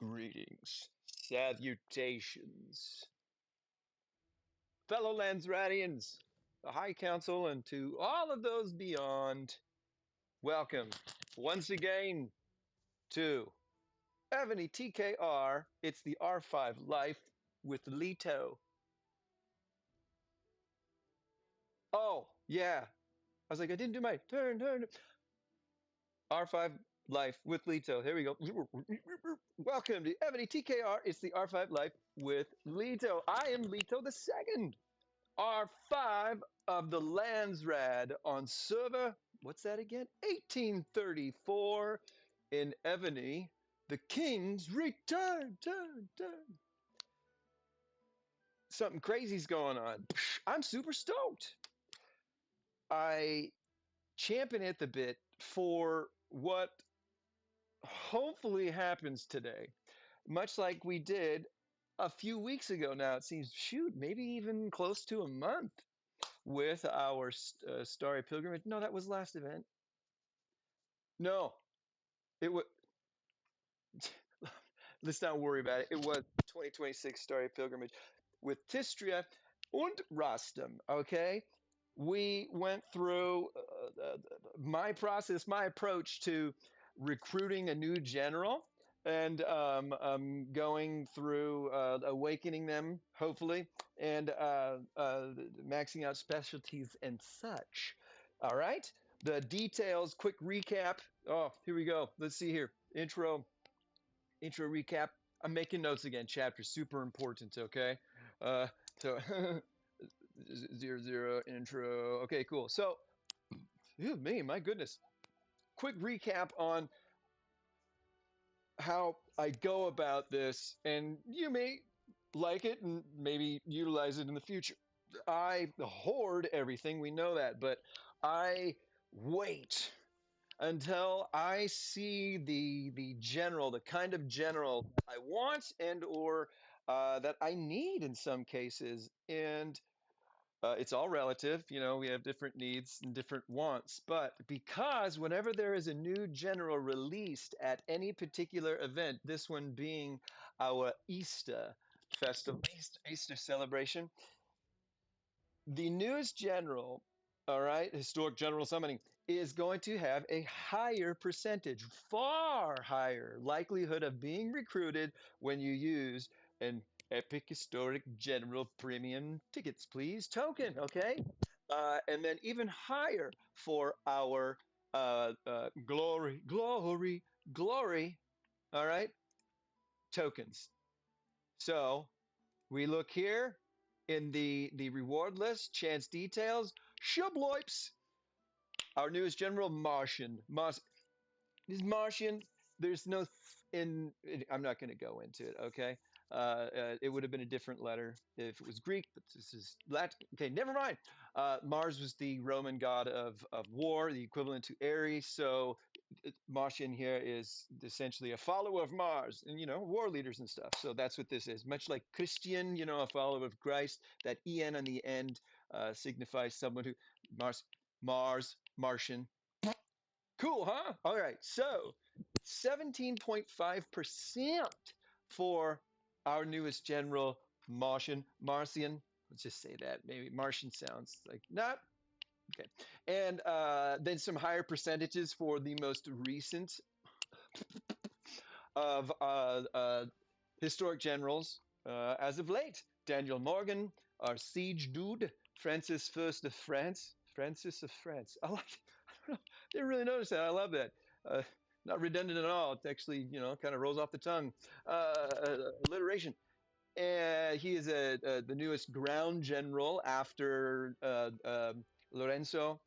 Greetings, salutations, fellow Lansradians, the High Council, and to all of those beyond. Welcome once again to Ebony TKR. It's the R5 Life with Leto. Oh, yeah. I was like, I didn't do my turn. R5 Life with Leto. Here we go. Welcome to Ebony TKR. It's the R5 Life with Leto. I am Leto the Second. R5 of the Landsrad on server, what's that again? 1834 in Ebony. The King's return. Something crazy's going on. I'm super stoked. I champion at the bit for what hopefully happens today, much like we did a few weeks ago now. It seems, shoot, maybe even close to a month with our Starry Pilgrimage. No, that was last event. No, it was. Let's not worry about it. It was 2026 Starry Pilgrimage with Tistria und Rostam. Okay, we went through my process, my approach to recruiting a new general, and going through awakening them, hopefully, and maxing out specialties and such. All right. The details, quick recap. Oh, here we go. Let's see here. Intro recap. I'm making notes again. Chapter super important. Okay. So 00 intro. Okay, cool. So, me, my goodness. Quick recap on how I go about this, and you may like it and maybe utilize it in the future. I hoard everything, we know that, but I wait until I see the general, the kind of general I want and or that I need in some cases, and it's all relative. You know, we have different needs and different wants. But because whenever there is a new general released at any particular event, this one being our Easter festival, Easter celebration, the newest general, all right, historic general summoning, is going to have a higher percentage, far higher likelihood of being recruited when you use an epic historic general premium tickets, please, token, okay? And then even higher for our glory, all right, tokens. So we look here in the reward list, chance details, Shubloips, our newest general, Martian. Is Martian, there's no, I'm not going to go into it, okay? It would have been a different letter if it was Greek, but this is Latin. Okay, never mind. Mars was the Roman god of war, the equivalent to Ares. So Martian here is essentially a follower of Mars and, war leaders and stuff. So that's what this is. Much like Christian, a follower of Christ, that En on the end signifies someone who, Martian. Cool, huh? All right. So 17.5% for our newest general, Marcian. Let's just say that. Maybe Martian sounds like not. Okay. And then some higher percentages for the most recent of historic generals as of late. Daniel Morgan, our siege dude, Francis First of France. Francis of France. I don't know. Didn't really notice that. I love that. Not redundant at all. It's actually, kind of rolls off the tongue. Alliteration. He is the newest ground general after Lorenzo.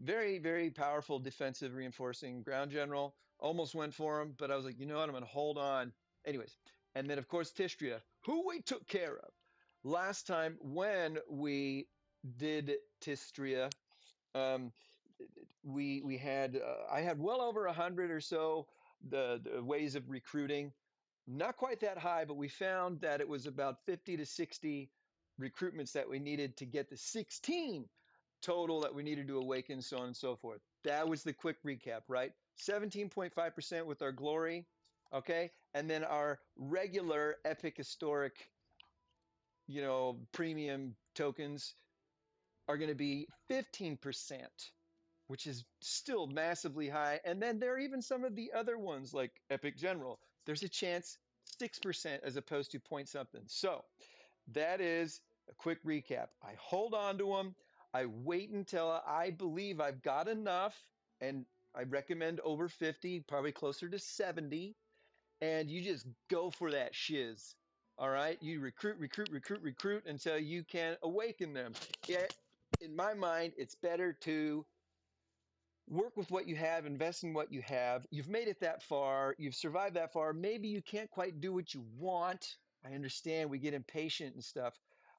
Very, very powerful defensive reinforcing ground general. Almost went for him, but I was like, you know what? I'm going to hold on. Anyways, and then, of course, Tistria, who we took care of last time when we did Tistria. Um, we had I had well over 100 or so the ways of recruiting, not quite that high, but we found that it was about 50 to 60 recruitments that we needed to get the 16 total that we needed to awaken, so on and so forth. That was the quick recap, right? 17.5% with our glory, Okay, and then our regular epic historic, premium tokens are going to be 15%, which is still massively high. And then there are even some of the other ones like Epic General. There's a chance 6% as opposed to point something. So that is a quick recap. I hold on to them. I wait until I believe I've got enough, and I recommend over 50, probably closer to 70, and you just go for that shiz. All right, you recruit, recruit, recruit, recruit until you can awaken them. Yet, in my mind, it's better to work with what you have, invest in what you have. You've made it that far, you've survived that far. Maybe you can't quite do what you want. I understand we get impatient and stuff.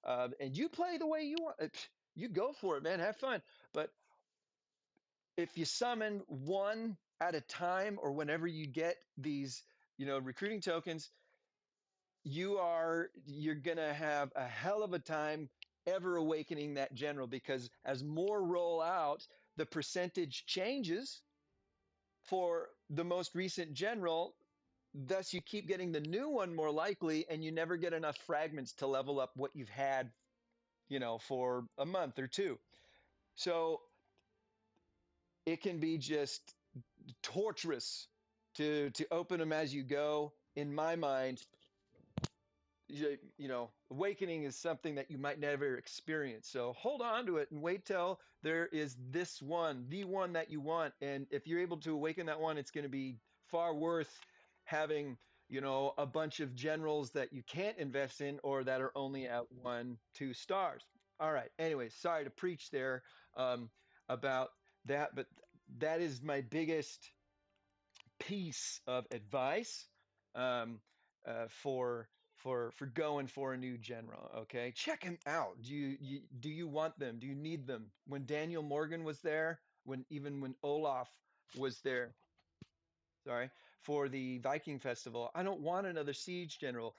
And you play the way you want. You go for it, man. Have fun. But if you summon one at a time or whenever you get these, recruiting tokens, you're gonna have a hell of a time ever awakening that general because as more roll out, the percentage changes for the most recent general. Thus, you keep getting the new one more likely, and you never get enough fragments to level up what you've had, for a month or two. So it can be just torturous to open them as you go. In my mind, awakening is something that you might never experience. So hold on to it and wait till there is this one, the one that you want. And if you're able to awaken that one, it's going to be far worth having, a bunch of generals that you can't invest in or that are only at 1, 2 stars. All right. Anyway, sorry to preach there about that, but that is my biggest piece of advice um, for going for a new general. Okay, check him out. Do you want them? Do you need them? When Daniel Morgan was there, when Olaf was there, sorry, for the Viking festival, I don't want another siege general.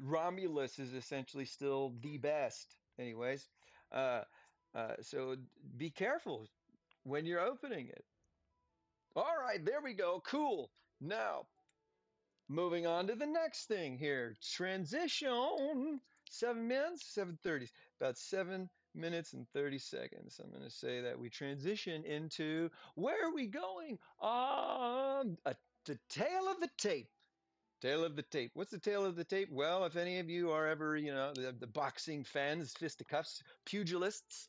Romulus is essentially still the best, anyways. Uh, so be careful when you're opening it. All right, there we go. Cool. Now, moving on to the next thing here. Transition. 7 minutes, 7:30. About 7 minutes and 30 seconds. I'm going to say that we transition into where are we going? The tail of the tape. Tail of the tape. What's the tail of the tape? Well, if any of you are ever, the boxing fans, fisticuffs, pugilists,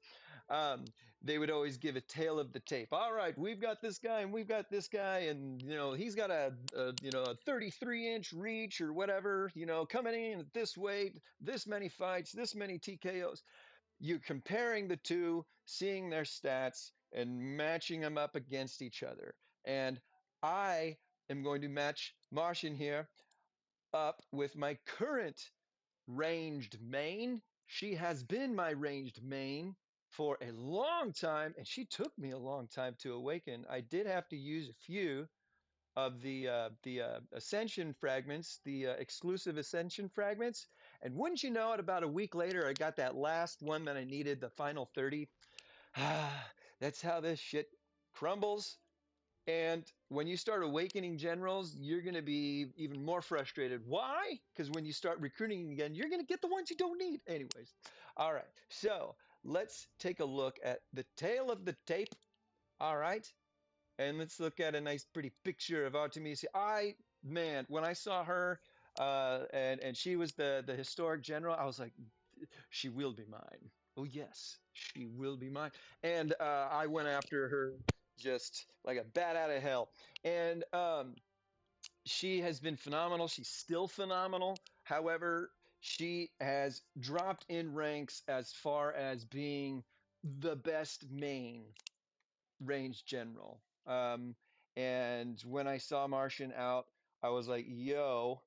um, they would always give a tail of the tape. All right, we've got this guy and we've got this guy, and he's got a 33-inch reach or whatever, coming in at this weight, this many fights, this many TKOs. You're comparing the two, seeing their stats, and matching them up against each other. And I am going to match Martian here up with my current ranged main. She has been my ranged main for a long time, and she took me a long time to awaken. I did have to use a few of the ascension fragments, the exclusive ascension fragments, and wouldn't you know it, about a week later, I got that last one that I needed, the final 30. That's how this shit crumbles. And when you start awakening generals, you're going to be even more frustrated. Why? Because when you start recruiting again, you're going to get the ones you don't need. Anyways, all right. So let's take a look at the tail of the tape. All right. And let's look at a nice, pretty picture of Artemisia. Man, when I saw her and she was the historic general, I was like, she will be mine. Oh, yes, she will be mine. And I went after her just like a bat out of hell. And she has been phenomenal. She's still phenomenal. However, she has dropped in ranks as far as being the best main range general. And when I saw Martian out, I was like, yo,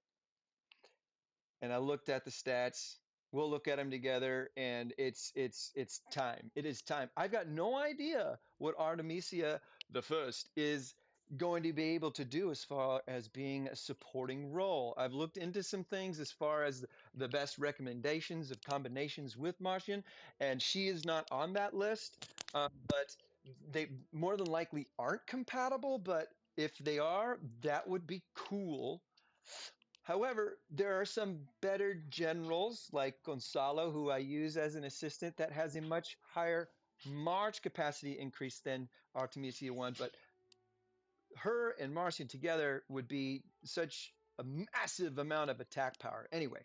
and I looked at the stats. We'll look at them together, and it's time. It is time. I've got no idea what Artemisia the First is going to be able to do as far as being a supporting role. I've looked into some things as far as the best recommendations of combinations with Martian, and she is not on that list. But they more than likely aren't compatible. But if they are, that would be cool. However, there are some better generals like Gonzalo, who I use as an assistant, that has a much higher March capacity increase than Artemisia I. But her and Marcian together would be such a massive amount of attack power. Anyway,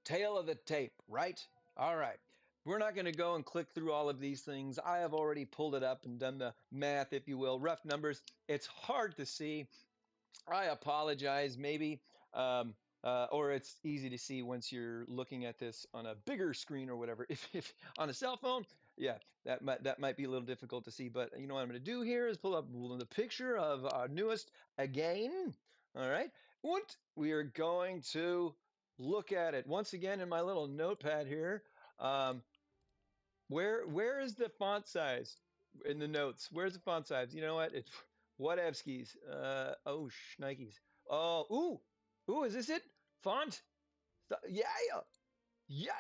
tail of the tape, right? All right. We're not going to go and click through all of these things. I have already pulled it up and done the math, if you will, rough numbers. It's hard to see. I apologize, maybe, or it's easy to see once you're looking at this on a bigger screen or whatever. If on a cell phone, yeah, that might be a little difficult to see. But you know what I'm going to do here is pull up the picture of our newest again. All right, what we are going to look at it once again in my little notepad here. Um, where is the font size in the notes? Where's the font size? You know what? It's whatevskis. Oh, shnikes. Oh, ooh, is this it? Font? Yeah, yeah.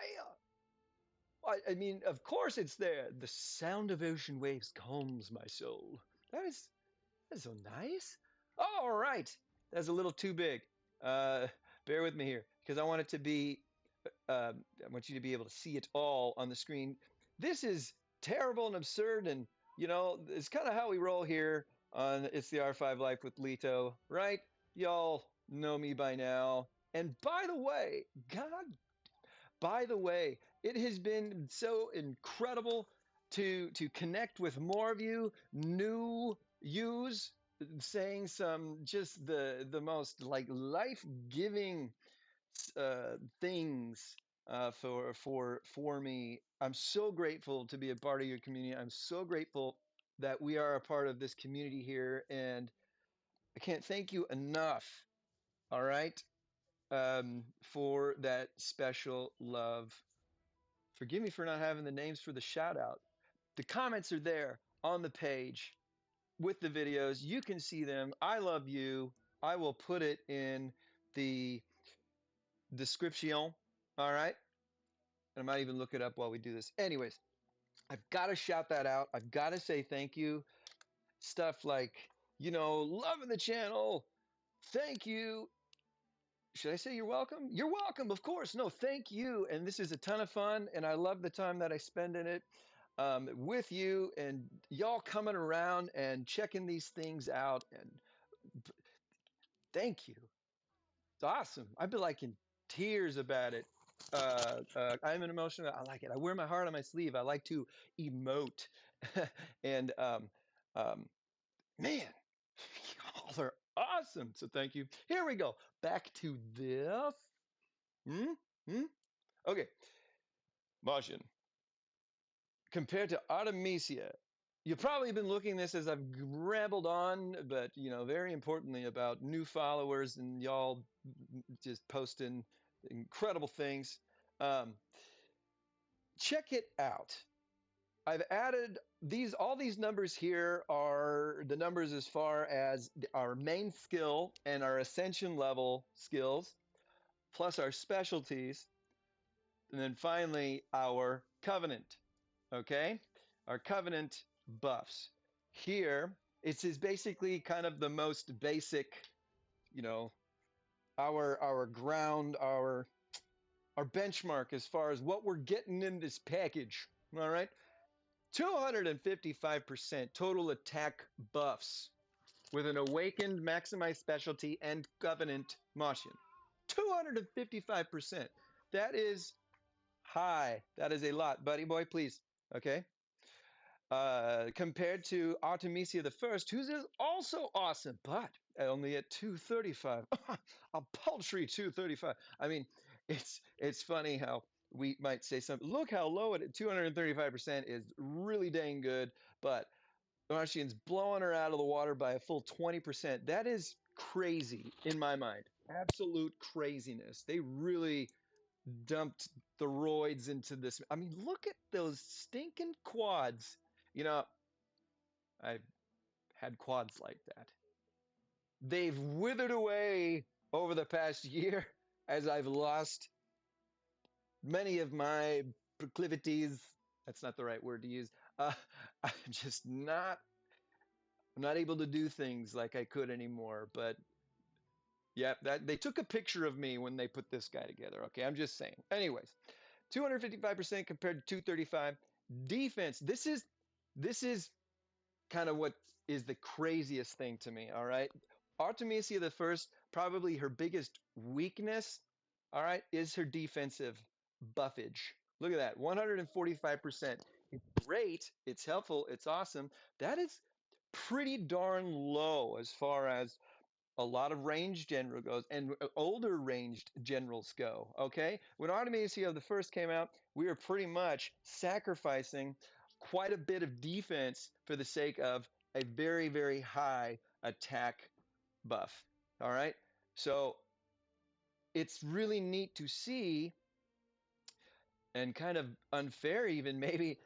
I mean, of course it's there. The sound of ocean waves calms my soul. That's so nice. All right, that's a little too big. Uh, bear with me here because I want it to be I want you to be able to see it all on the screen. This is terrible and absurd, and it's kind of how we roll here on It's the R5 Life with Lito, right? Y'all know me by now. And by the way, it has been so incredible to connect with more of you, new yous, saying some just the most like life-giving things for me. I'm so grateful to be a part of your community. I'm so grateful that we are a part of this community here, and I can't thank you enough. All right, for that special love. Forgive me for not having the names for the shout out. The comments are there on the page with the videos. You can see them. I love you. I will put it in the description. All right. And I might even look it up while we do this. Anyways, I've got to shout that out. I've got to say thank you. Stuff like, loving the channel. Thank you. Should I say you're welcome? You're welcome, of course. No, thank you. And this is a ton of fun. And I love the time that I spend in it with you and y'all coming around and checking these things out. And thank you. It's awesome. I've been like in tears about it. I'm an emotional. I like it. I wear my heart on my sleeve. I like to emote, and um, man, y'all are awesome. So thank you. Here we go. Back to this. Hmm? Hmm? Okay, Martian. Compared to Artemisia, you've probably been looking this as I've rambled on, but very importantly about new followers and y'all just posting incredible things. Um, check it out. I've added all these numbers here are the numbers as far as our main skill and our ascension level skills, plus our specialties, and then finally our covenant. Okay, our covenant buffs. Here, it's is basically kind of the most basic, you know, our ground, our benchmark as far as what we're getting in this package. All right, 255% total attack buffs with an awakened maximized specialty and covenant motion. 255%. That is high. That is a lot, buddy boy. Please. Okay. Compared to Artemisia the First, who's also awesome, but only at 235, a paltry 235. I mean, it's funny how we might say something. Look how low it at 235% is really dang good, but Marcian's blowing her out of the water by a full 20%. That is crazy in my mind. Absolute craziness. They really dumped the roids into this. I mean, look at those stinking quads. You know, I've had quads like that. They've withered away over the past year as I've lost many of my proclivities. That's not the right word to use. I'm just not. I'm not able to do things like I could anymore. But Yep, that they took a picture of me when they put this guy together. Okay, I'm just saying. Anyways, 255% compared to 235. Defense. This is kind of what is the craziest thing to me. All right, Artemisia the First, probably her biggest weakness. All right, is her defensive buffage. Look at that, 145%. It's great. It's helpful. It's awesome. That is pretty darn low as far as a lot of ranged general goes, and older ranged generals go. Okay, when Artemisia the First came out, we were pretty much sacrificing quite a bit of defense for the sake of a very, very high attack buff. All right, so it's really neat to see, and kind of unfair even maybe,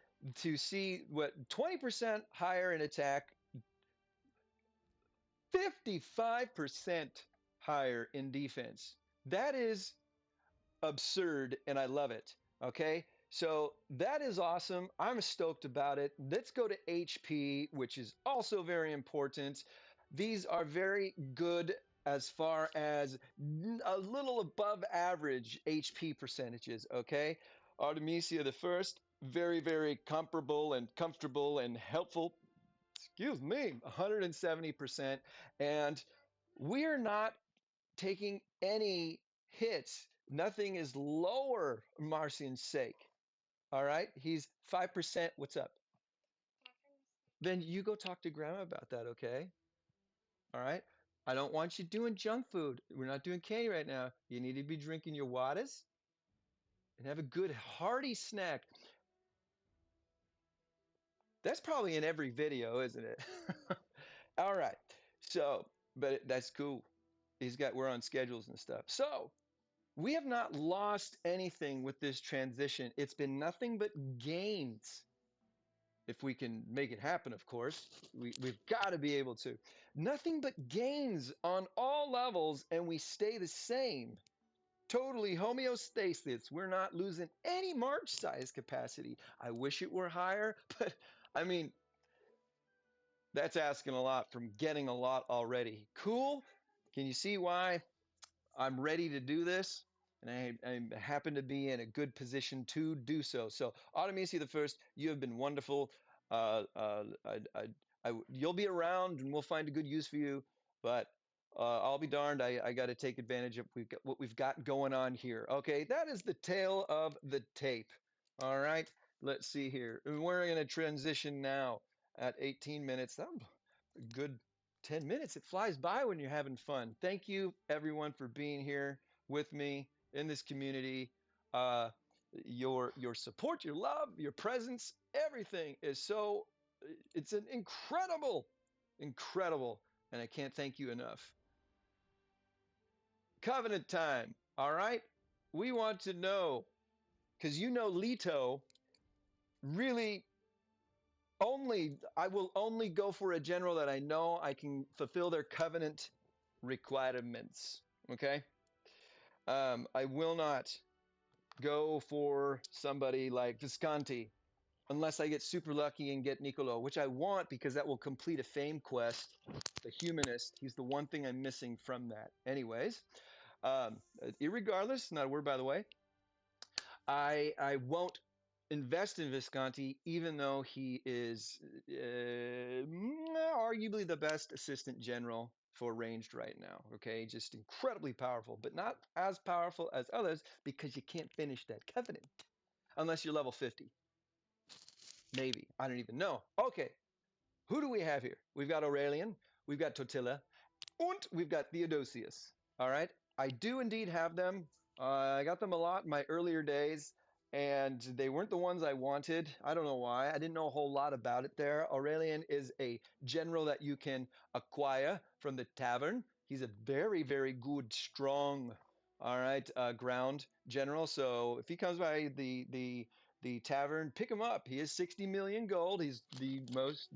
to see what 20% higher in attack, 55% higher in defense. That is absurd, and I love it. Okay, so that is awesome. I'm stoked about it. Let's go to HP, which is also very important. These are very good as far as a little above average HP percentages. Okay, Artemisia the First, very, very comparable and comfortable and helpful. Excuse me, 170%. And we're not taking any hits. Nothing is lower Marcian's sake. All right. He's 5%. What's up? Then you go talk to grandma about that, okay? All right. I don't want you doing junk food. We're not doing candy right now. You need to be drinking your waters and have a good hearty snack. That's probably in every video, isn't it? All right. So, but that's cool. We're on schedules and stuff. So, we have not lost anything with this transition. It's been nothing but gains. If we can make it happen, of course, we've got to be able to. Nothing but gains on all levels, and we stay the same. Totally homeostasis. We're not losing any march size capacity. I wish it were higher, but I mean, that's asking a lot from getting a lot already. Cool. Can you see why I'm ready to do this, and I happen to be in a good position to do so. So, Artemisia the First, you have been wonderful. You'll be around, and we'll find a good use for you. But I'll be darned, I got to take advantage of what we've got going on here. Okay, that is the tale of the tape. All right, let's see here. We're going to transition now at 18 minutes. That's a good 10 minutes. It flies by when you're having fun. Thank you, everyone, for being here with me in this community. Your support, your love, your presence, everything is so, it's an incredible, and I can't thank you enough. Covenant time. All right. We want to know, because Leto really I will only go for a general that I know I can fulfill their covenant requirements. Okay. I will not go for somebody like Visconti unless I get super lucky and get Niccolo, which I want because that will complete a fame quest. The humanist, he's the one thing I'm missing from that. Anyways, irregardless, not a word by the way, I won't invest in Visconti, even though he is arguably the best assistant general for ranged right now. Okay, just incredibly powerful, but not as powerful as others because you can't finish that covenant unless you're level 50. Maybe. I don't even know. Okay, who do we have here? We've got Aurelian, we've got Totila, and we've got Theodosius. All right. I do indeed have them. I got them a lot in my earlier days, and they weren't the ones I wanted. I don't know why. I didn't know a whole lot about it there. Aurelian is a general that you can acquire from the tavern. He's a very, very good, strong, all right, ground general. So if he comes by the tavern, pick him up. He is 60 million gold. He's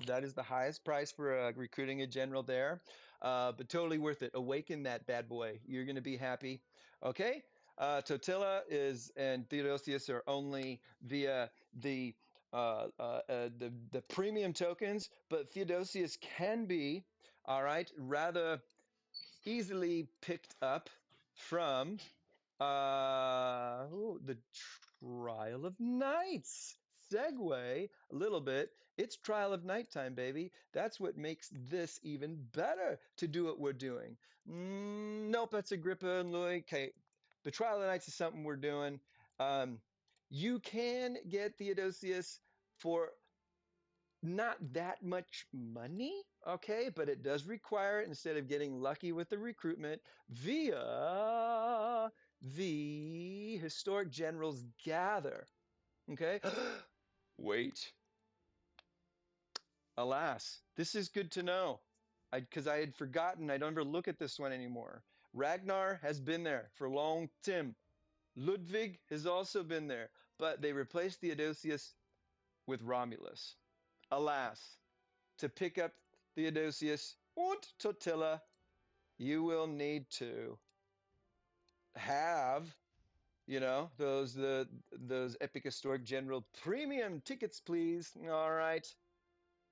that is the highest price for recruiting a general there. But totally worth it. Awaken that bad boy. You're going to be happy. Okay. Totila and Theodosius are only via the premium tokens, but Theodosius can be, all right, rather easily picked up from the Trial of Nights. Segue a little bit. It's Trial of Nighttime, baby. That's what makes this even better to do what we're doing. Nope, that's Agrippa and Louis. Okay, the Trial of Nights is something we're doing. Um, you can get Theodosius for not that much money, okay, but it does require it instead of getting lucky with the recruitment via the Historic Generals Gather, okay? Wait, alas, this is good to know because I had forgotten. I don't ever look at this one anymore. Ragnar has been there for a long time. Ludwig has also been there, but they replaced Theodosius with Romulus. Alas, to pick up Theodosius and Totila, you will need to have, those epic historic general premium tickets, please. All right.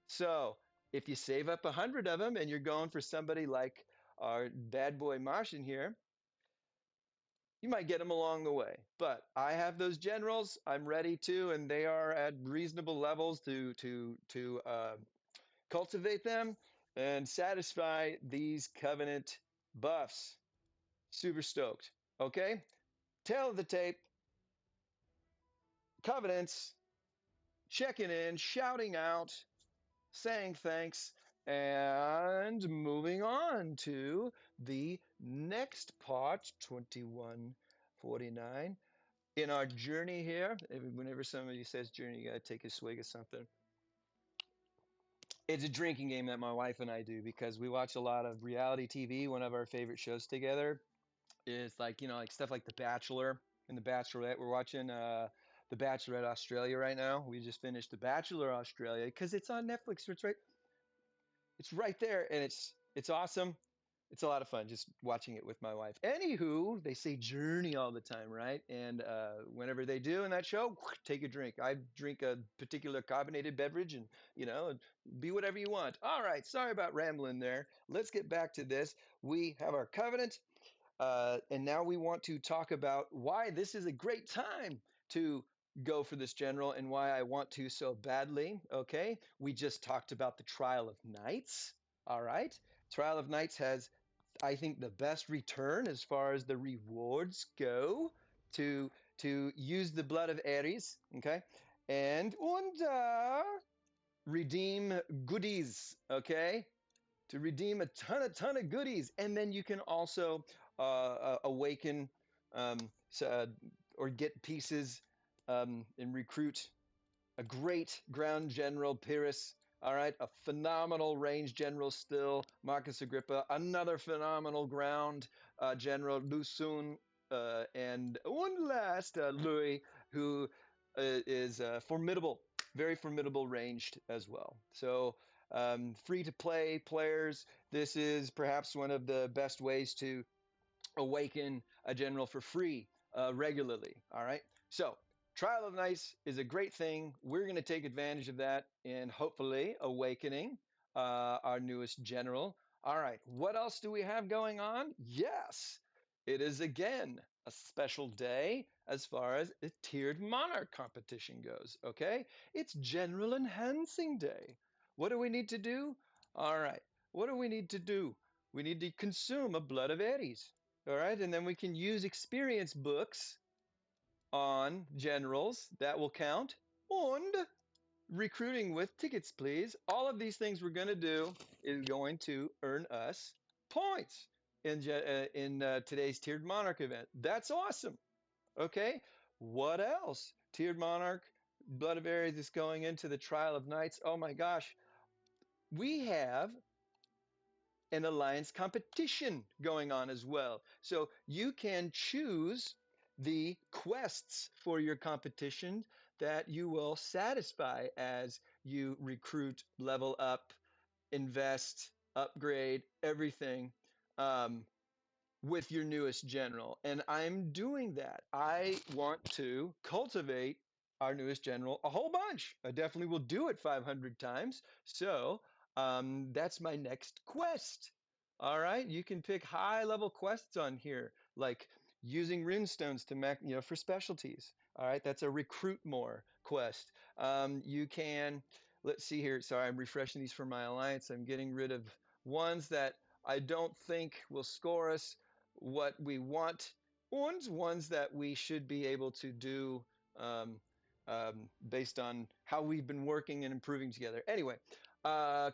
So if you save up 100 of them and you're going for somebody like our bad boy Martian here, you might get them along the way. But I have those generals. I'm ready to, and they are at reasonable levels to cultivate them and satisfy these covenant buffs. Super stoked. Okay. Tail of the tape. Covenants. Checking in, shouting out, saying thanks, and moving on to the next part, 2149. In our journey here, whenever somebody says journey, you got to take a swig of something. It's a drinking game that my wife and I do because we watch a lot of reality TV. One of our favorite shows together is like stuff like The Bachelor and The Bachelorette. We're watching The Bachelorette Australia right now. We just finished The Bachelor Australia because it's on Netflix. So it's right there, and it's awesome. It's a lot of fun just watching it with my wife. Anywho, they say journey all the time, right? And whenever they do in that show, take a drink. I drink a particular carbonated beverage, and be whatever you want. All right, sorry about rambling there. Let's get back to this. We have our covenant. And now we want to talk about why this is a great time to go for this general and why I want to so badly. Okay. We just talked about the Trial of Knights. All right. Trial of Knights has, I think, the best return as far as the rewards go to use the blood of Ares. Okay. And redeem goodies. Okay, to redeem a ton of goodies, and then you can also awaken or get pieces and recruit a great ground general, Pyrrhus. All right, a phenomenal range general still, Marcus Agrippa. Another phenomenal ground general, Lusun, and one last Louis, who is formidable, very formidable ranged as well. So free to play players. This is perhaps one of the best ways to awaken a general for free regularly. All right. So Trial of Nights is a great thing. We're going to take advantage of that and hopefully awakening our newest general. All right. What else do we have going on? Yes, it is again a special day as far as a tiered monarch competition goes. Okay. It's General Enhancing Day. What do we need to do? All right. What do we need to do? We need to consume a blood of Ares. All right, and then we can use experience books on generals. That will count. And recruiting with tickets, please. All of these things we're going to do is going to earn us points in today's Tiered Monarch event. That's awesome. Okay, what else? Tiered Monarch, Blood of Ares is going into the Trial of Knights. Oh my gosh. We have an alliance competition going on as well. So you can choose the quests for your competition that you will satisfy as you recruit, level up, invest, upgrade, everything with your newest general. And I'm doing that. I want to cultivate our newest general a whole bunch. I definitely will do it 500 times. So that's my next quest. All right, you can pick high-level quests on here, like using runestones to for specialties. All right, that's a recruit more quest. You can, let's see here. Sorry, I'm refreshing these for my alliance. I'm getting rid of ones that I don't think will score us what we want, ones that we should be able to do um, based on how we've been working and improving together. Anyway,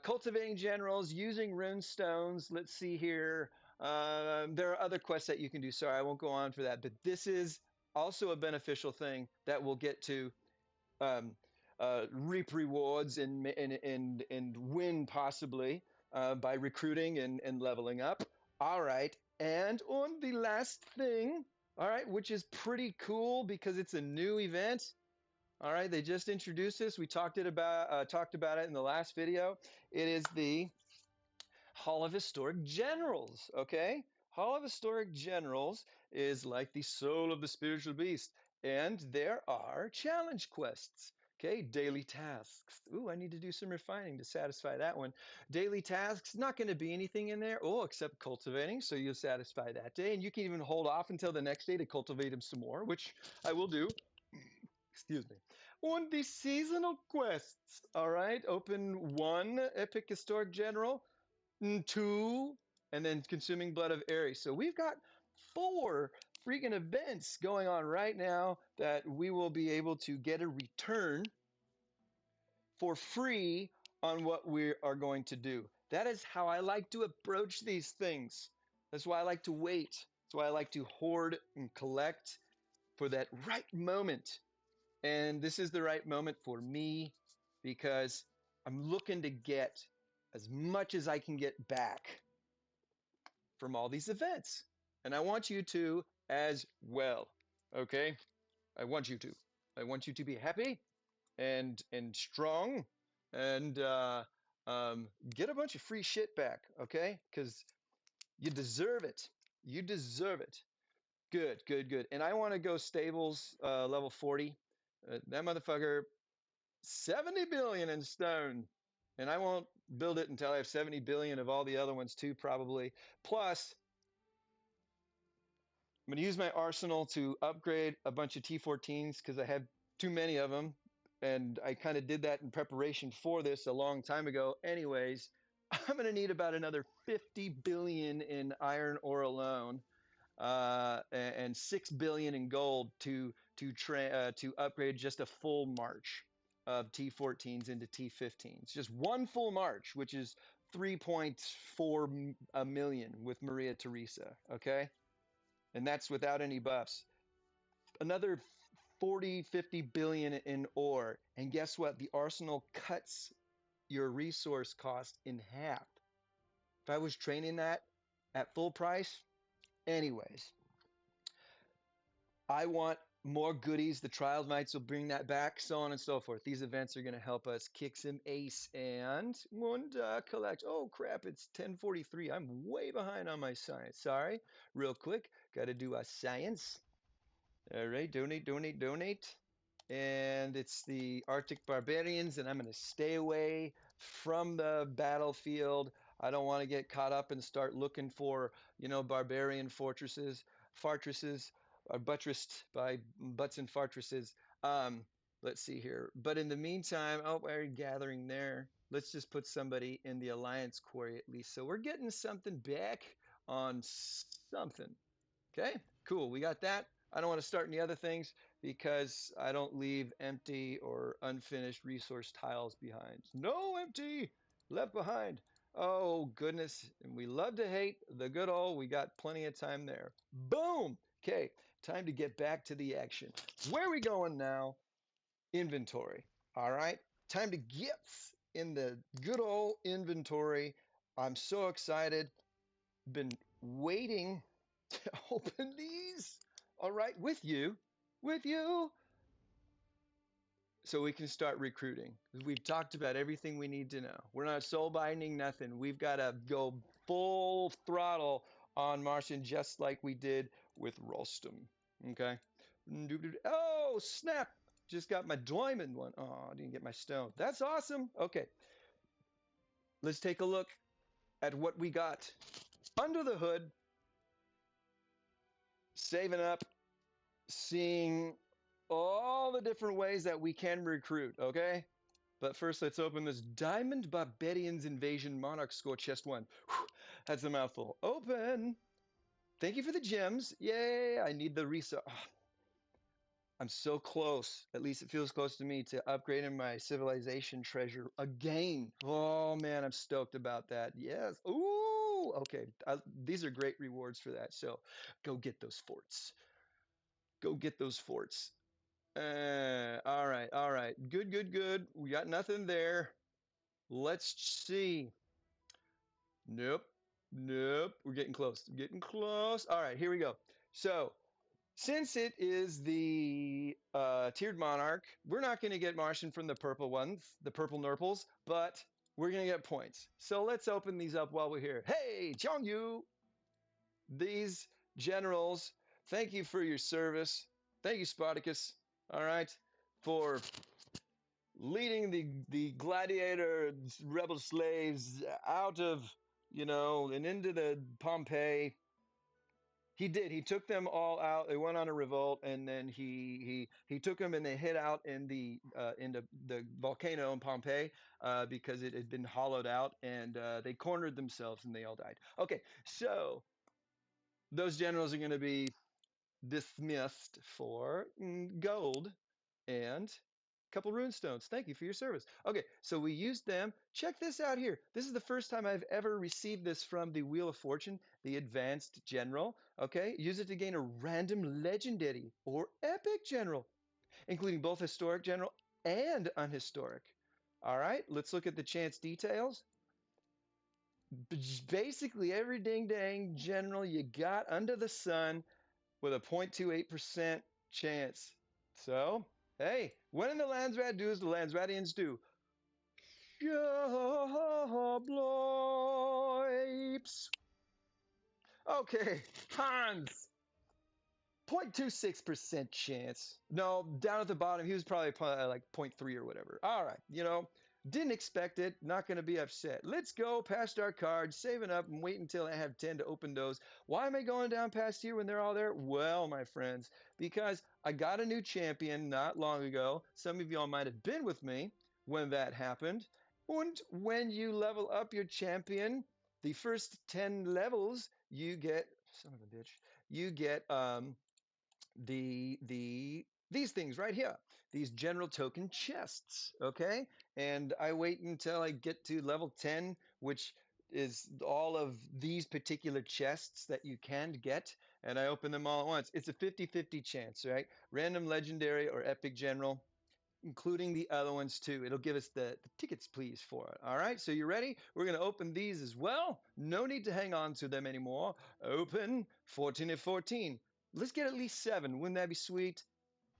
cultivating generals, using rune stones. Let's see here. There are other quests that you can do. Sorry, I won't go on for that. But this is also a beneficial thing that we'll get to um, reap rewards and win possibly by recruiting and leveling up. All right. And on the last thing, all right, which is pretty cool because it's a new event. All right, they just introduced this. We talked about it in the last video. It is the Hall of Historic Generals. Okay, Hall of Historic Generals is like the soul of the spiritual beast, and there are challenge quests. Okay, daily tasks. Ooh, I need to do some refining to satisfy that one. Daily tasks, not going to be anything in there. Oh, except cultivating, so you'll satisfy that day, and you can even hold off until the next day to cultivate them some more, which I will do. Excuse me. On the seasonal quests, all right, open one epic historic general, two, and then consuming blood of Ares. So we've got four freaking events going on right now that we will be able to get a return for free on what we are going to do. That is how I like to approach these things. That's why I like to wait. That's why I like to hoard and collect for that right moment. And this is the right moment for me because I'm looking to get as much as I can get back from all these events. And I want you to as well. Okay? I want you to. I want you to be happy and strong and get a bunch of free shit back. Okay? Because you deserve it. You deserve it. Good, good, good. And I want to go stables level 40. That motherfucker 70 billion in stone. And I won't build it until I have 70 billion of all the other ones too, probably. Plus, I'm going to use my arsenal to upgrade a bunch of T14s because I have too many of them. And I kind of did that in preparation for this a long time ago. Anyways, I'm going to need about another 50 billion in iron ore alone. And 6 billion in gold to upgrade just a full march of T14s into T15s. Just one full march, which is 3.4 million with Maria Theresa. Okay, and that's without any buffs. Another 40, 50 billion in ore, and guess what? The arsenal cuts your resource cost in half. If I was training that at full price, anyways. I want more goodies. The trial nights will bring that back, so on and so forth. These events are going to help us kick some ace and collect. Oh crap! It's 10:43. I'm way behind on my science. Sorry. Real quick, got to do a science. All right, donate, donate, donate. And it's the Arctic barbarians, and I'm going to stay away from the battlefield. I don't want to get caught up and start looking for, barbarian fortresses are buttressed by butts and fortresses. Let's see here. But in the meantime, oh, we're gathering there. Let's just put somebody in the Alliance Quarry at least. So we're getting something back on something. Okay, cool. We got that. I don't want to start any other things because I don't leave empty or unfinished resource tiles behind. No empty left behind. Oh, goodness. And we love to hate the good old. We got plenty of time there. Boom. Okay, time to get back to the action. Where are we going now? Inventory. All right, time to gifts in the good old inventory. I'm so excited. Been waiting to open these, all right, with you, so we can start recruiting. We've talked about everything we need to know. We're not soul binding, nothing. We've got to go full throttle on Martian, just like we did with Rostam. Okay. Oh, snap. Just got my diamond one. Oh, I didn't get my stone. That's awesome. Okay. Let's take a look at what we got. under the hood, saving up, seeing all the different ways that we can recruit, okay? But first, let's open this Diamond Barbarians Invasion Monarch Score Chest 1. Whew, that's a mouthful. Open! Thank you for the gems. Yay! I need the reset. Oh, I'm so close. At least it feels close to me to upgrading my civilization treasure again. Oh man, I'm stoked about that. Yes. Ooh. Okay. These are great rewards for that. So go get those forts. Go get those forts. All right. All right. Good. Good. Good. We got nothing there. Let's see. Nope. Nope. We're getting close. Getting close. All right. Here we go. So since it is the tiered monarch, we're not going to get Martian from the purple ones, the purple nurples, but we're going to get points. So let's open these up while we're here. Hey, Chongyu, these generals, thank you for your service. Thank you, Spartacus, all right, for leading the gladiator rebel slaves out of, and into the Pompeii. He did. He took them all out. They went on a revolt, and then he took them and they hid out in the volcano in Pompeii because it had been hollowed out, and they cornered themselves and they all died. Okay, so those generals are going to be dismissed for gold and a couple rune stones. Thank you for your service. Okay, so we used them. Check this out here. This is the first time I've ever received this from the Wheel of Fortune, the Advanced General. Okay, use it to gain a random legendary or epic general, including both historic general and unhistoric. All right, let's look at the chance details. Basically, every ding dang general you got under the sun with a 0.28% chance. So, hey, when the Landsrat do as the Landsratians do. Blipes. Okay, Hans. 0.26% chance. No, down at the bottom, he was probably like 0.3 or whatever. All right, didn't expect it. Not going to be upset. Let's go past our cards, saving up and wait until I have 10 to open those. Why am I going down past here when they're all there? Well, my friends, because I got a new champion not long ago. Some of y'all might have been with me when that happened. And when you level up your champion, the first 10 levels, you get, son of a bitch, you get, these things right here, these general token chests, okay? And I wait until I get to level 10, which is all of these particular chests that you can get, and I open them all at once. It's a 50-50 chance, right? Random legendary or epic general, including the other ones too. It'll give us the tickets, please, for it. All right, so you ready? We're going to open these as well. No need to hang on to them anymore. Open 14 and 14. Let's get at least 7. Wouldn't that be sweet?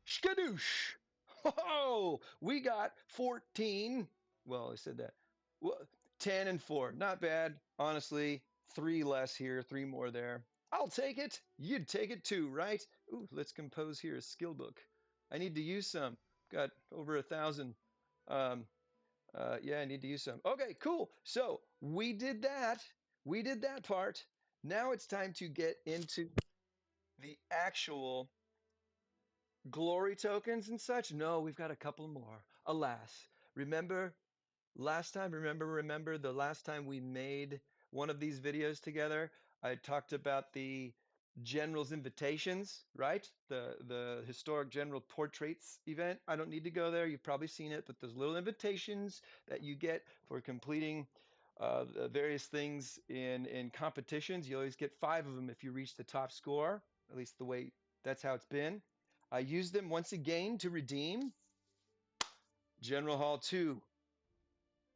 Skadoosh! Oh, we got 14. Well, I said that. Well, 10 and 4. Not bad. Honestly, 3 less here, 3 more there. I'll take it. You'd take it too, right? Ooh, let's compose here a skill book. I need to use some. Got over 1,000. Um, yeah, I need to use some. Okay, cool. So we did that. We did that part. Now it's time to get into the actual glory tokens and such. No, we've got a couple more. Alas, remember remember the last time we made one of these videos together, I talked about the general's invitations, right? The historic general portraits event. I don't need to go there. You've probably seen it, but those little invitations that you get for completing the various things in competitions, you always get 5 of them if you reach the top score. At least the way that's how it's been. I used them once again to redeem General Hall 2.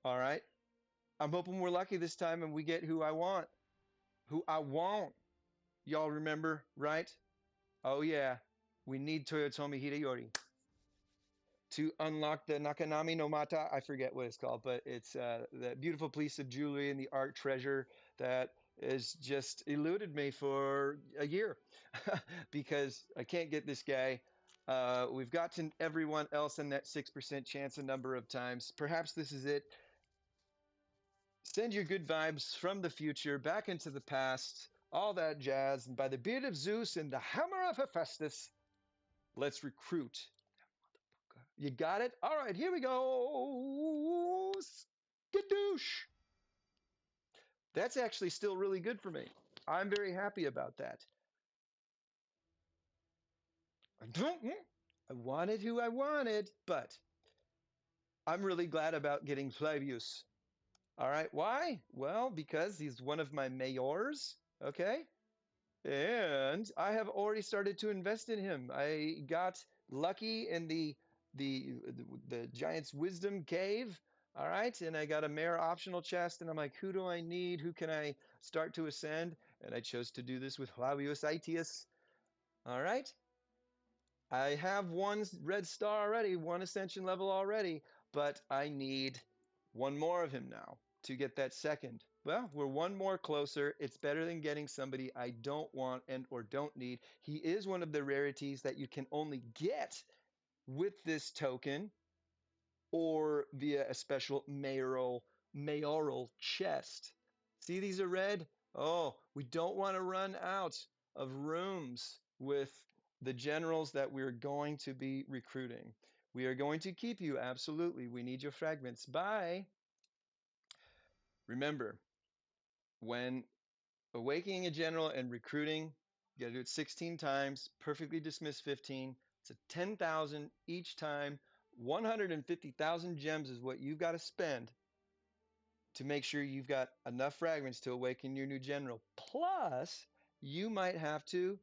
All right. I'm hoping we're lucky this time and we get who I want. Who I want. Y'all remember, right? Oh, yeah. We need Toyotomi Hideyori to unlock the Nakanami no Mata. I forget what it's called, but it's the beautiful piece of jewelry and the art treasure that has just eluded me for a year because I can't get this guy. We've gotten everyone else in that 6% chance a number of times. Perhaps this is it. Send your good vibes from the future back into the past, all that jazz. And by the beard of Zeus and the hammer of Hephaestus, let's recruit. You got it? All right, here we go. Skadoosh. That's actually still really good for me. I'm very happy about that. I wanted who I wanted, but I'm really glad about getting Flavius. All right, why? Well, because he's one of my mayors, okay? And I have already started to invest in him. I got lucky in the giant's wisdom cave. All right, and I got a mayor optional chest, and I'm like, who do I need? Who can I start to ascend? And I chose to do this with Flavius Aetius. All right, I have one red star already, one ascension level already, but I need one more of him now to get that second. Well, we're one more closer. It's better than getting somebody I don't want and or don't need. He is one of the rarities that you can only get with this token or via a special mayoral chest. See, these are red. Oh, we don't want to run out of rooms with the generals that we're going to be recruiting. We are going to keep you, absolutely. We need your fragments. Bye. Remember, when awakening a general and recruiting, you got to do it 16 times, perfectly dismiss 15. It's a 10,000 each time. 150,000 gems is what you've got to spend to make sure you've got enough fragments to awaken your new general. Plus, you might have to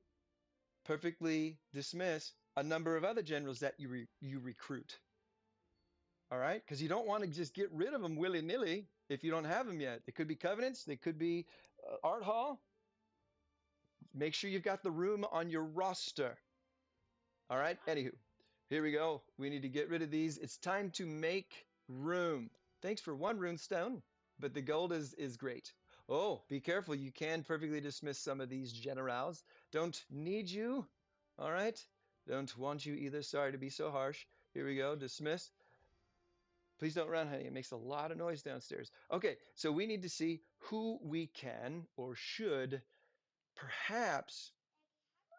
perfectly dismiss a number of other generals that you recruit. All right? Because you don't want to just get rid of them willy-nilly if you don't have them yet. They could be covenants. They could be art hall. Make sure you've got the room on your roster. All right? Anywho, here we go. We need to get rid of these. It's time to make room. Thanks for one rune stone, but the gold is great. Oh, be careful. You can perfectly dismiss some of these generals. Don't need you. All right? Don't want you either. Sorry to be so harsh. Here we go. Dismiss. Please don't run, honey. It makes a lot of noise downstairs. Okay, so we need to see who we can or should perhaps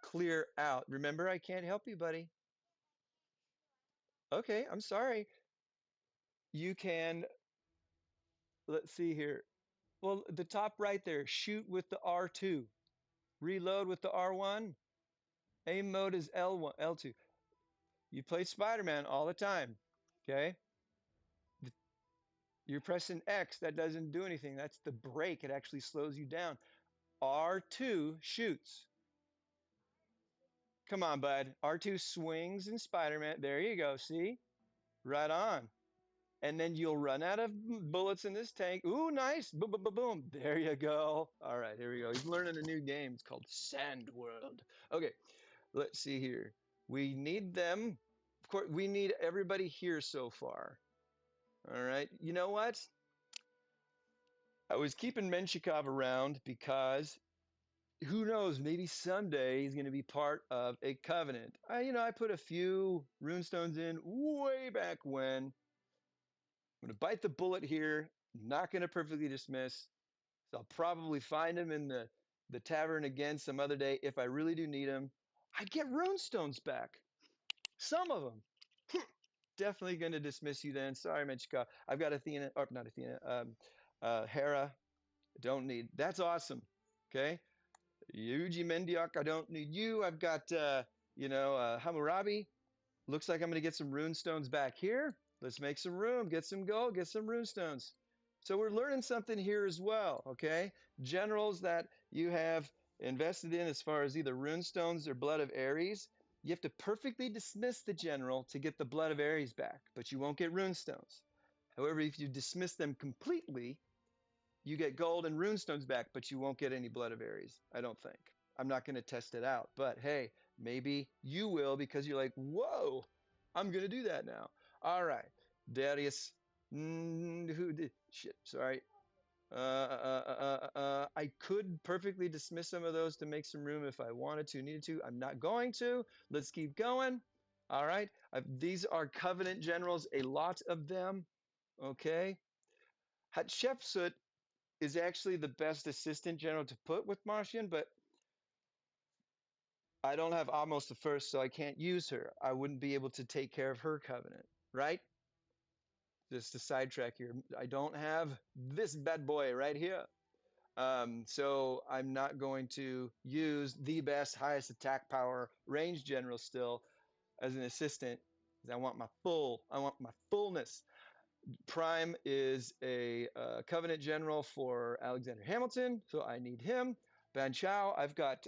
clear out. Remember, I can't help you, buddy. Okay, I'm sorry. You can, let's see here. Well, the top right there, shoot with the R2, reload with the R1, aim mode is L1, L2. You play Spider-Man all the time, okay? You're pressing X, that doesn't do anything. That's the brake, it actually slows you down. R2 shoots. Come on, bud. R2 swings in Spider-Man. There you go, see? Right on. And then you'll run out of bullets in this tank. Ooh, nice. Boom, boom, boom, boom. There you go. All right, here we go. He's learning a new game. It's called Sand World. Okay, let's see here. We need them. Of course, we need everybody here so far. All right. You know what? I was keeping Menshikov around because who knows? Maybe someday he's going to be part of a covenant. I put a few runestones in way back when. I'm going to bite the bullet here. Not going to perfectly dismiss. So I'll probably find him in the tavern again some other day if I really do need him. I get runestones back. Some of them. Definitely going to dismiss you then. Sorry, Menchika. I've got Athena, or not Athena, Hera. Don't need. That's awesome. Okay. Yuji Mendiok, I don't need you. I've got, Hammurabi. Looks like I'm going to get some rune stones back here. Let's make some room, get some gold, get some rune stones. So we're learning something here as well, okay? Generals that you have invested in as far as either rune stones or blood of Ares, you have to perfectly dismiss the general to get the blood of Ares back, but you won't get rune stones. However, if you dismiss them completely, you get gold and runestones back, but you won't get any blood of Ares, I don't think. I'm not going to test it out, but hey, maybe you will because you're like, whoa, I'm going to do that now. All right, Darius, who did, shit, sorry. I could perfectly dismiss some of those to make some room if I wanted to, needed to. I'm not going to. Let's keep going. All right, these are Covenant generals, a lot of them, okay? Hatshepsut is actually the best assistant general to put with Marcian, but I don't have Amos the First, so I can't use her. I wouldn't be able to take care of her covenant, right? Just to sidetrack here, I don't have this bad boy right here. So I'm not going to use the best, highest attack power range general still as an assistant because I want my fullness. Prime is a Covenant General for Alexander Hamilton, so I need him. Ban Chao, I've got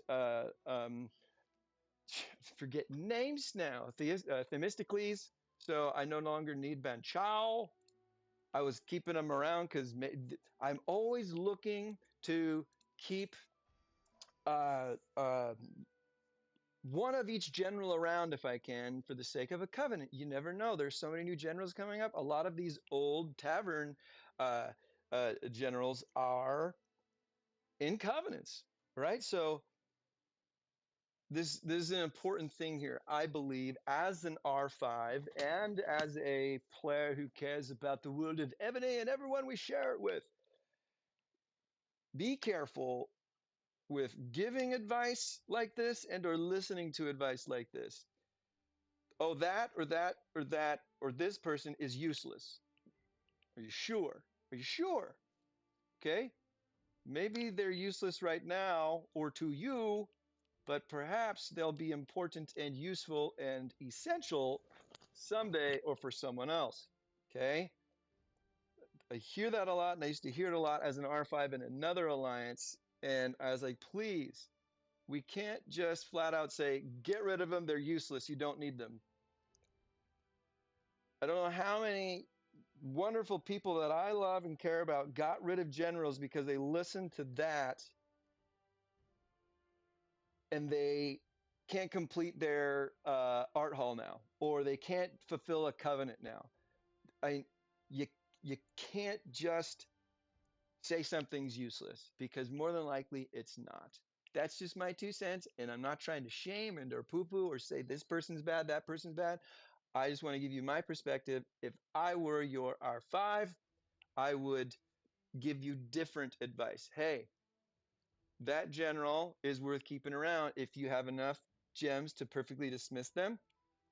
forget names now. Themistocles, so I no longer need Ban Chao. I was keeping them around because I'm always looking to keep uh, uh, one of each general around if I can for the sake of a covenant. You never know. There's so many new generals coming up. A lot of these old tavern generals are in covenants, right? So this is an important thing here. I believe as an R5 and as a player who cares about the world of Ebony and everyone we share it with, be careful with giving advice like this and or listening to advice like this. Oh, that or that or that or this person is useless. Are you sure? Are you sure? Okay. Maybe they're useless right now or to you, but perhaps they'll be important and useful and essential someday or for someone else. Okay. I hear that a lot, and I used to hear it a lot as an R5 in another alliance. And I was like, please, we can't just flat out say, get rid of them. They're useless. You don't need them. I don't know how many wonderful people that I love and care about got rid of generals because they listened to that and they can't complete their art hall now, or they can't fulfill a covenant now. I you you can't just say something's useless because more than likely it's not. That's just my 2 cents, and I'm not trying to shame and or poo-poo or say this person's bad, that person's bad. I just want to give you my perspective. If I were your R5, I would give you different advice. Hey, that general is worth keeping around if you have enough gems to perfectly dismiss them.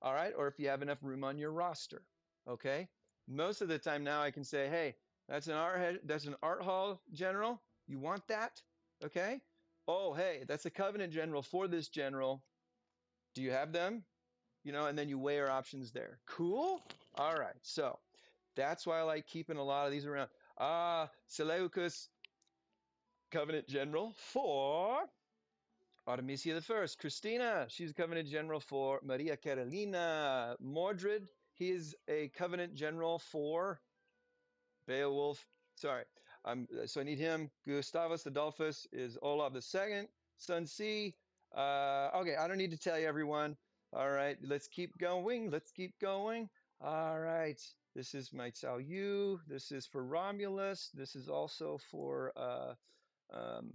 All right. Or if you have enough room on your roster. Okay. Most of the time now I can say, hey, that's an art hall general. You want that? Okay. Oh, hey, that's a covenant general for this general. Do you have them? And then you weigh our options there. Cool. All right. So that's why I like keeping a lot of these around. Seleucus, Covenant General for Artemisia I. Christina, she's a Covenant General for Maria Carolina. Mordred, he is a Covenant General for Beowulf. Sorry. So I need him. Gustavus Adolphus is Olaf II. Sun C. Okay, I don't need to tell you, everyone. All right, let's keep going. Let's keep going. All right. This is my Cao Yu. This is for Romulus. This is also for um,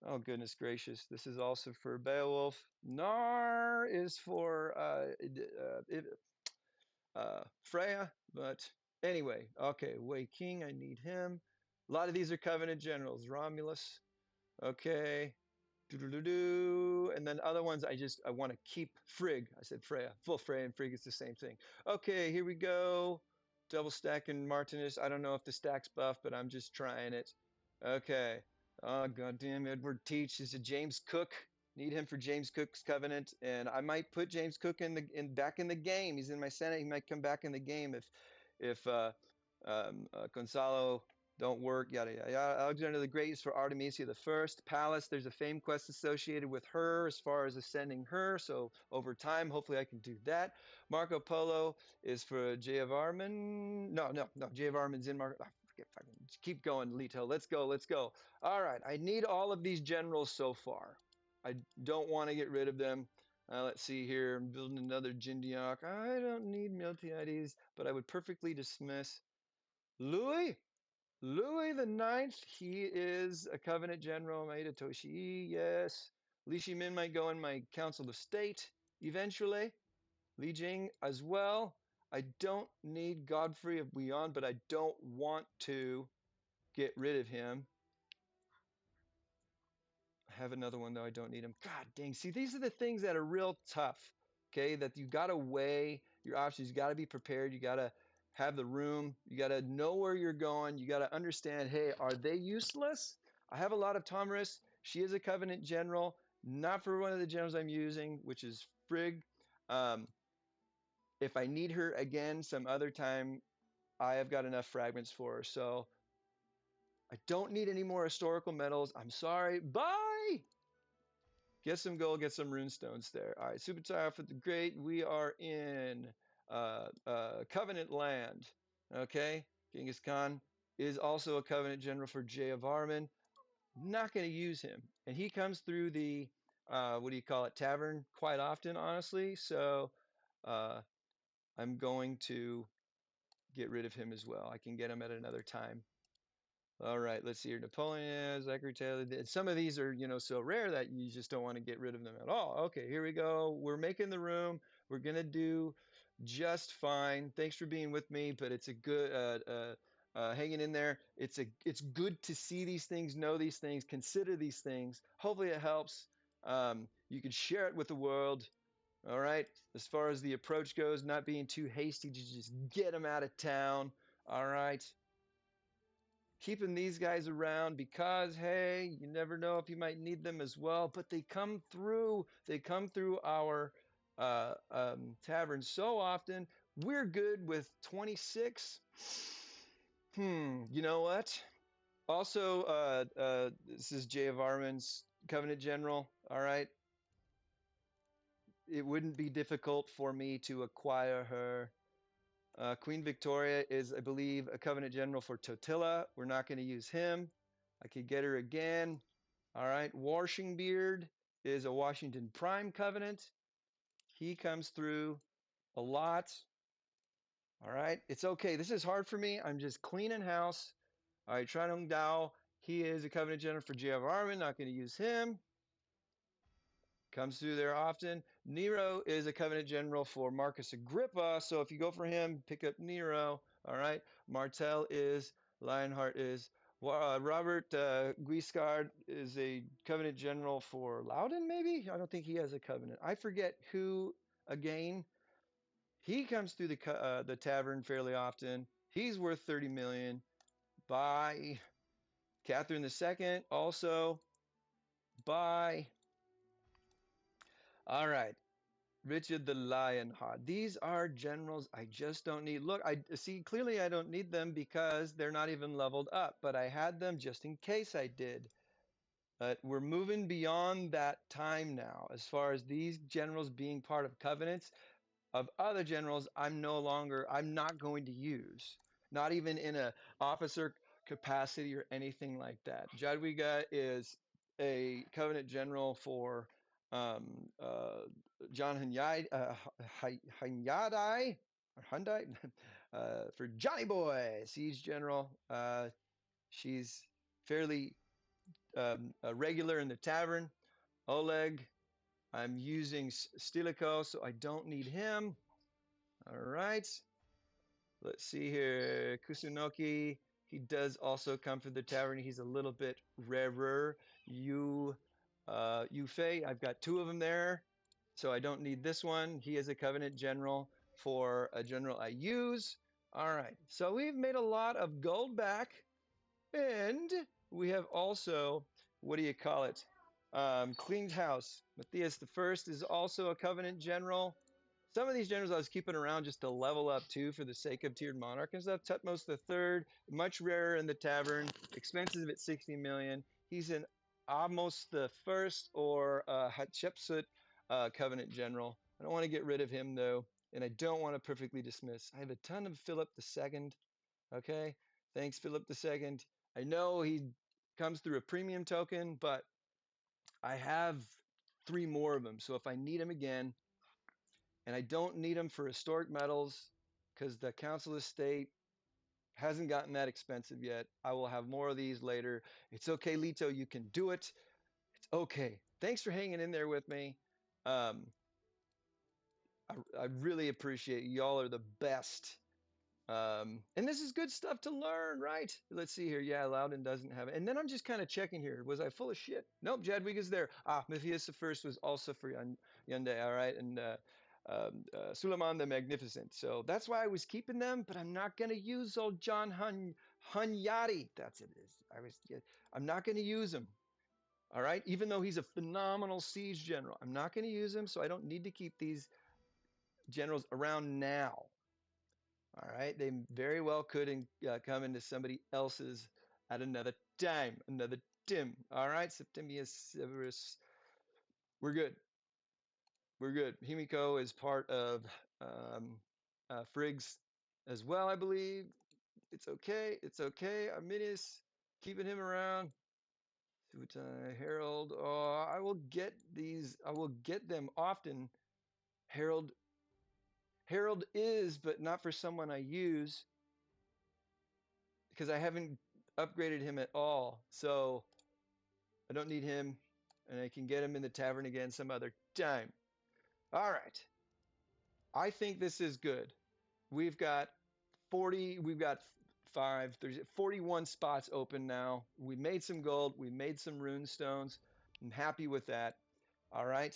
oh, goodness gracious. This is also for Beowulf. Nar is for Freya. But anyway, okay. Wei King, I need him. A lot of these are Covenant generals. Romulus. Okay. Doo-doo-doo-doo. And then other ones I want to keep. Frigg. I said Freya. Full Freya and Frigg is the same thing. Okay, here we go. Double stacking Martinus. I don't know if the stack's buff, but I'm just trying it. Okay. Oh, goddamn. Edward Teach is a James Cook. Need him for James Cook's Covenant. And I might put James Cook back in the game. He's in my Senate. He might come back in the game if Gonzalo don't work, yada, yada, yada. Alexander the Great is for Artemisia I. Palace, there's a fame quest associated with her as far as ascending her. So over time, hopefully I can do that. Marco Polo is for Jayavarman. No, Jayavarman's in Marco. Fucking keep going, Leto. Let's go, let's go. All right, I need all of these generals so far. I don't want to get rid of them. Let's see here. I'm building another Jindiok. I don't need Miltiades, but I would perfectly dismiss Louis. Louis the Ninth, he is a Covenant General. Maeda Toshii, yes. Li Shimin might go in my Council of State eventually. Li Jing as well. I don't need Godfrey of Bouillon, but I don't want to get rid of him. have another one though. I don't need them. God dang. See, these are the things that are real tough. Okay, that you got to weigh your options. You got to be prepared. You got to have the room. You got to know where you're going. You got to understand. Hey, are they useless? I have a lot of Tomris. She is a Covenant general, not for one of the generals I'm using, which is Frigg. Um, if I need her again some other time, I have got enough fragments for her. So I don't need any more historical medals. I'm sorry. Bye. Get some gold, get some runestones there. All right, Super Tire for the Great. We are in Covenant land. Okay, Genghis Khan is also a Covenant general for Jay of Armin. Not going to use him, and he comes through the what do you call it, tavern quite often, honestly. So uh, I'm going to get rid of him as well. I can get him at another time. All right, let's see here. Napoleon, Zachary Taylor. Some of these are, so rare that you just don't want to get rid of them at all. Okay, here we go. We're making the room. We're gonna do just fine. Thanks for being with me, but it's a good hanging in there. It's good to see these things, know these things, consider these things. Hopefully, it helps. You can share it with the world. All right. As far as the approach goes, not being too hasty to just get them out of town. All right, keeping these guys around because hey, you never know if you might need them as well, but they come through our tavern so often. We're good with 26. You know what, also this is Jay of Armin's Covenant general. All right, it wouldn't be difficult for me to acquire her. Queen Victoria is, I believe, a Covenant general for Totila. We're not going to use him. I could get her again. All right. Washingbeard is a Washington Prime Covenant. He comes through a lot. All right. It's okay. This is hard for me. I'm just cleaning house. All right. Tranong Dao. He is a Covenant general for J.F. Armin. Not going to use him. Comes through there often. Nero is a Covenant general for Marcus Agrippa. So if you go for him, pick up Nero. All right. Martel is, Lionheart is. Robert Guiscard is a Covenant general for Loudon, maybe? I don't think he has a Covenant. I forget who, again. He comes through the tavern fairly often. He's worth 30 million. Bye. Catherine II, also. Bye. All right. Richard the Lionheart. These are generals I just don't need. Look, I see clearly I don't need them because they're not even leveled up, but I had them just in case I did. We're moving beyond that time now as far as these generals being part of covenants of other generals I'm not going to use, not even in a officer capacity or anything like that. Jadwiga is a Covenant general for John Hunyadi or Hyundai for Johnny Boy, Siege General. She's fairly regular in the tavern. Oleg, I'm using Stilicho, so I don't need him. All right. Let's see here. Kusunoki, he does also come from the tavern. He's a little bit rarer. Yufei, I've got two of them there, so I don't need this one. He is a Covenant general for a general I use. All right, so we've made a lot of gold back, and we have also, what do you call it? Cleaned house. Matthias the First is also a Covenant general. Some of these generals I was keeping around just to level up too for the sake of tiered monarch and stuff. Tutmos the Third, much rarer in the tavern, expensive at 60 million. He's an Amos the First or Hatshepsut Covenant general. I don't want to get rid of him though, and I don't want to perfectly dismiss. I have a ton of Philip II. Okay, thanks Philip II. I know he comes through a premium token, but I have 3 more of them. So if I need him again, and I don't need them for historic metals because the Council Estate hasn't gotten that expensive yet. I will have more of these later. It's okay, Lito. You can do it. It's okay. Thanks for hanging in there with me. I really appreciate it. Y'all are the best. And this is good stuff to learn, right? Let's see here. Yeah, Loudon doesn't have it. And then I'm just kind of checking here. Was I full of shit? Nope, Jadwig is there. Matthias the First was also for Hyundai, all right? And Suleiman the Magnificent. So that's why I was keeping them, but I'm not going to use old John Hunyadi. That's it is. I'm not going to use him. All right, even though he's a phenomenal siege general, I'm not going to use him, so I don't need to keep these generals around now. All right, they very well could come into somebody else's at another time, another Tim. All right, Septimius Severus, we're good. We're good. Himiko is part of Friggs as well, I believe. It's okay. It's okay. Arminius, keeping him around. Harold. Oh, I will get these. I will get them often. Harold. Harold is, but not for someone I use because I haven't upgraded him at all. So I don't need him, and I can get him in the tavern again some other time. All right. I think this is good. We've got 40, we've got 41 spots open now. We made some gold, we made some rune stones. I'm happy with that. All right.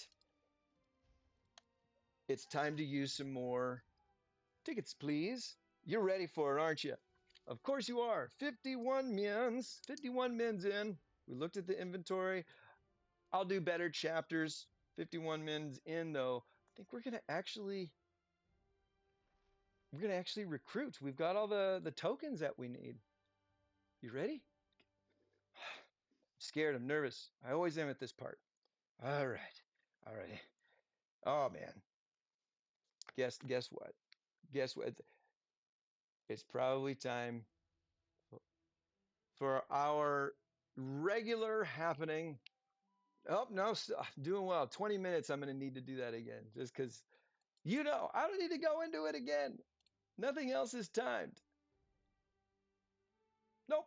It's time to use some more tickets, please. You're ready for it, aren't you? Of course you are. 51 mins. 51 mins in. We looked at the inventory. I'll do better chapters. 51 mins in, though. I think we're gonna actually recruit. We've got all the tokens that we need. You ready? I'm scared. I'm nervous. I always am at this part. All right. All right. Oh man. Guess what? Guess what? It's probably time for our regular happening. Oh, no, doing well. 20 minutes, I'm going to need to do that again just because, I don't need to go into it again. Nothing else is timed. Nope.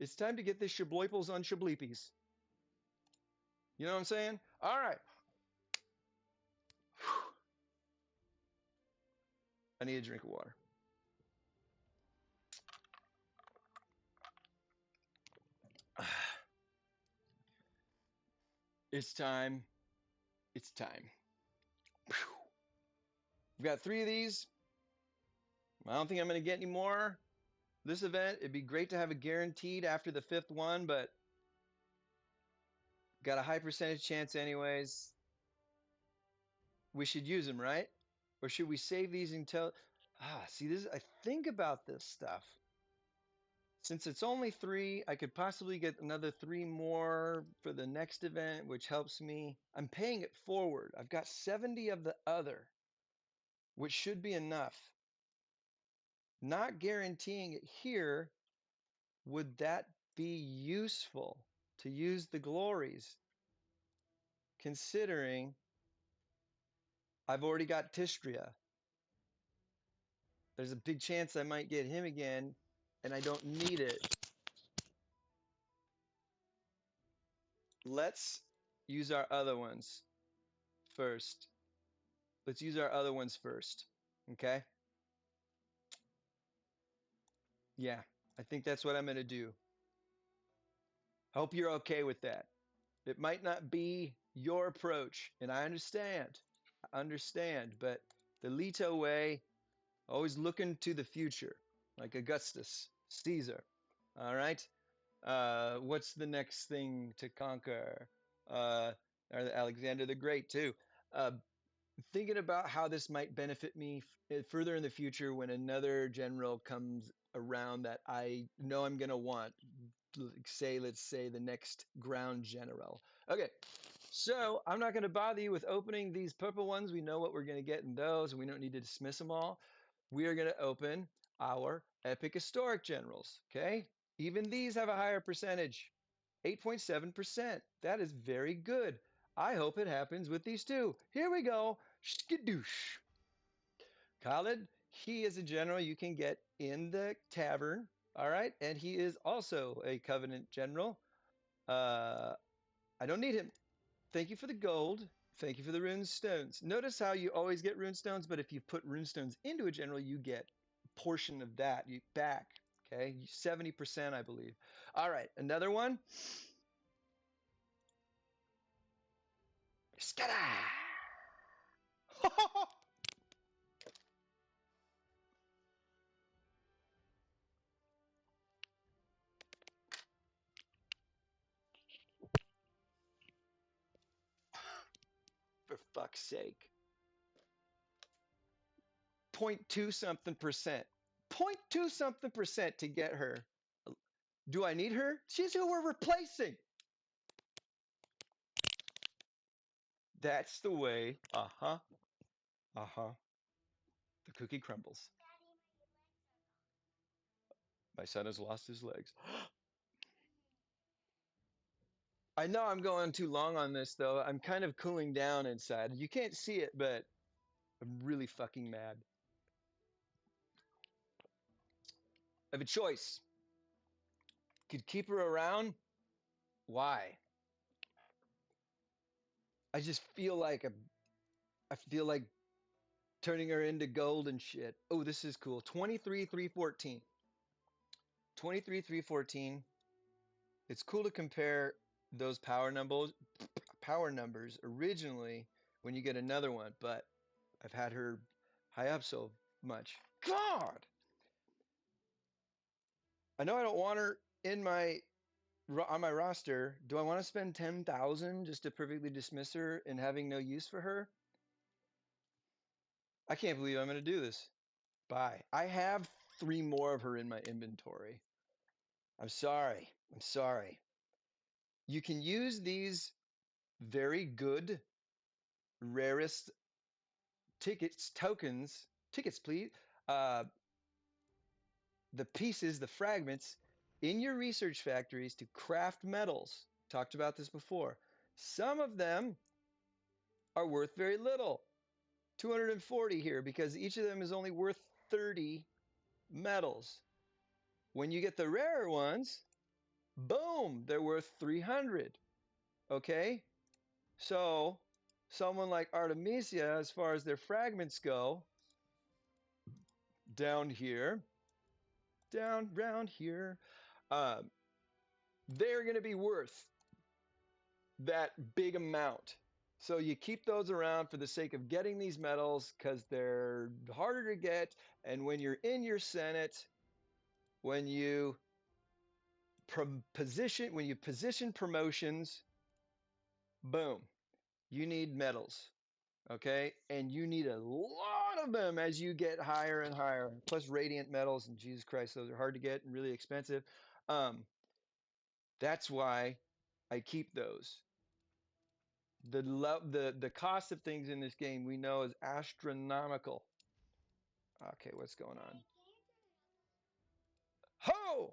It's time to get this shabloiples on shableepies. You know what I'm saying? All right. I need a drink of water. It's time. It's time. We've got 3 of these. I don't think I'm going to get any more. This event, it'd be great to have a guaranteed after the 5th one, but got a high percentage chance anyways. We should use them, right? Or should we save these until... see, I think about this stuff. Since it's only 3, I could possibly get another 3 more for the next event, which helps me. I'm paying it forward. I've got 70 of the other, which should be enough. Not guaranteeing it here, would that be useful to use the glories? Considering I've already got Tistria. There's a big chance I might get him again, and I don't need it. Let's use our other ones first. Let's use our other ones first, okay? Yeah, I think that's what I'm going to do. Hope you're okay with that. It might not be your approach, and I understand. But the Leto way, always looking to the future, like Augustus, Caesar. All right. What's the next thing to conquer? Or Alexander the Great too. Thinking about how this might benefit me further in the future when another general comes around that I know I'm going to want. Let's say the next ground general. Okay, so I'm not going to bother you with opening these purple ones. We know what we're going to get in those, and we don't need to dismiss them all. We are going to open our epic historic generals, okay? Even these have a higher percentage, 8.7%. That is very good. I hope it happens with these two. Here we go. Skadoosh. Khalid, he is a general you can get in the tavern. All right. And he is also a covenant general. I don't need him. Thank you for the gold. Thank you for the rune stones. Notice how you always get rune stones, but if you put rune stones into a general, you get portion of that you back. Okay, 70%, I believe. All right, another one. Skada! For fuck's sake. 0.2 something percent. 0.2 something percent to get her. Do I need her? She's who we're replacing. That's the way. Uh huh. Uh huh. The cookie crumbles. My son has lost his legs. I know I'm going too long on this, though. I'm kind of cooling down inside. You can't see it, but I'm really fucking mad. I have a choice. Could keep her around. Why? I just feel like I feel like turning her into gold and shit. Oh, this is cool. 23,314. 23,314. It's cool to compare those power numbers originally when you get another one, but I've had her high up so much. God, I know I don't want her in my on my roster. Do I want to spend 10,000 just to perfectly dismiss her and having no use for her? I can't believe I'm going to do this. Bye. I have 3 more of her in my inventory. I'm sorry. I'm sorry. You can use these very good, rarest tickets, please. Uh, the pieces, the fragments in your research factories to craft metals. Talked about this before. Some of them are worth very little. 240 here because each of them is only worth 30 metals. When you get the rarer ones, boom, they're worth 300. Okay? So, someone like Artemisia, as far as their fragments go, down here, down round here, um, they're going to be worth that big amount. So you keep those around for the sake of getting these metals because they're harder to get. And when you're in your Senate, when you position promotions, boom, you need metals. Okay, and you need a lot of them as you get higher and higher. Plus radiant metals, and Jesus Christ, those are hard to get and really expensive. Um, that's why I keep those. The cost of things in this game we know is astronomical. Okay, what's going on? Ho!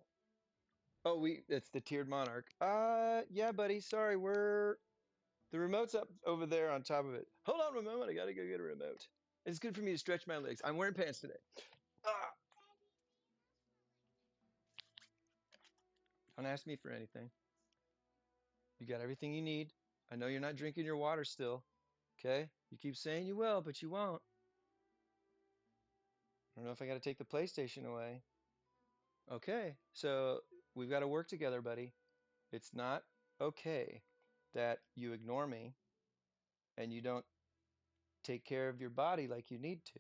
Oh, it's the tiered monarch. Yeah, buddy. Sorry, the remote's up over there on top of it. Hold on a moment. I gotta go get a remote. It's good for me to stretch my legs. I'm wearing pants today. Ah, don't ask me for anything. You got everything you need. I know you're not drinking your water still. Okay? You keep saying you will, but you won't. I don't know if I got to take the PlayStation away. Okay. So we've got to work together, buddy. It's not okay that you ignore me and you don't take care of your body like you need to.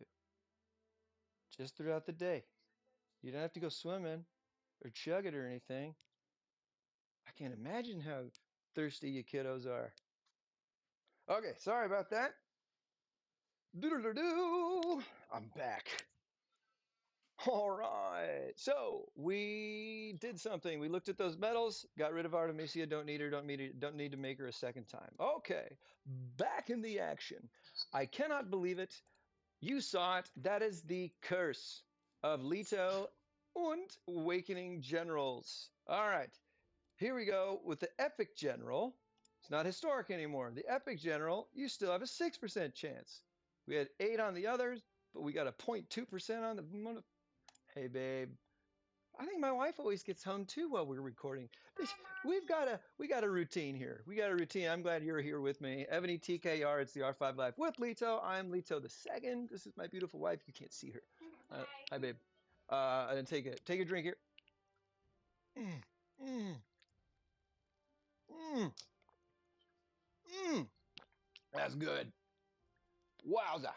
Just throughout the day. You don't have to go swimming or chug it or anything. I can't imagine how thirsty you kiddos are. Okay, sorry about that. Doo-doo-doo-doo. I'm back. All right. So we did something. We looked at those metals, got rid of Artemisia. Don't need her. Don't need to make her a second time. Okay. Back in the action. I cannot believe it. You saw it. That is the curse of Leto and Awakening Generals. All right. Here we go with the Epic General. It's not historic anymore. The Epic General, you still have a 6% chance. We had 8 on the others, but we got a 0.2% on the. Hey, babe. I think my wife always gets home too while we're recording. We got a routine here. We got a routine. I'm glad you're here with me. Ebony TKR, it's the R5 Live with Leto. I'm Leto the second. This is my beautiful wife. You can't see her. Hi, babe. And take a drink here. Mm, mm, mm, mm. That's good. Wowza.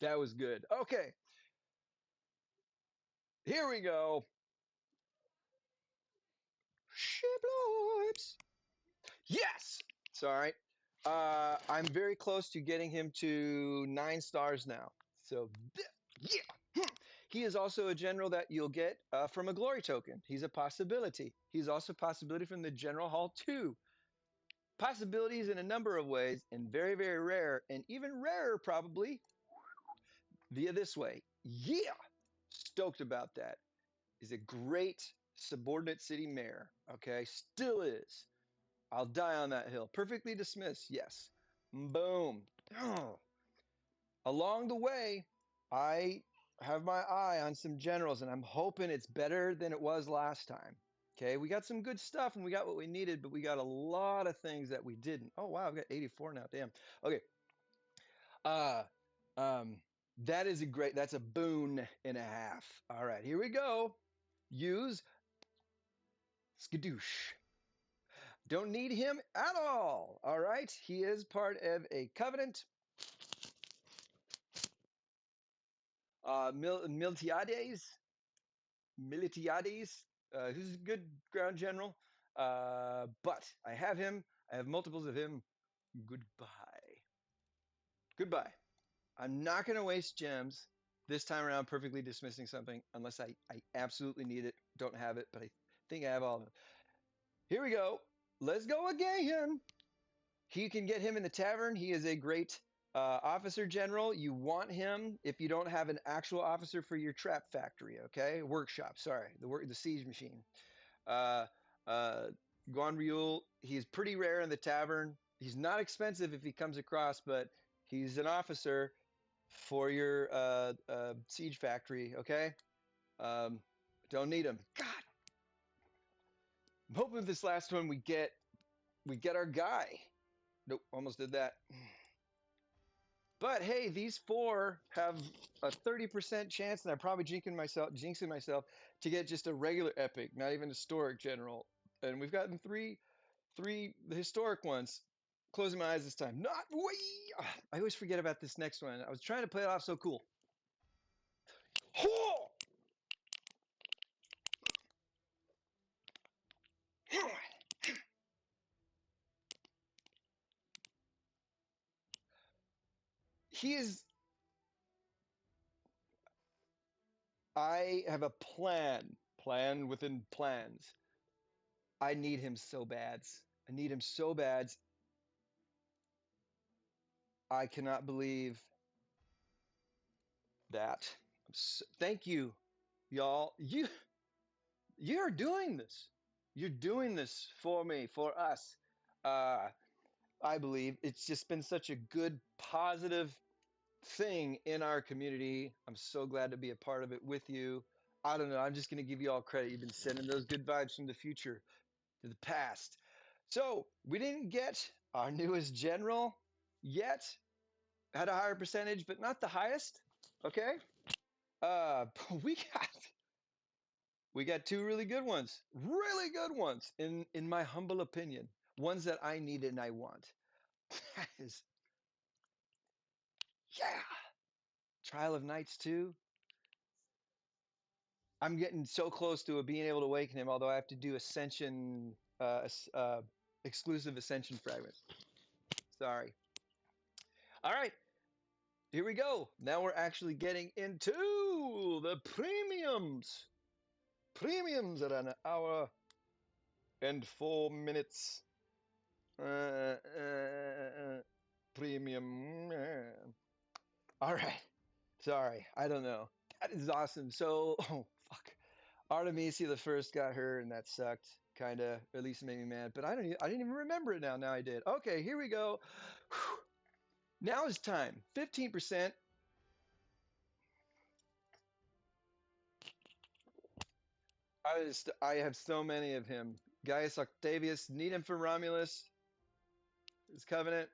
That was good. Okay, here we go. Shiploids. Yes. Sorry. I'm very close to getting him to 9 stars now. So, yeah. He is also a general that you'll get from a glory token. He's a possibility. He's also a possibility from the General Hall 2. Possibilities in a number of ways, and very, very rare, and even rarer probably via this way. Yeah. Stoked about that. Is a great subordinate city mayor. Okay. Still is. I'll die on that hill. Perfectly dismissed. Yes. Boom. Oh. Along the way, I have my eye on some generals, and I'm hoping it's better than it was last time. Okay, we got some good stuff and we got what we needed, but we got a lot of things that we didn't. Oh wow, I've got 84 now. Damn. Okay. Uh um that's a boon and a half. All right, here we go. Use skadoosh. Don't need him at all. All right, he is part of a covenant. Miltiades, who's a good ground general. But I have him. I have multiples of him. Goodbye. Goodbye. I'm not going to waste gems this time around perfectly dismissing something unless I absolutely need it. Don't have it, but I think I have all of them. Here we go. Let's go again. You can get him in the tavern. He is a great officer general. You want him if you don't have an actual officer for your trap factory, okay? Workshop, sorry, the siege machine. Uh, uh, Guanryul, he's pretty rare in the tavern. He's not expensive if he comes across, but he's an officer for your siege factory, okay? Um, don't need him. God, I'm hoping this last one we get our guy. Nope, almost did that. But hey, these 4 have a 30% chance, and I'm probably jinxing myself to get just a regular epic, not even historic general. And we've gotten three historic ones. Closing my eyes this time. Not way. I always forget about this next one. I was trying to play it off so cool. He is. I have a plan within plans. I need him so bad. I need him so bad. I cannot believe that. Thank you, y'all. You're doing this. You're doing this for me, for us. Uh, I believe it's just been such a good, positive thing in our community. I'm so glad to be a part of it with you. I don't know. I'm just going to give you all credit. You've been sending those good vibes from the future to the past. So we didn't get our newest general yet. Had a higher percentage, but not the highest. Okay. We got we got 2 really good ones in my humble opinion, ones that I need and I want. That is, yeah. Trial of Nights 2. I'm getting so close to being able to awaken him, although I have to do Ascension, exclusive Ascension fragments. Sorry. All right, here we go. Now we're actually getting into the premiums. Premiums at an hour and 4 minutes. Premium. All right. Sorry. I don't know. That is awesome. So, oh, fuck. Artemisia the first got her, and that sucked. Kind of, at least it made me mad. But I didn't even remember it now. Now I did. Okay, here we go. Whew. Now is time. 15%. I have so many of him. Gaius Octavius, need him for Romulus. His Covenant.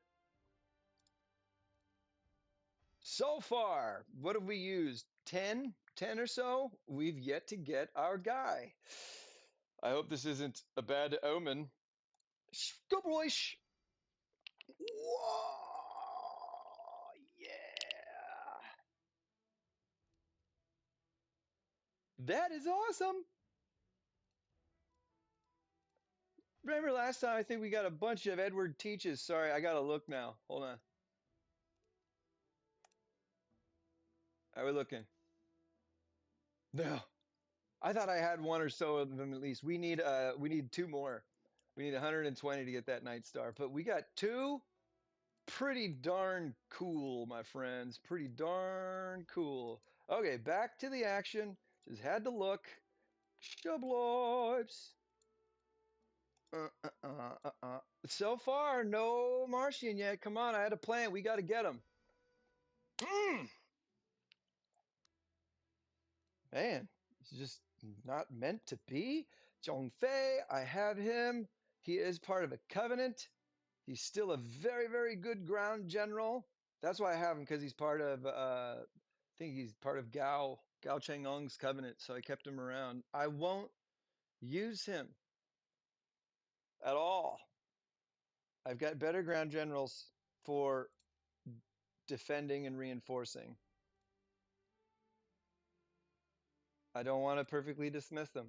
So far, what have we used? 10? 10 or so? We've yet to get our guy. I hope this isn't a bad omen. Go, boys! Whoa! Yeah! That is awesome! Remember last time I think we got a bunch of Edward Teaches. Sorry, I gotta look now. Hold on. How are we looking? No. I thought I had one or so of them at least. We need two more. We need 120 to get that Night Star. But we got two. Pretty darn cool, my friends. Pretty darn cool. Okay, back to the action. Just had to look. Shublobes. So far, no Martian yet. Come on, I had a plan. We got to get him. Man, it's just not meant to be. Zhongfei, I have him. He is part of a covenant. He's still a very, very good ground general. That's why I have him, because he's part of I think he's part of Gao Changong's covenant, so I kept him around. I won't use him at all. I've got better ground generals for defending and reinforcing. I don't want to perfectly dismiss them.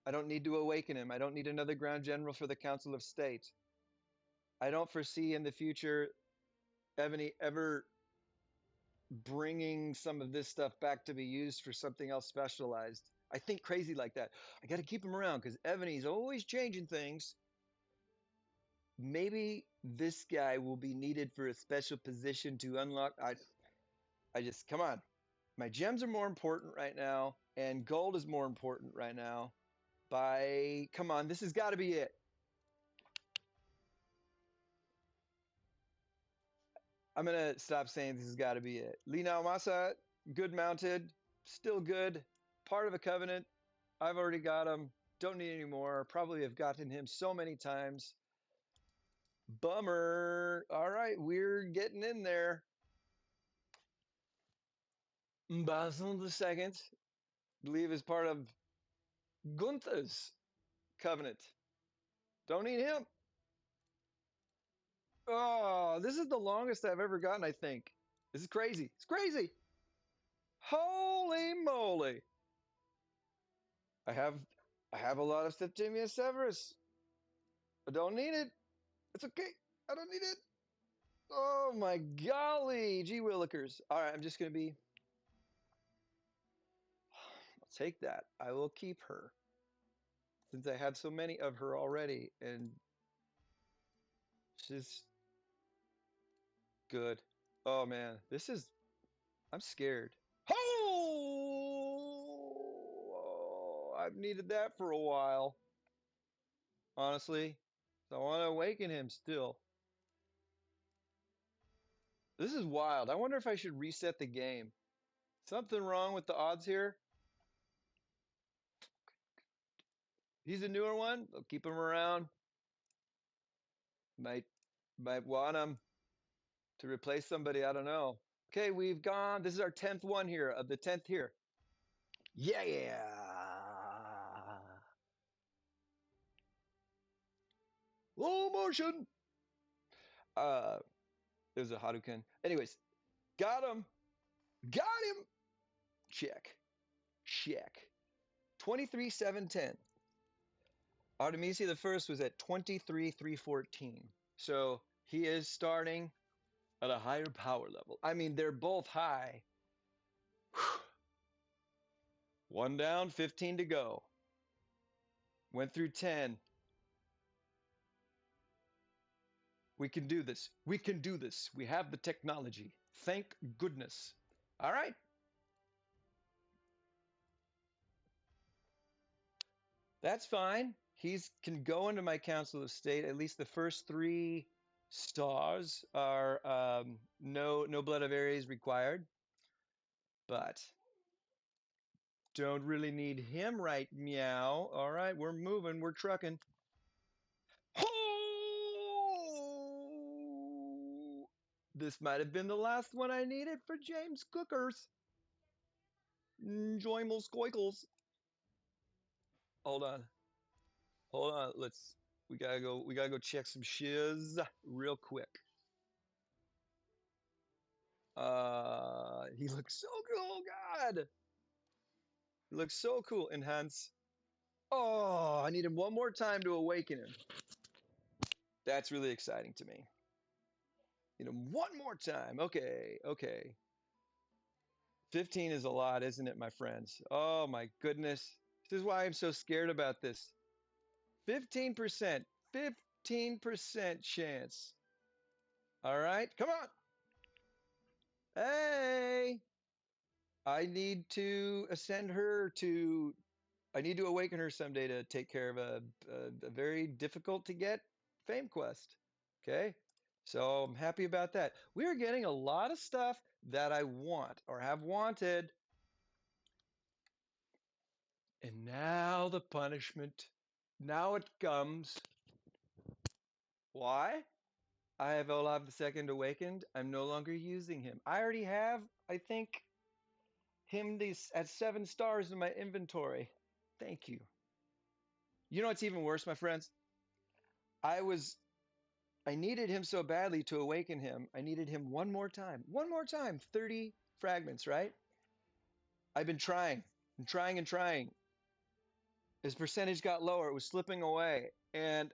I don't need to awaken him. I don't need another ground general for the Council of State. I don't foresee in the future Ebony ever bringing some of this stuff back to be used for something else specialized. I think crazy like that. I got to keep him around because Ebony's always changing things. Maybe this guy will be needed for a special position to unlock. I just, come on. My gems are more important right now, and gold is more important right now. Come on, this has got to be it. I'm gonna stop saying this has got to be it. Li Nao Masa, good mounted, still good, part of a covenant. I've already got him. Don't need any more. Probably have gotten him so many times. Bummer. All right, we're getting in there. Basil the Second, believe is part of Gunther's covenant. Don't need him. Oh, this is the longest I've ever gotten, I think. This is crazy. It's crazy. Holy moly. I have I have a lot of Septimius Severus. I don't need it. It's okay. I don't need it. Oh my golly. Gee willikers. All right, I'm just going to be. I'll take that. I will keep her. Since I have so many of her already. And she's good. Oh man. This is. I'm scared. Oh! I've needed that for a while. Honestly. So I want to awaken him still. This is wild. I wonder if I should reset the game. Something wrong with the odds here? He's a newer one. I'll keep him around. Might want him to replace somebody. I don't know. Okay, we've gone. This is our 10th one here of the 10th here. Yeah. Low motion. There's a Hadouken. Anyways, got him. Got him. Check. Check. 23,710. Artemisia the first was at 23,314. So he is starting at a higher power level. I mean, they're both high. One down, 15 to go. Went through 10. We can do this. We can do this. We have the technology. Thank goodness. All right. That's fine. He's can go into my Council of State. At least the first three stars are no blood of Ares required. But don't really need him right meow. All right, we're moving. We're trucking. Oh! This might have been the last one I needed for James Cookers. Joymel Skoikles. Hold on. Hold on. We gotta go check some shiz real quick. He looks so cool, God. He looks so cool. Enhance. Oh, I need him one more time to awaken him. That's really exciting to me. Need him one more time. Okay, okay. 15 is a lot, isn't it, my friends? Oh my goodness. This is why I'm so scared about this. 15%. 15% chance. All right, come on. Hey, I need to ascend her to, I need to awaken her someday to take care of a very difficult to get fame quest. Okay, so I'm happy about that. We are getting a lot of stuff that I want or have wanted. And now the punishment. Now it comes. Why? I have Olaf II awakened. I'm no longer using him. I already have, I think, him at 7 stars in my inventory. Thank you. You know what's even worse, my friends? I was I needed him so badly to awaken him. I needed him one more time. One more time. 30 fragments, right? I've been trying and trying and trying. His percentage got lower. It was slipping away. And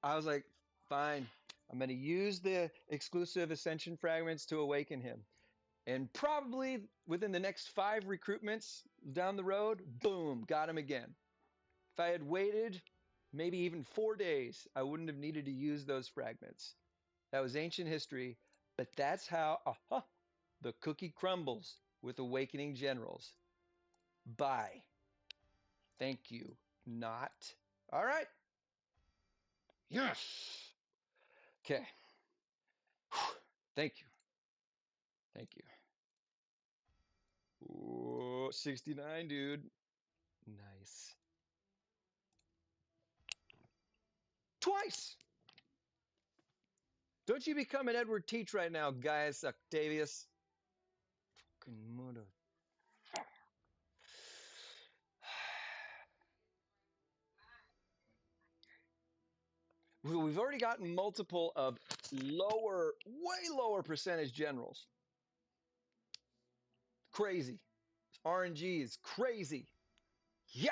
I was like, fine. I'm going to use the exclusive ascension fragments to awaken him. And probably within the next 5 recruitments down the road, boom, got him again. If I had waited maybe even 4 days, I wouldn't have needed to use those fragments. That was ancient history, but that's how the cookie crumbles with awakening generals. Bye. Thank you. Not. All right. Yes. Okay. Thank you. Thank you. Ooh, 69, dude. Nice. Twice. Don't you become an Edward Teach right now, Gaius Octavius. Fucking mother. We've already gotten multiple of lower, way lower percentage generals. Crazy. RNG is crazy. Yeah.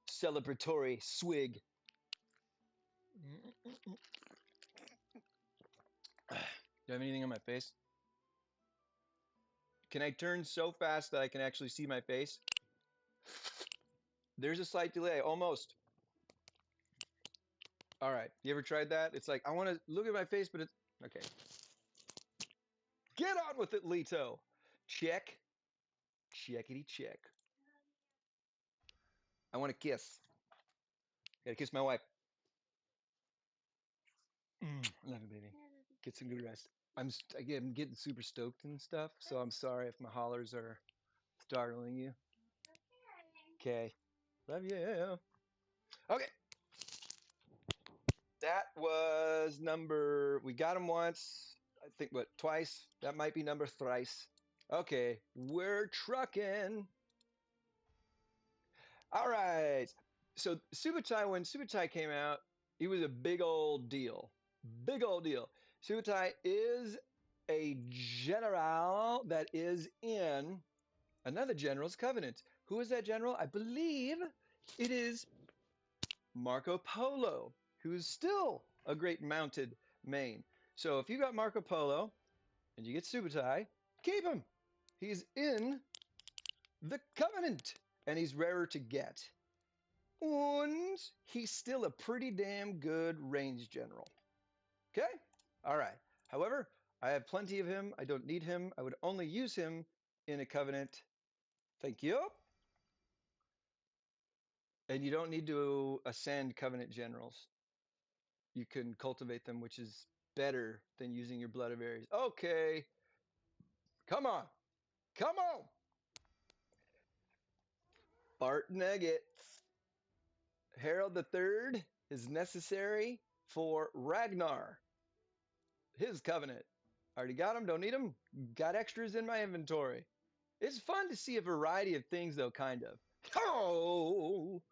Celebratory swig. Do you have anything on my face? Can I turn so fast that I can actually see my face? There's a slight delay, almost. All right. You ever tried that? It's like, I want to look at my face, but it's okay. Get on with it, Leto. Check. Checkity check. I want to kiss. Gotta kiss my wife. Love you, baby. Get some good rest. I'm getting super stoked and stuff, so I'm sorry if my hollers are startling you. Okay. Love you. Okay. That was number, we got him once. I think, what, twice? That might be number thrice. Okay. We're trucking. All right. So Subutai, when Subutai came out, he was a big old deal. Big old deal. Subutai is a general that is in another general's covenant. Who is that general? I believe it is Marco Polo, who's still a great mounted main. So if you got Marco Polo and you get Subutai, keep him. He's in the covenant and he's rarer to get. And he's still a pretty damn good range general. Okay? All right. However, I have plenty of him. I don't need him. I would only use him in a covenant. Thank you. And you don't need to ascend covenant generals. You can cultivate them, which is better than using your blood of Ares. Okay. Come on. Come on. Bart Nugget. Harold III is necessary for Ragnar. His covenant. Already got them, don't need them. Got extras in my inventory. It's fun to see a variety of things, though, kind of. Oh,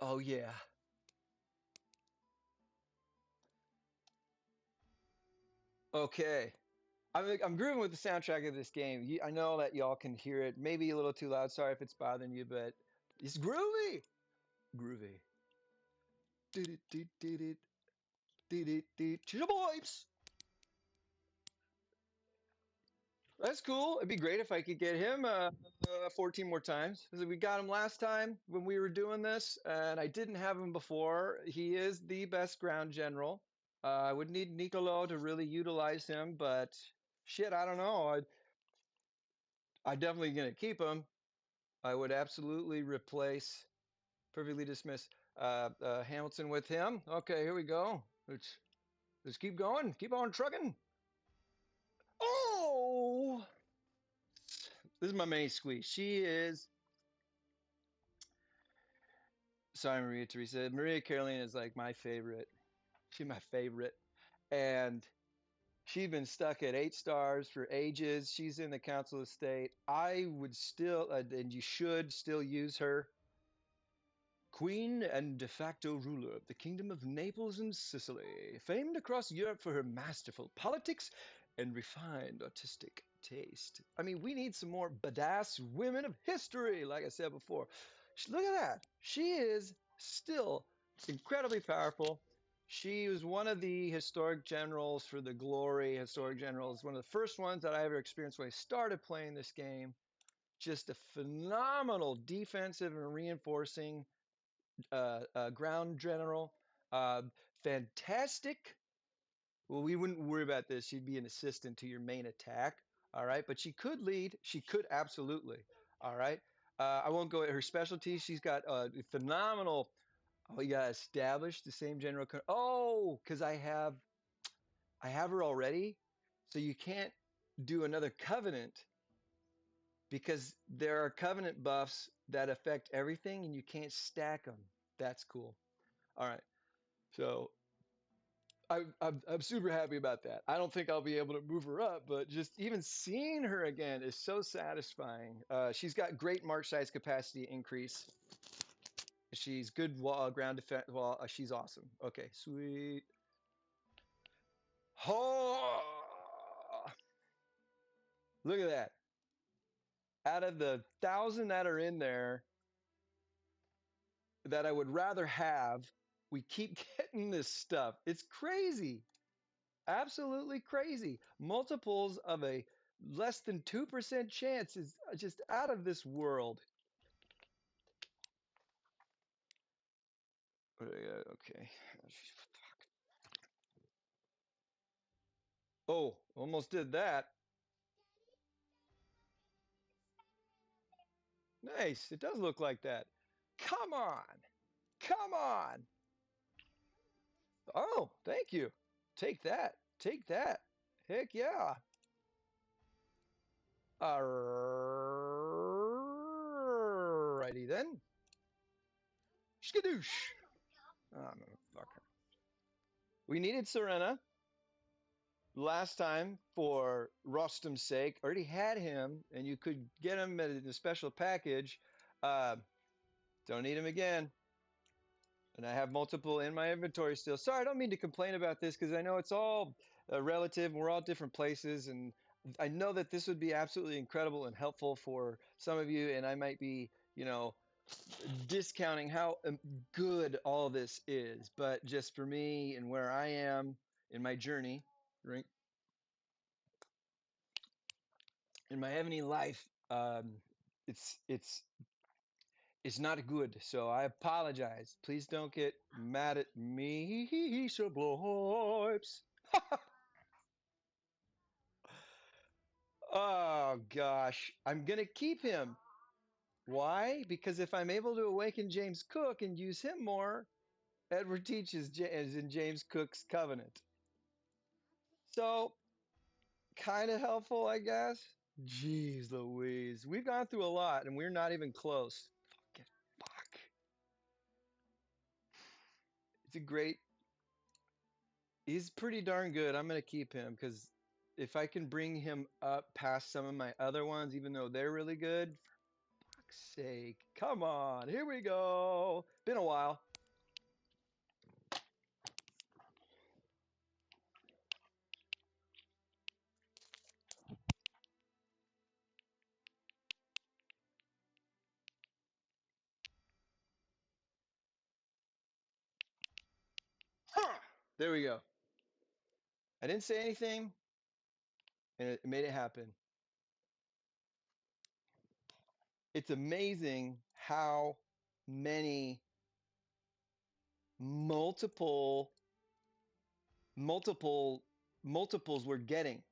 oh yeah. Okay. I'm grooving with the soundtrack of this game. I know that y'all can hear it. Maybe a little too loud. Sorry if it's bothering you, but it's groovy. Groovy. Did it, did it, did it, to the boys. That's cool. It'd be great if I could get him 14 more times. 'Cause we got him last time when we were doing this, and I didn't have him before. He is the best ground general. I would need Nicolo to really utilize him, but shit, I don't know. I definitely gonna keep him. I would absolutely replace, perfectly dismiss Hamilton with him. Okay, here we go. Let's keep going. Keep on trucking. Oh, this is my main squeeze. She is. Sorry, Maria Teresa. Maria Caroline is like my favorite. She's my favorite, and she's been stuck at 8 stars for ages. She's in the Council of State. I would still, and you should still use her. Queen and de facto ruler of the Kingdom of Naples and Sicily, famed across Europe for her masterful politics and refined artistic taste. I mean, we need some more badass women of history, like I said before. Look at that. She is still incredibly powerful. She was one of the historic generals for the Glory Historic Generals, one of the first ones that I ever experienced when I started playing this game. Just a phenomenal defensive and reinforcing ground general. Uh, Fantastic. Well, we wouldn't worry about this. She'd be an assistant to your main attack. All right. But she could lead. She could absolutely. All right. I won't go at her specialty. She's got phenomenal. Oh, you got to establish the same general. Oh, because I have her already. So you can't do another covenant because there are covenant buffs that affect everything and you can't stack them. That's cool. All right. So I'm super happy about that. I don't think I'll be able to move her up, but just even seeing her again is so satisfying. She's got great march size capacity increase. She's good wall, ground defense. Well, she's awesome. Okay, sweet. Oh, look at that. Out of the 1,000 that are in there that I would rather have, we keep getting this stuff. It's crazy. Absolutely crazy. Multiples of a less than 2% chance is just out of this world. Okay. Oh, almost did that. Nice. It does look like that. Come on. Come on. Oh, thank you. Take that. Take that. Heck yeah. Alrighty then. Skadoosh. Oh, motherfucker. We needed Serena last time for Rostam's sake. Already had him, and you could get him at a special package. Uh, don't need him again. And I have multiple in my inventory still. Sorry, I don't mean to complain about this because I know it's all relative and we're all different places. And I know that this would be absolutely incredible and helpful for some of you. And I might be, discounting how good all this is. But just for me and where I am in my journey, right, in my heavenly life, it's it's it's not good. So I apologize. Please don't get mad at me, sublime. Oh gosh, I'm gonna keep him. Why? Because if I'm able to awaken James Cook and use him more, Edward teaches is in James Cook's covenant. So kind of helpful, I guess. Jeez Louise, we've gone through a lot and we're not even close. Fuck. He's a great. He's pretty darn good. I'm gonna keep him because if I can bring him up past some of my other ones, even though they're really good, for fuck's sake, come on, here we go. Been a while. Huh. There we go. I didn't say anything, and it made it happen. It's amazing how many multiple multiple multiples we're getting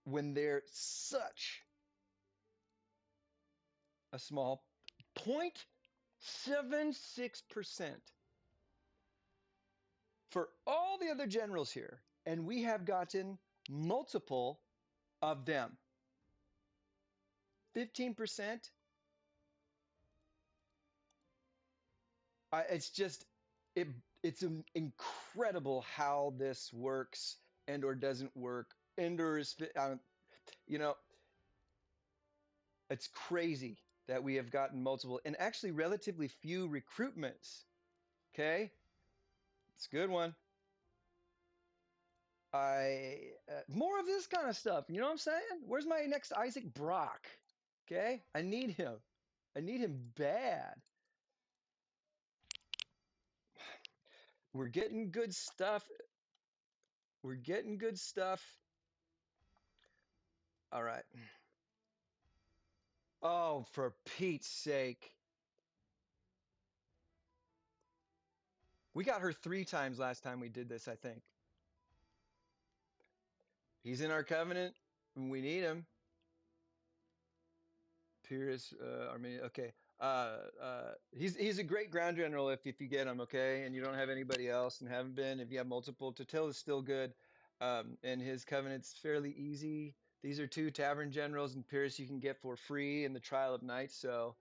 when they're such a small 0.76% for all the other generals here, and we have gotten multiple of them. 15%. It's just it. It's incredible how this works and or doesn't work. And or is, you know, it's crazy that we have gotten multiple and actually relatively few recruitments. Okay, it's a good one. More of this kind of stuff. You know what I'm saying? Where's my next Isaac Brock? Okay, I need him. I need him bad. We're getting good stuff. We're getting good stuff. All right. Oh, for Pete's sake. We got her 3 times last time we did this, I think. He's in our covenant. We need him. Pyrrhus, Armenia. Okay. He's a great ground general if you get him, okay, and you don't have anybody else and haven't been. If you have multiple, Totil is still good, and his covenant's fairly easy. These are 2 tavern generals, and Pyrrhus you can get for free in the Trial of Nights, so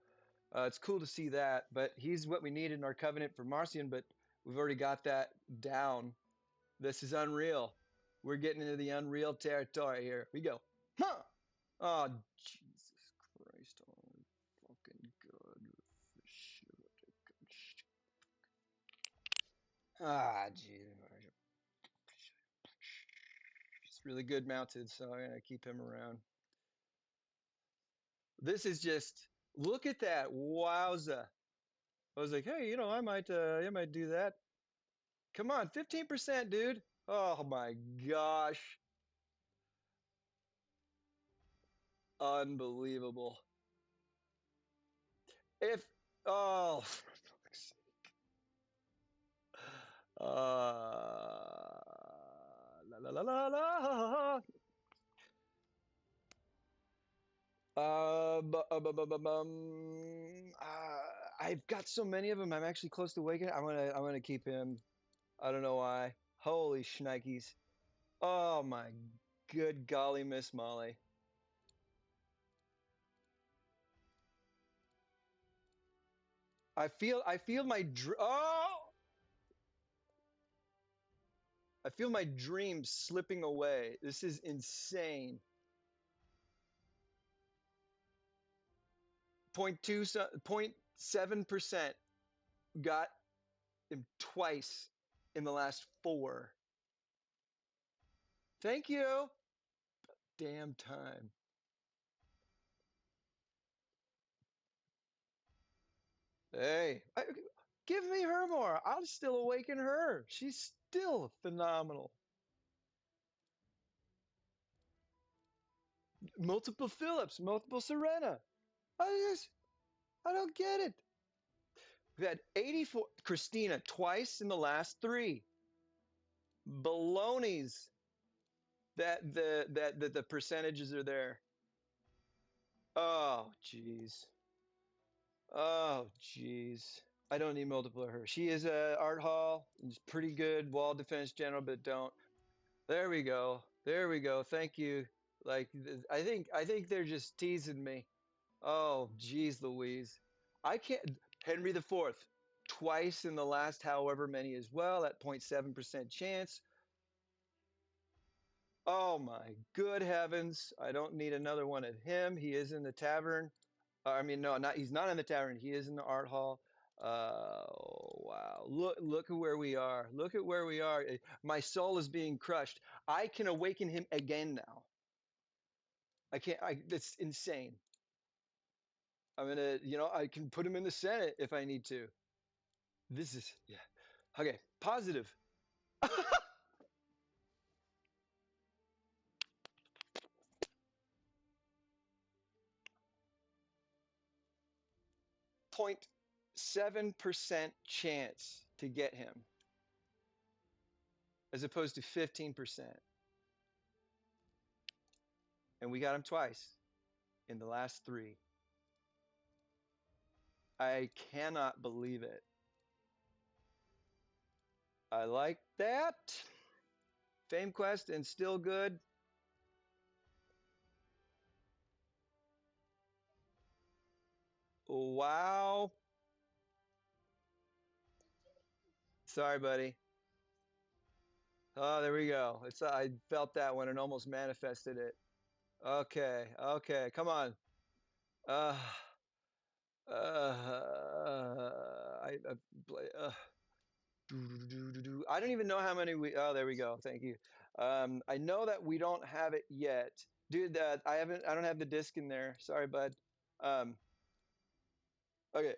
it's cool to see that. But he's what we need in our covenant for Marcian, but we've already got that down. This is unreal. We're getting into the unreal territory here. We go. Huh! Oh, Jesus Christ. Oh, fucking God. Ah, jeez. He's really good mounted, so I'm going to keep him around. This is just, look at that. Wowza. I was like, hey, I might do that. Come on, 15%, dude. Oh my gosh. Unbelievable. If, oh, for fuck's sake. La la la la la. I've got so many of them. I'm actually close to waking. I'm gonna keep him. I don't know why. Holy shnikes! Oh my good golly, Miss Molly. I feel my I feel my dreams slipping away. This is insane. 0.7% got him twice in the last 4. Thank you. Damn time. Hey, give me her more. I'll still awaken her. She's still phenomenal. Multiple Phillips, multiple Serena. I I don't get it. We've had 84 Christina twice in the last 3. Baloney's that the percentages are there. Oh jeez. Oh jeez. I don't need multiple of her. She is a art hall. It's pretty good wall defense general, but don't. There we go. There we go. Thank you. Like I think they're just teasing me. Oh, geez, Louise. I can't. Henry the Fourth. twice in the last however many as well at 0.7% chance. Oh my good heavens. I don't need another one of him. He is in the tavern. I mean, no, not he's not in the tavern. He is in the art hall. Wow. Look at where we are. Look at where we are. My soul is being crushed. I can awaken him again now. I can't that's insane. I'm gonna, I can put him in the Senate if I need to. This is yeah. Okay, positive. 0.7% chance to get him as opposed to 15%. And we got him twice in the last three. I cannot believe it. I like that. Fame Quest and still good. Wow. Sorry, buddy. Oh, there we go. I felt that one and almost manifested it. Okay, okay, come on. Uh, I I don't even know how many we. Oh, there we go. Thank you. I know that we don't have it yet, dude. I haven't. I don't have the disc in there. Sorry, bud. Um, okay.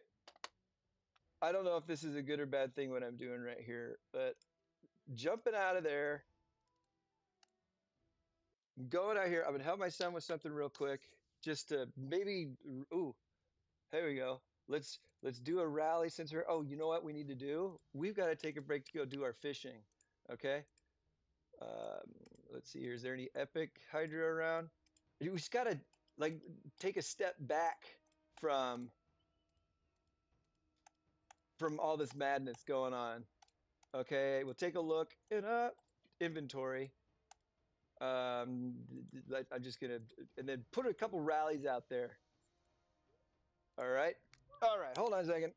I don't know if this is a good or bad thing what I'm doing right here, but jumping out of there, going out here. I'm gonna help my son with something real quick, just to maybe. Ooh, here we go. Let's do a rally since we're. Oh, you know what we need to do? We've got to take a break to go do our fishing. Okay. Let's see here. Is there any epic Hydra around? We just gotta like take a step back from from all this madness going on. Okay, we'll take a look in inventory. I'm just gonna and then put a couple rallies out there. All right, all right. Hold on a second,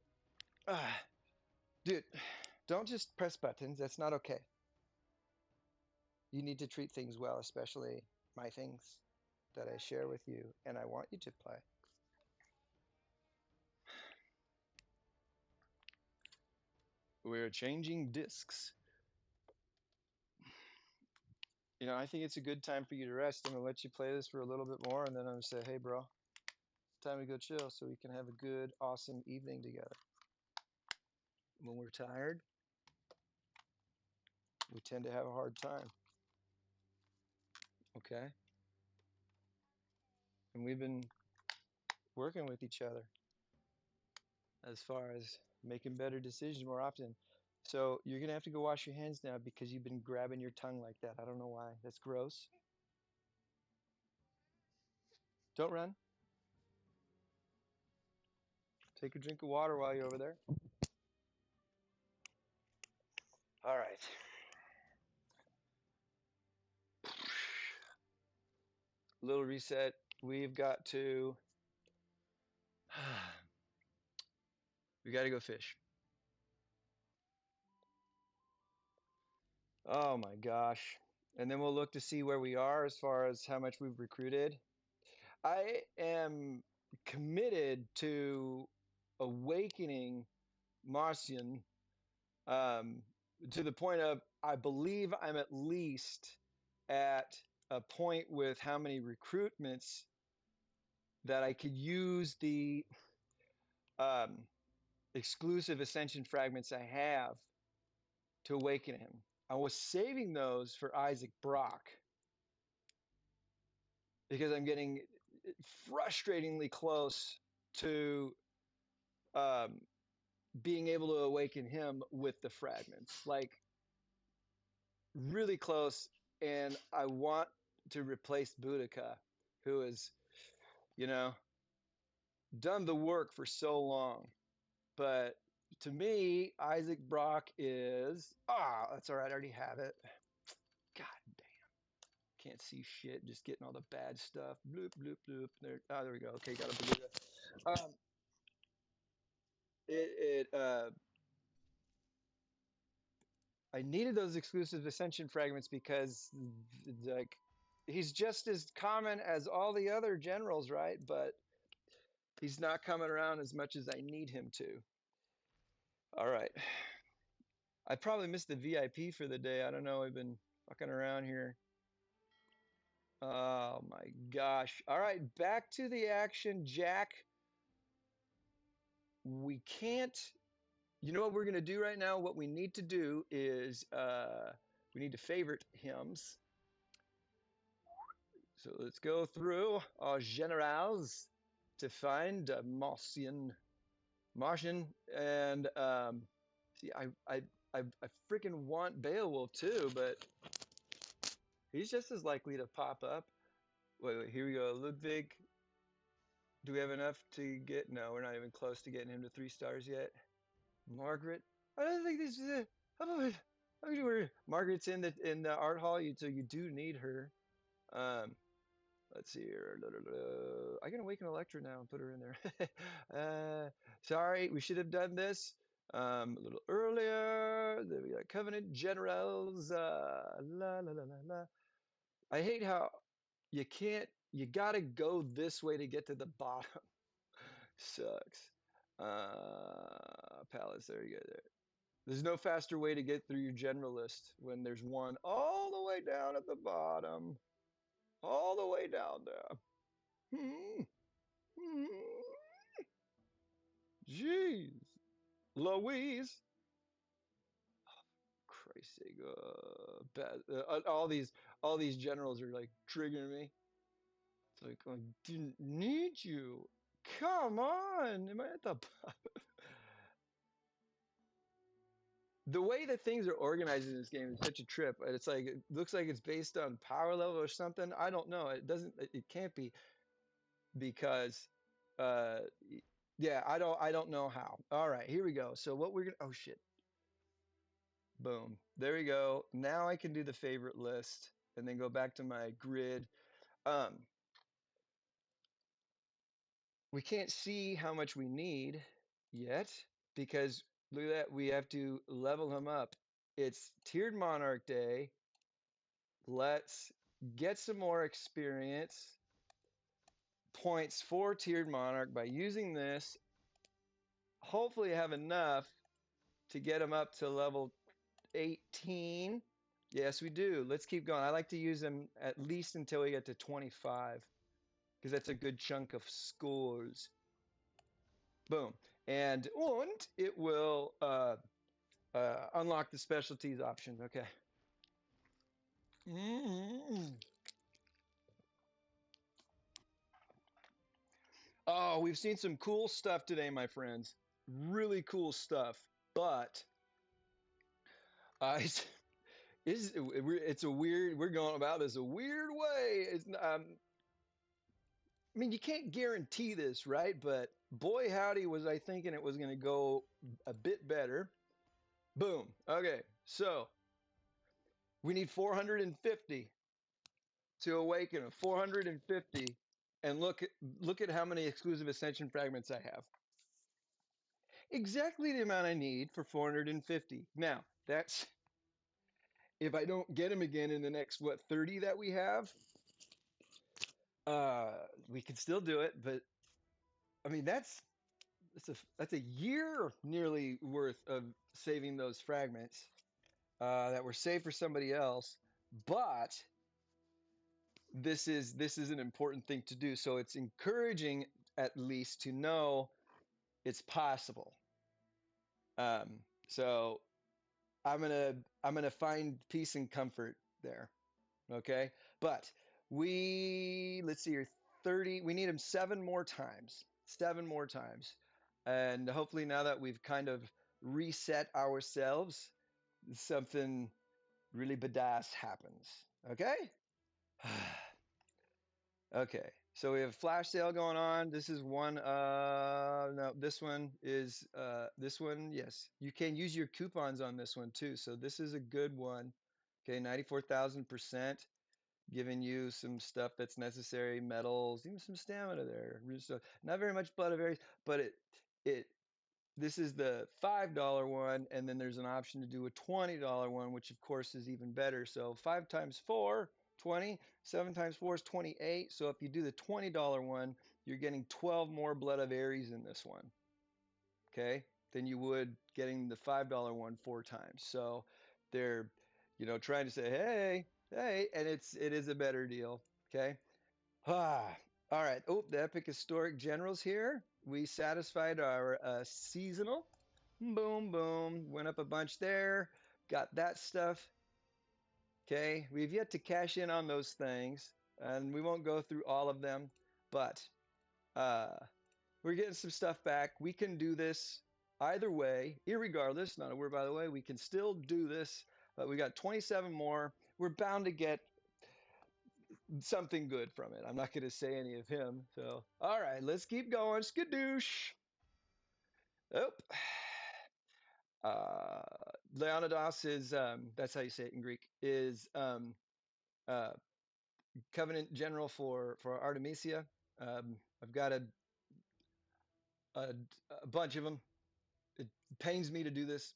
dude. Don't just press buttons. That's not okay. You need to treat things well, especially my things that I share with you, and I want you to play. We're changing discs. I think it's a good time for you to rest. I'm gonna let you play this for a little bit more, and then I'm gonna say, "Hey, bro, it's time to go chill, so we can have a good, awesome evening together." When we're tired, we tend to have a hard time. Okay, and we've been working with each other as far as making better decisions more often. So you're gonna have to go wash your hands now because you've been grabbing your tongue like that. I don't know why. That's gross. Don't run. Take a drink of water while you're over there. All right. Little reset. We've got to. We got to go fish. Oh my gosh. And then we'll look to see where we are as far as how much we've recruited. I am committed to awakening Marcian um, to the point of I believe I'm at least at a point with how many recruitments that I could use the um, exclusive ascension fragments I have to awaken him. I was saving those for Isaac Brock because I'm getting frustratingly close to um, being able to awaken him with the fragments. Like really close. And I want to replace Boudica, who has, you know, done the work for so long. But to me, Isaac Brock is that's all right. I already have it. God damn. Can't see shit. Just getting all the bad stuff. Bloop bloop bloop. There we go. Okay, got a Beluga. Um, it I needed those exclusive ascension fragments because like he's just as common as all the other generals, right? But he's not coming around as much as I need him to. All right. I probably missed the VIP for the day. I don't know. I've been fucking around here. Oh my gosh. All right, back to the action, Jack. We can't. You know what we're going to do right now? What we need to do is we need to favorite hymns. So let's go through our generals to find Martian, and see, I freaking want Beowulf too, but he's just as likely to pop up. Wait, here we go. Ludwig. Do we have enough to get? No, we're not even close to getting him to 3 stars yet. Margaret. I don't think this is it. Margaret's in the art hall, so you do need her. Um, let's see here. I can awaken Electra now and put her in there. Sorry, we should have done this a little earlier. Then we got Covenant Generals. La la la la la. I hate how you can't. You gotta go this way to get to the bottom. Sucks. Palace. There you go. There. There's no faster way to get through your general list when there's one all the way down at the bottom. All the way down there. Hmm. Hmm. Jeez. Louise. Christ's sake. All these generals are like triggering me. It's like I didn't need you. Come on. Am I at the the way that things are organized in this game is such a trip. It's like it looks like it's based on power level or something. I don't know. It doesn't. It can't be because, uh, yeah. I don't know how. All right, here we go. So what we're gonna? Oh shit! Boom. There we go. Now I can do the favorite list and then go back to my grid. Um, we can't see how much we need yet because look at that. We have to level him up. It's tiered monarch day. Let's get some more experience points for tiered monarch by using this. Hopefully have enough to get them up to level 18. Yes, we do. Let's keep going. I like to use them at least until we get to 25 because that's a good chunk of scores. Boom. And it will unlock the specialties option. Okay. Mm-hmm. Oh, we've seen some cool stuff today, my friends. Really cool stuff. But it's, it's a weird. We're going about this a weird way. I mean, you can't guarantee this, right? But boy, howdy, was I thinking it was going to go a bit better. Boom. Okay, so we need 450 to awaken him. 450, and look at how many exclusive ascension fragments I have. Exactly the amount I need for 450. Now, that's if I don't get him again in the next, what, 30 that we have, we can still do it. But I mean, that's a year nearly worth of saving those fragments that were saved for somebody else. But this is an important thing to do. So it's encouraging at least to know it's possible. So I'm gonna find peace and comfort there. Okay, but let's see here, 30. We need him 7 more times. 7 more times, and hopefully now that we've kind of reset ourselves, something really badass happens. Okay. Okay, so we have flash sale going on. This is one. No, this one is this one. Yes, you can use your coupons on this one too. So this is a good one. Okay, 94,000%, giving you some stuff that's necessary, metals, even some stamina there. Not very much blood of Aries, but it this is the $5 one, and then there's an option to do a $20 one, which of course is even better. So 5 times 4, 20. 7 times 4 is 28. So if you do the $20 one, you're getting 12 more Blood of Ares in this one, okay, than you would getting the $5 one 4 times. So they're, trying to say, hey, and it is a better deal, okay? Ah, all right. Oh, the Epic Historic Generals here. We satisfied our seasonal. Boom, boom. Went up a bunch there. Got that stuff. Okay. We've yet to cash in on those things, and we won't go through all of them, but uh, we're getting some stuff back. We can do this either way, irregardless. Not a word, by the way. We can still do this. We got 27 more. We're bound to get something good from it. I'm not going to say any of him. So, all right, let's keep going. Skadoosh. Oh, Leonidas is, that's how you say it in Greek, is uh, Covenant General for Artemisia. I've got a, a bunch of them. It pains me to do this,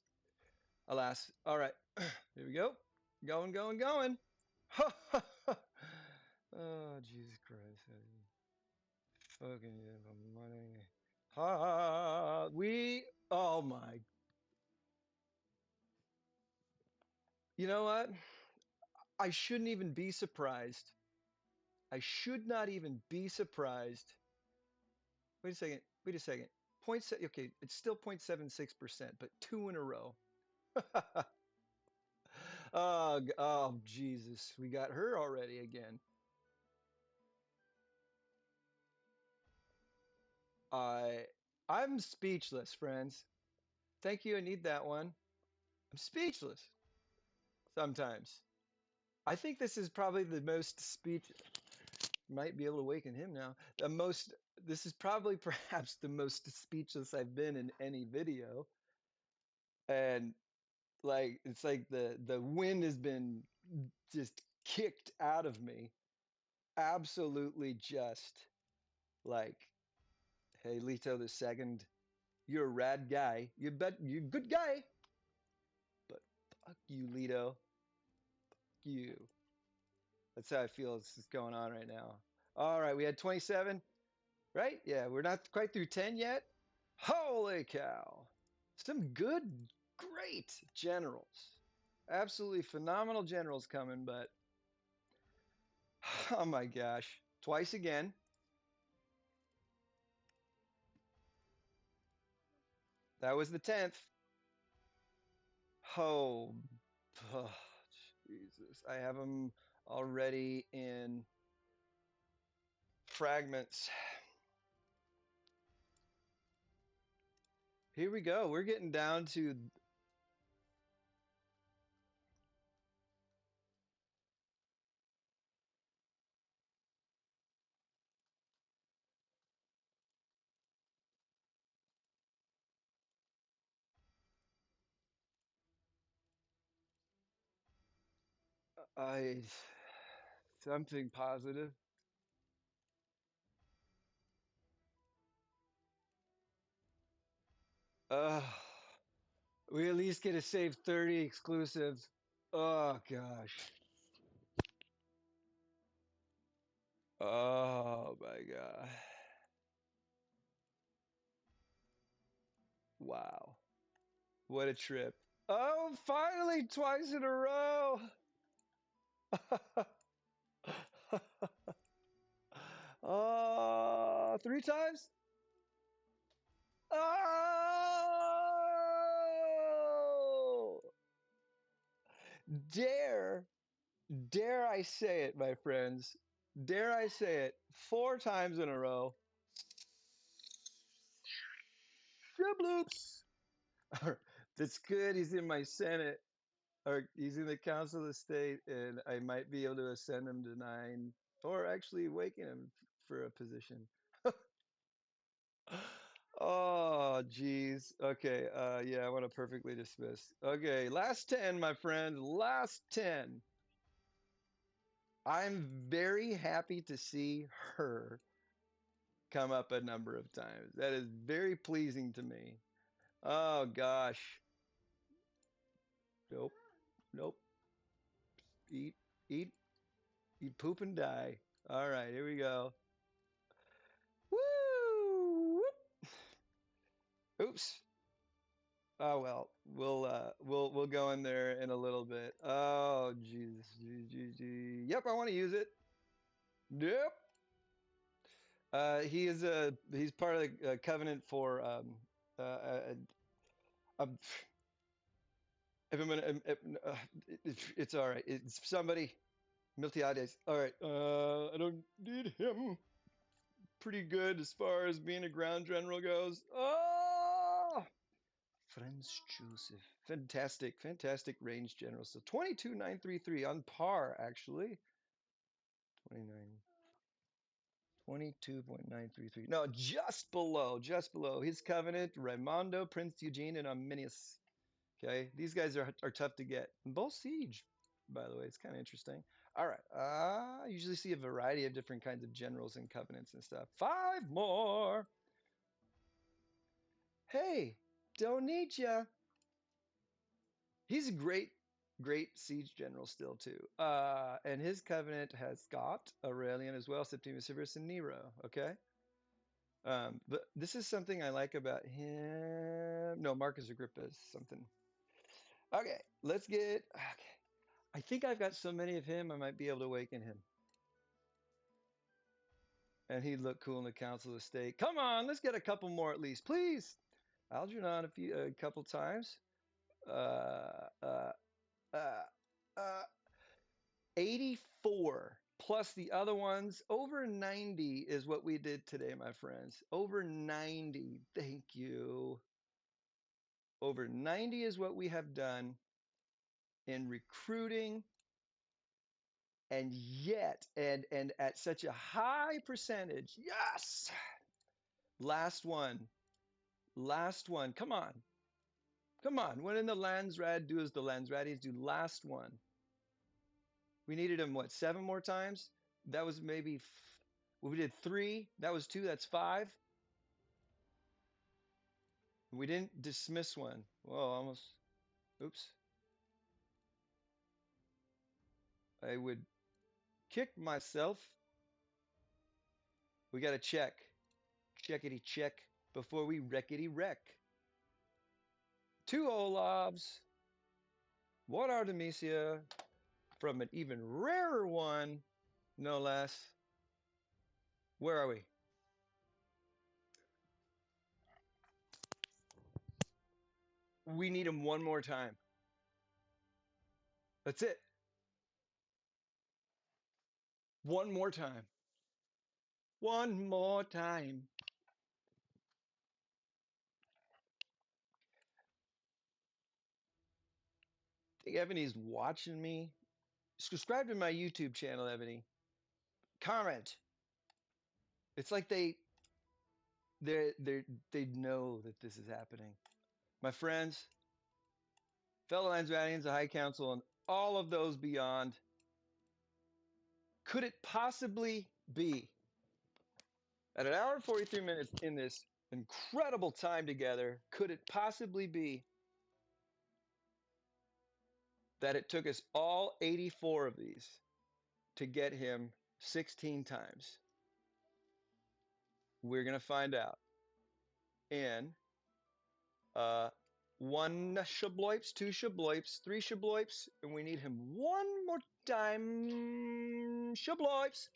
alas. All right, here we go. Going, going, going. Oh, Jesus Christ. Fucking yeah, money. Oh my. You know what? I shouldn't even be surprised. I should not even be surprised. Wait a second. Wait a second. Okay, it's still 0.76%, but 2 in a row. Oh, Jesus. We got her already again. I I'm speechless, friends. Thank you. I need that one. I'm speechless sometimes. I think this is probably the most speech. Might be able to awaken him now. This is probably perhaps the most speechless I've been in any video. And like, it's like the wind has been just kicked out of me. Absolutely just like, hey, Leto the second, you're a rad guy. You're a good guy, but fuck you, Leto. Fuck you. That's how I feel this is going on right now. All right, we had 27. Right? Yeah, we're not quite through 10 yet. Holy cow. Some good, great generals. Absolutely phenomenal generals coming, but oh my gosh. Twice again. That was the 10th. Oh, oh, Jesus. I have them already in fragments. Here we go. We're getting down to. I something positive. We at least get to save 30 exclusives. Oh gosh. Oh my god. Wow. What a trip. Oh, finally twice in a row. Oh, 3 times? Oh! Dare, dare I say it, my friends. Dare I say it 4 times in a row. Shibloops. That's good. He's in my Senate, or he's in the Council of State, and I might be able to ascend him to 9, or actually awaken him for a position. Oh, geez. Okay. Yeah, I want to perfectly dismiss. Okay, last 10, my friend. Last 10. I'm very happy to see her come up a number of times. That is very pleasing to me. Oh gosh. Nope. Nope. Eat, eat, eat, poop and die. All right, here we go. Woo! Whoop. Oops. Oh well, we'll go in there in a little bit. Oh Jesus. Yep, I want to use it. Yep. He's part of the covenant for um, if I'm gonna, it's all right. It's somebody. Miltiades. All right. I don't need him. Pretty good as far as being a ground general goes. Oh, Franz Joseph. Fantastic, fantastic range general. So 22,933 on par, actually. 29. 22.933. No, just below, just below. His covenant, Raimondo, Prince Eugene, and Arminius. Okay, these guys are tough to get. Both siege, by the way. It's kind of interesting. All right. I usually see a variety of different kinds of generals and covenants and stuff. 5 more. Hey, don't need ya. He's a great siege general still too. And his covenant has got Aurelian as well, Septimius Severus, and Nero. Okay. But this is something I like about him. No, Marcus Agrippa is something. Okay, let's get. Okay, I think I've got so many of him, I might be able to awaken him. And he'd look cool in the Council of State. Come on, let's get a couple more at least, please. Algernon a couple times. Uh, uh, uh, uh, 84 plus the other ones. Over 90 is what we did today, my friends. Over 90. Thank you. Over 90 is what we have done in recruiting, and yet and at such a high percentage. Yes. Last one. Last one. Come on. Come on. What in the Landsrad do as the Landsraddies do? Last one. We needed him, what, 7 more times? That was maybe, well, we did 3. That was 2. That's 5. We didn't dismiss one. Well, almost. Oops. I would kick myself. We got to check. Checkity check before we wreckity wreck. 2 Olavs. 1 Artemisia from an even rarer one, no less. Where are we? We need him one more time. That's it. One more time. One more time. I think Ebony's watching me. Subscribe to my YouTube channel, Ebony. Comment. It's like they know that this is happening. My friends, fellow Landsradians, the High Council, and all of those beyond, could it possibly be at an hour and 43 minutes in this incredible time together, could it possibly be that it took us all 84 of these to get him 16 times? We're going to find out in 1 shabloips, 2 shabloips, 3 shabloips, and we need him one more time. Shabloips.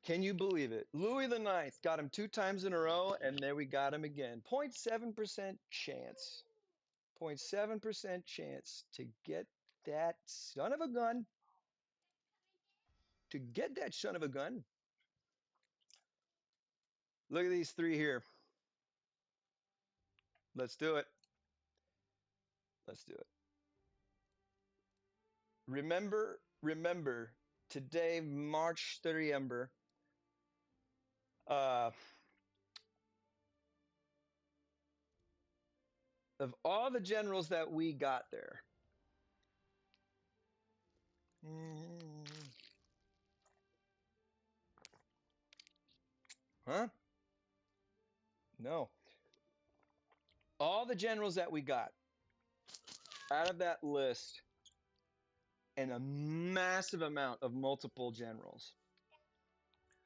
Can you believe it? Louis the Ninth got him 2 times in a row, and there we got him again. 0.7% chance. 0.7% chance to get that son of a gun. To get that son of a gun. Look at these 3 here. Let's do it. Let's do it. Remember, today, March 30th, uh, of all the generals that we got there. Huh? No. All the generals that we got out of that list, and a massive amount of multiple generals.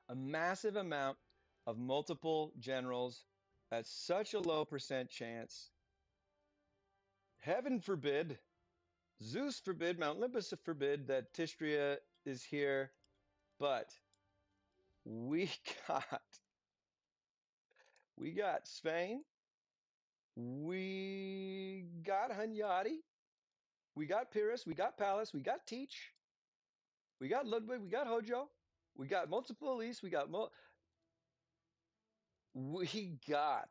A massive amount of multiple generals at such a low percent chance. Heaven forbid, Zeus forbid, Mount Olympus forbid that Tistria is here, but we got we got Spain, we got Hunyadi, we got Pyrrhus, we got Pallas, we got Teach, we got Ludwig, we got Hojo, we got multiple Elise, we got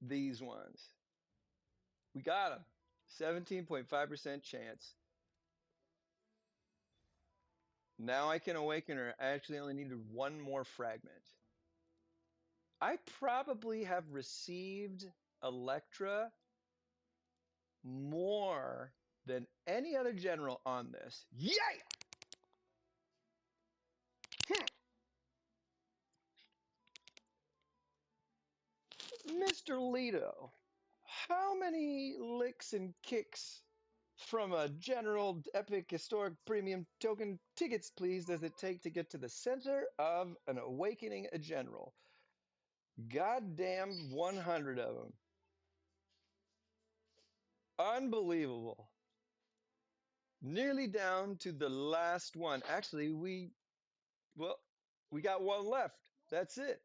these ones. We got them. 17.5% chance. Now I can awaken her. I actually only needed one more fragment. I probably have received Electra more than any other general on this. Yay! Mr. Leto, how many licks and kicks from a general epic historic premium token tickets, please, does it take to get to the center of an awakening a general? Goddamn 100 of them. Unbelievable. Nearly down to the last one. Actually, we got one left. That's it.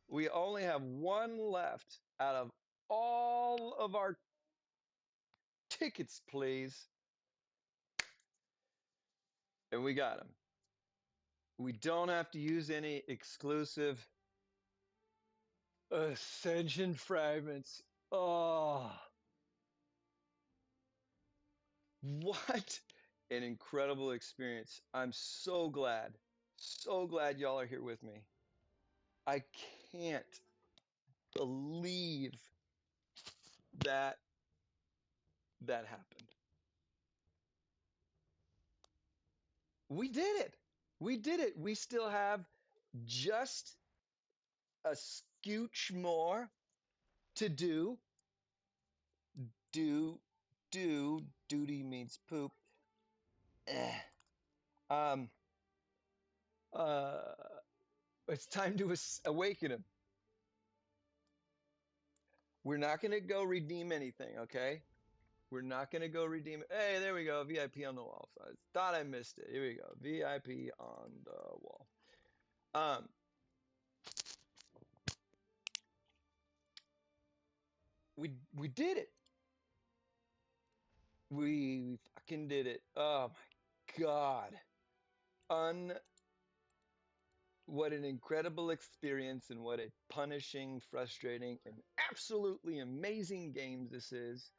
We only have one left out of all of our tickets, please. And we got them. We don't have to use any exclusive Ascension fragments. Oh, what an incredible experience. I'm so glad y'all are here with me. I can't believe that that happened. We did it. We did it. We still have just a scooch more to do. Duty means poop. Eh. Um, uh, it's time to awaken him. We're not going to go redeem anything, okay? We're not going to go redeem it. Hey, there we go. VIP on the wall. I thought I missed it. Here we go. VIP on the wall. We did it. We fucking did it. Oh my God. What an incredible experience and what a punishing, frustrating, and absolutely amazing game this is.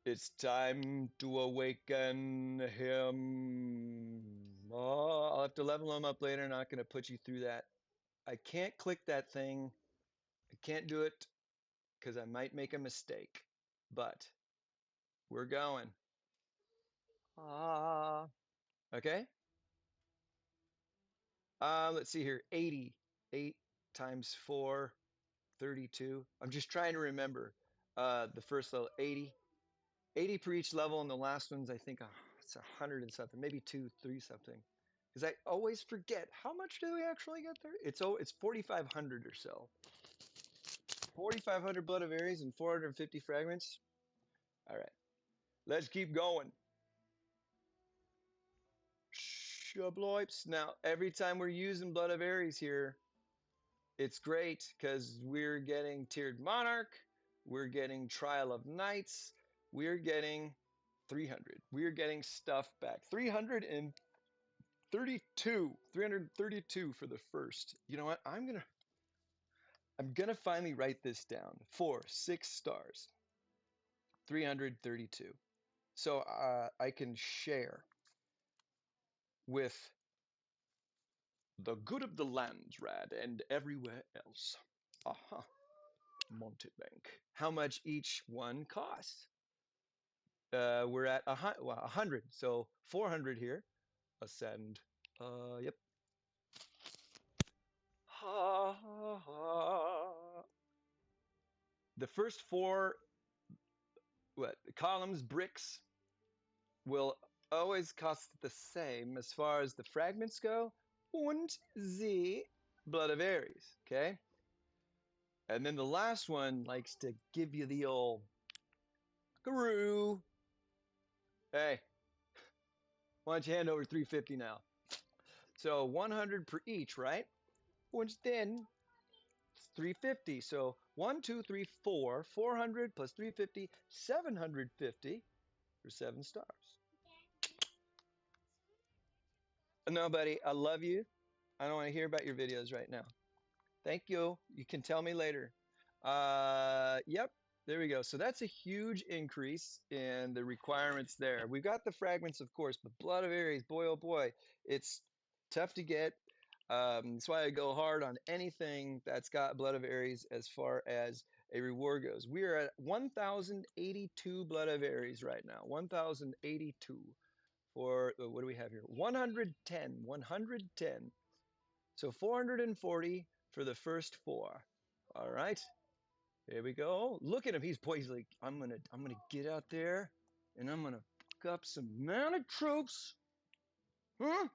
It's time to awaken him. Oh, I'll have to level him up later. Not going to put you through that. I can't click that thing. I can't do it because I might make a mistake. But we're going. Ah. Okay. Let's see here. 80. 8 times 4, 32. I'm just trying to remember the first level. 80. 80 per each level, and the last one's, I think, it's 100 and something. Maybe 2, 3 something. Because I always forget. How much do we actually get there? It's 4,500 or so. 4,500 Blood of Ares and 450 fragments. All right. Let's keep going. Shabloips. Now, every time we're using Blood of Ares here, it's great because we're getting Tiered Monarch, we're getting Trial of Knights, we're getting 300. We're getting stuff back. 332 for the first. You know what? I'm gonna finally write this down. 6 stars. 332. So I can share with the good of the Landsrad and everywhere else. Aha. Montebank. How much each one costs? We're at 100, so 400 here. Ascend. Yep. Ha, ha, ha. first four columns, bricks, will always cost the same as far as the fragments go. Und the blood of Ares. Okay. And then the last one likes to give you the old guru. Hey, why don't you hand over 350 now? So 100 per each, right? Which then 350. So 1, 2, 3, 4, 400 plus 350, 750 for 7 stars. No, buddy, I love you. I don't want to hear about your videos right now. Thank you. You can tell me later. Yep, there we go. So that's a huge increase in the requirements there. We've got the fragments, of course, but Blood of Ares, boy, oh boy, it's tough to get. That's why I go hard on anything that's got Blood of Ares as far as a reward goes. We are at 1,082 Blood of Ares right now. 1,082 for, what do we have here? 110, 110. So 440 for the first 4. All right, here we go. Look at him. He's like, I'm gonna get out there and I'm gonna pick up some mounted troops, huh?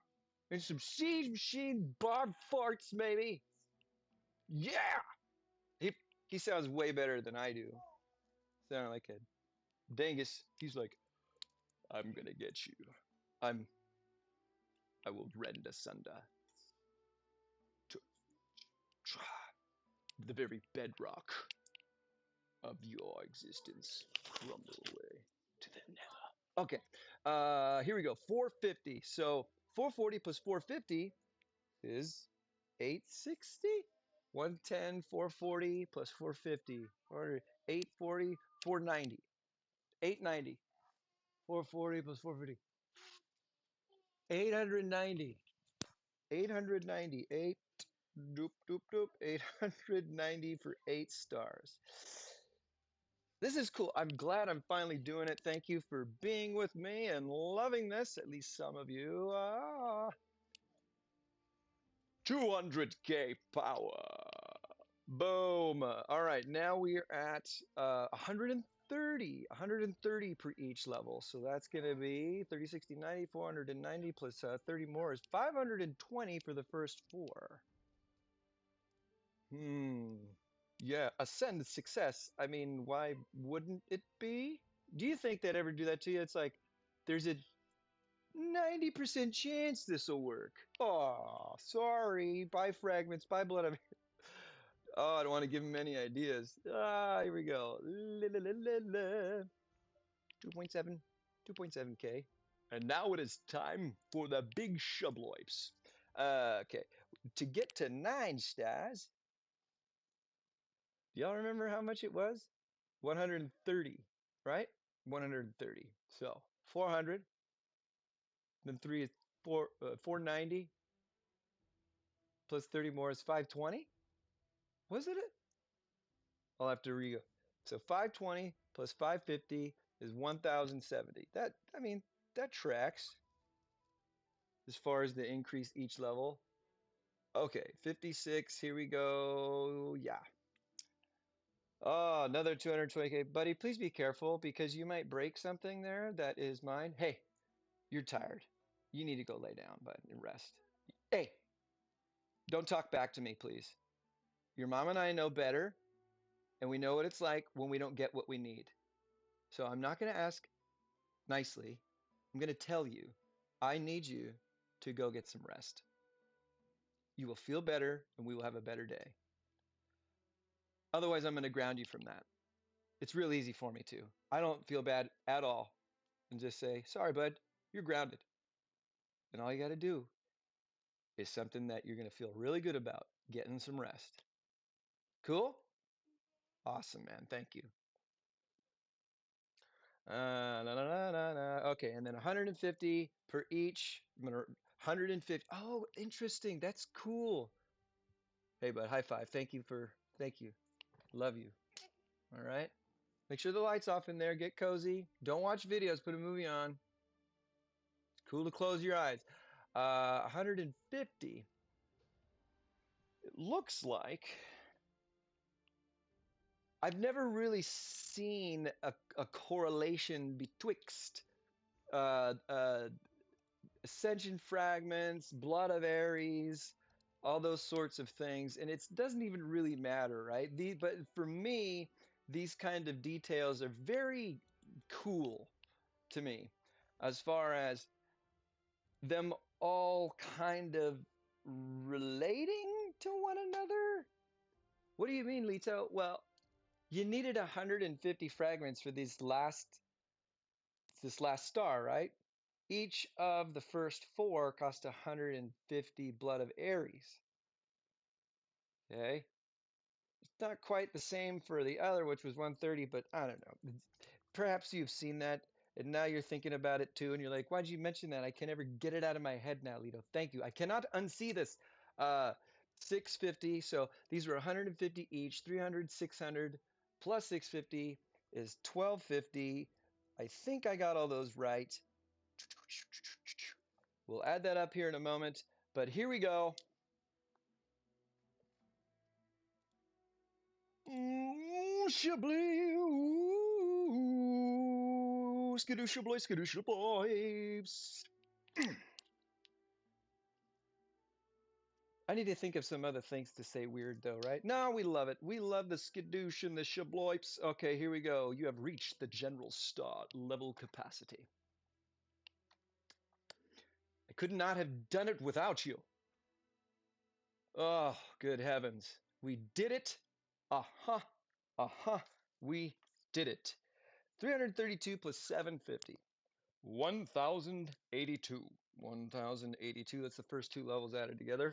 And some siege machine Barb farts, maybe. Yeah. He sounds way better than I do. Sound like a dingus. He's like, I'm gonna get you. I will rend asunder to the very bedrock of your existence crumble away to the nether. Okay, here we go. 450. So 440 plus 450 is 860. 110, 440 plus 450. 840, 490. 890. 440 plus 450. 890. 890. 8 doop doop doop. 890 for 8 stars. This is cool. I'm glad I'm finally doing it. Thank you for being with me and loving this. At least some of you. 200K power. Boom. All right. Now we are at 130. 130 per each level. So that's going to be 30, 60, 90, 490 plus 30 more is 520 for the first 4. Yeah, ascend success. I mean, why wouldn't it be? Do you think they'd ever do that to you? It's like there's a 90% chance this will work. Oh, sorry. Buy fragments, buy blood of. Oh, I don't want to give him any ideas. Here we go. 2.7, 2.7K. And now it is time for the big shubloips. Okay, to get to 9 stars, do y'all remember how much it was? 130, right? 130. So 400, then 3 is 490, plus 30 more is 520. Was it? I'll have to re go. So 520 plus 550 is 1070. That, I mean, that tracks as far as the increase each level. Okay, 56. Here we go. Yeah. Oh, another 220K. Buddy, please be careful because you might break something there that is mine. Hey, you're tired. You need to go lay down, bud, and rest. Hey, don't talk back to me, please. Your mom and I know better, and we know what it's like when we don't get what we need. So I'm not going to ask nicely. I'm going to tell you, I need you to go get some rest. You will feel better, and we will have a better day. Otherwise, I'm going to ground you from that. It's real easy for me to. I don't feel bad at all and just say, sorry, bud, you're grounded. And all you got to do is something that you're going to feel really good about, getting some rest. Cool? Awesome, man. Thank you. Okay, and then 150 per each. 150. Oh, interesting. That's cool. Hey, bud, high five. Thank you. Love you. All right. Make sure the light's off in there. Get cozy. Don't watch videos. Put a movie on. It's cool to close your eyes. 150. It looks like I've never really seen a correlation betwixt ascension fragments, blood of Ares, all those sorts of things, and it doesn't even really matter, right? But for me, these kind of details are very cool to me, as far as them all kind of relating to one another. What do you mean, Lito? Well, you needed 150 fragments for this last star, right? Each of the first four cost 150 blood of Ares. Okay. It's not quite the same for the other, which was 130, but I don't know. Perhaps you've seen that, and now you're thinking about it too, and you're like, why'd you mention that? I can never get it out of my head now, Lito. Thank you. I cannot unsee this. 650, so these were 150 each, 300, 600, plus 650 is 1250. I think I got all those right. We'll add that up here in a moment, but here we go. Chablis, skadoosh boy, skadoosh boys. I need to think of some other things to say weird though, right? No, we love it. We love the skadoosh and the shabloips. Okay, here we go. You have reached the general start level capacity. I could not have done it without you. Oh, good heavens. We did it. Aha. Aha. We did it. 332 plus 750. 1082. 1082. That's the first two levels added together.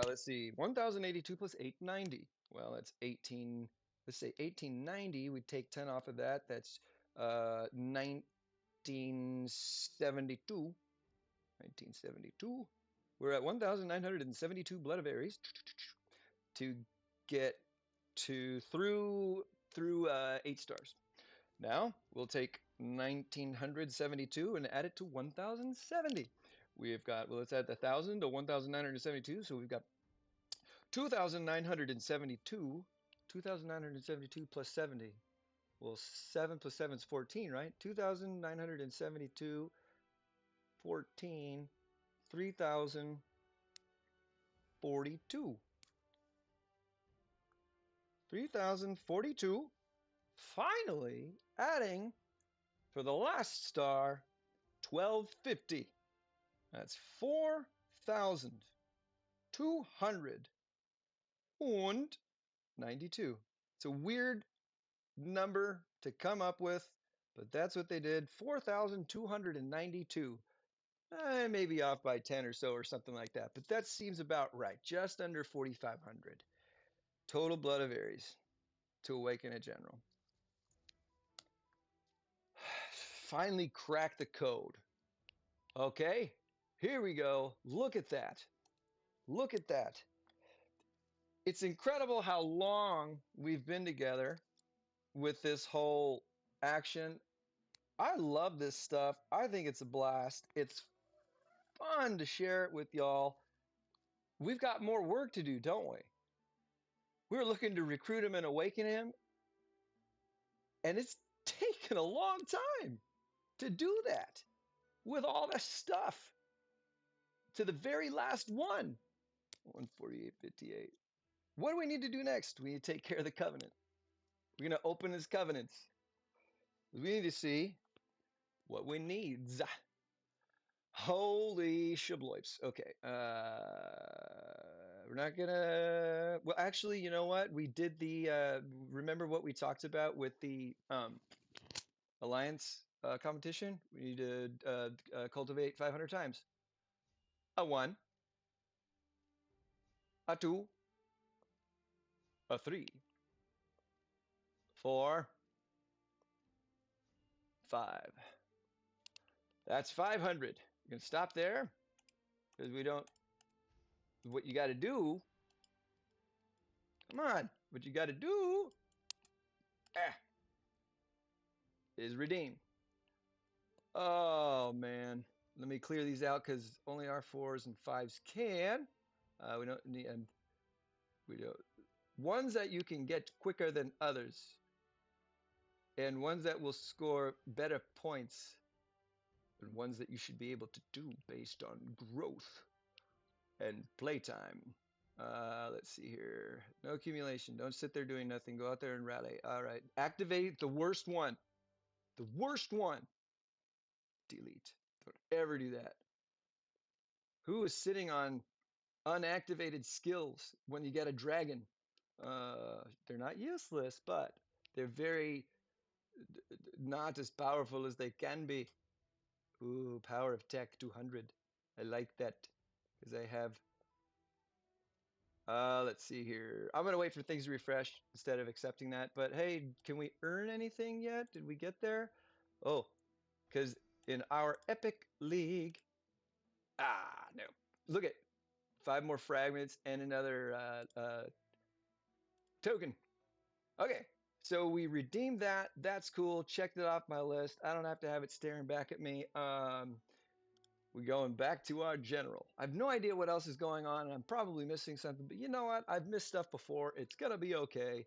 Let's see. 1082 plus 890. Well, that's 18. Let's say 1890. We take 10 off of that. That's 1972. 1972. We're at 1972 blood of Ares to get to through 8 stars. Now we'll take 1972 and add it to 1070. We've got, well, let's add 1,000 to 1972. So we've got 2,972. 2,972 plus 70. Well, 7 plus 7 is 14, right? 2,972, 14, 3,042. 3,042. Finally, adding for the last star, 1250. That's 4,292. It's a weird number to come up with, but that's what they did. 4,292. I may be off by 10 or so or something like that, but that seems about right. Just under 4,500. Total blood of Ares to awaken a general. Finally cracked the code. Okay, here we go. Look at that. Look at that. It's incredible how long we've been together with this whole action. I love this stuff. I think it's a blast. It's fun to share it with y'all. We've got more work to do, don't we? We're looking to recruit him and awaken him, and it's taken a long time to do that with all this stuff to the very last one. 148.58. What do we need to do next? We need to take care of the covenant. We're going to open his covenants. We need to see what we need. Holy shibloips. Okay. We're not gonna. Well, actually, you know what? We did the. Remember what we talked about with the alliance competition? We need to cultivate 500 times. A 1, a 2, a 3, 4, 5. That's 500. You're gonna stop there because we don't. What you got to do? Come on. What you got to do? Is redeem. Oh man, let me clear these out because only our 4s and 5s can. We don't need, and we don't. ones that you can get quicker than others, and ones that will score better points, and ones that you should be able to do based on growth and playtime. Let's see here. No accumulation. Don't sit there doing nothing. Go out there and rally. All right. Activate the worst one. The worst one. Delete. Don't ever do that. Who is sitting on unactivated skills when you get a dragon? They're not useless, but they're very not as powerful as they can be. Ooh, power of tech 200. I like that because I have. Let's see here. I'm gonna wait for things to refresh instead of accepting that. But hey, can we earn anything yet? Did we get there? Oh, because in our epic league, no. Look at 5 more fragments and another token. Okay, so we redeemed that. That's cool. Checked it off my list. I don't have to have it staring back at me. We're going back to our general. I have no idea what else is going on, and I'm probably missing something, but you know what? I've missed stuff before. It's gonna be okay.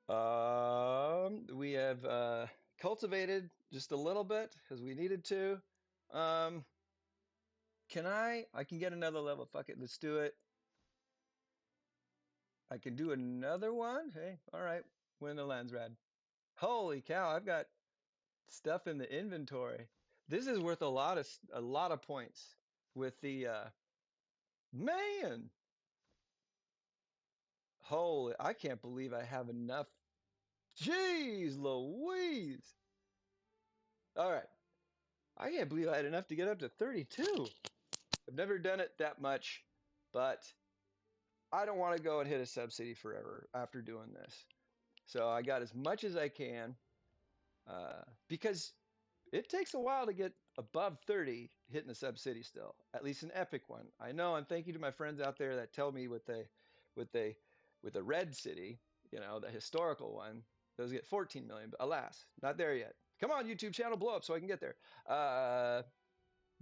We have cultivated just a little bit because we needed to. Um, can I can get another level. Fuck it, let's do it. I can do another one. Hey, all right. Win the land's rad. Holy cow! I've got stuff in the inventory. This is worth a lot of points with the man. Holy, I can't believe I have enough. Jeez Louise. All right. I can't believe I had enough to get up to 32. I've never done it that much, but I don't want to go and hit a subsidy forever after doing this. So I got as much as I can because it takes a while to get above 30 hitting the sub-city still, at least an epic one. I know, and thank you to my friends out there that tell me with the red city, the historical one, those get 14 million, but alas, not there yet. Come on, YouTube channel, blow up so I can get there.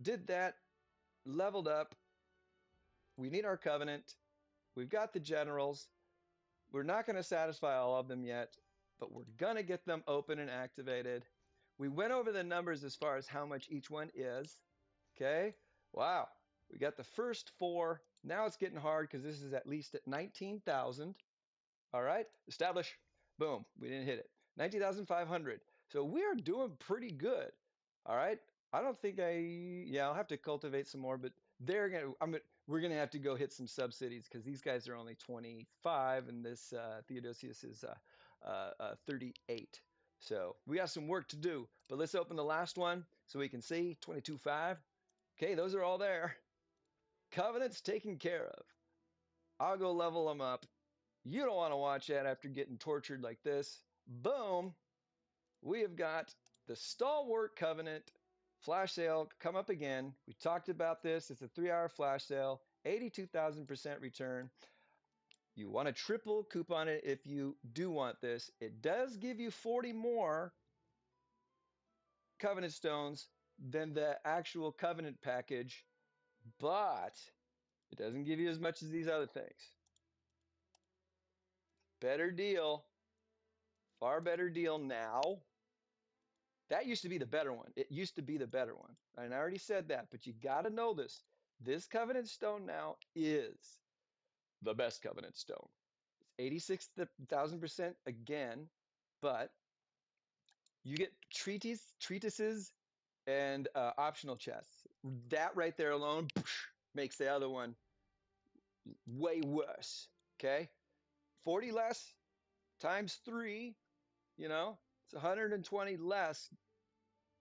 Did that, leveled up. We need our covenant. We've got the generals. We're not going to satisfy all of them yet, but we're going to get them open and activated. We went over the numbers as far as how much each one is. Okay. Wow. We got the first 4. Now it's getting hard because this is at least at 19,000. All right. Establish. Boom. We didn't hit it. 19,500. So we're doing pretty good. All right. I don't think I'll have to cultivate some more, but we're gonna have to go hit some sub-cities because these guys are only 25 and this Theodosius is 38. So we got some work to do, but let's open the last one so we can see 22.5. Okay, those are all there. Covenant's taken care of. I'll go level them up. You don't want to watch that after getting tortured like this. Boom. We have got the Stalwart Covenant flash sale come up again. We talked about this. It's a 3-hour flash sale, 82,000% return. You want to triple coupon it if you do want this. It does give you 40 more Covenant stones than the actual Covenant package, but it doesn't give you as much as these other things. Better deal. Far better deal now. That used to be the better one. It used to be the better one. And I already said that, but you got to know this. This Covenant Stone now is the best Covenant Stone. It's 86,000% again, but you get treatises and optional chests. That right there alone makes the other one way worse. Okay? 40 less times 3, it's 120 less,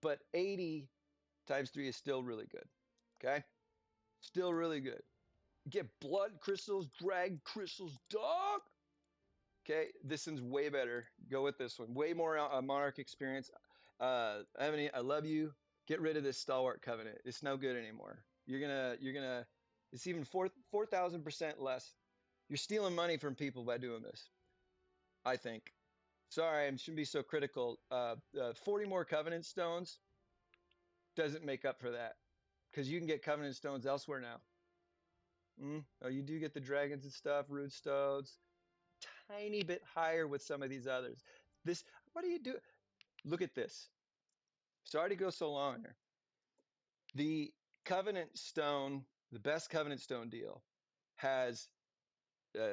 but 80 times 3 is still really good. Okay? Still really good. Get blood crystals, drag crystals, dog. Okay, this one's way better. Go with this one. Way more monarch experience. Ebony, I love you. Get rid of this stalwart covenant. It's no good anymore. You're gonna. It's even 4,000% less. You're stealing money from people by doing this. I think. Sorry, I shouldn't be so critical. 40 more covenant stones doesn't make up for that because you can get covenant stones elsewhere now. Oh, you do get the dragons and stuff, root stones. Tiny bit higher with some of these others. This, what do you do? Look at this. Sorry to go so long here. The Covenant Stone, the best Covenant Stone deal, has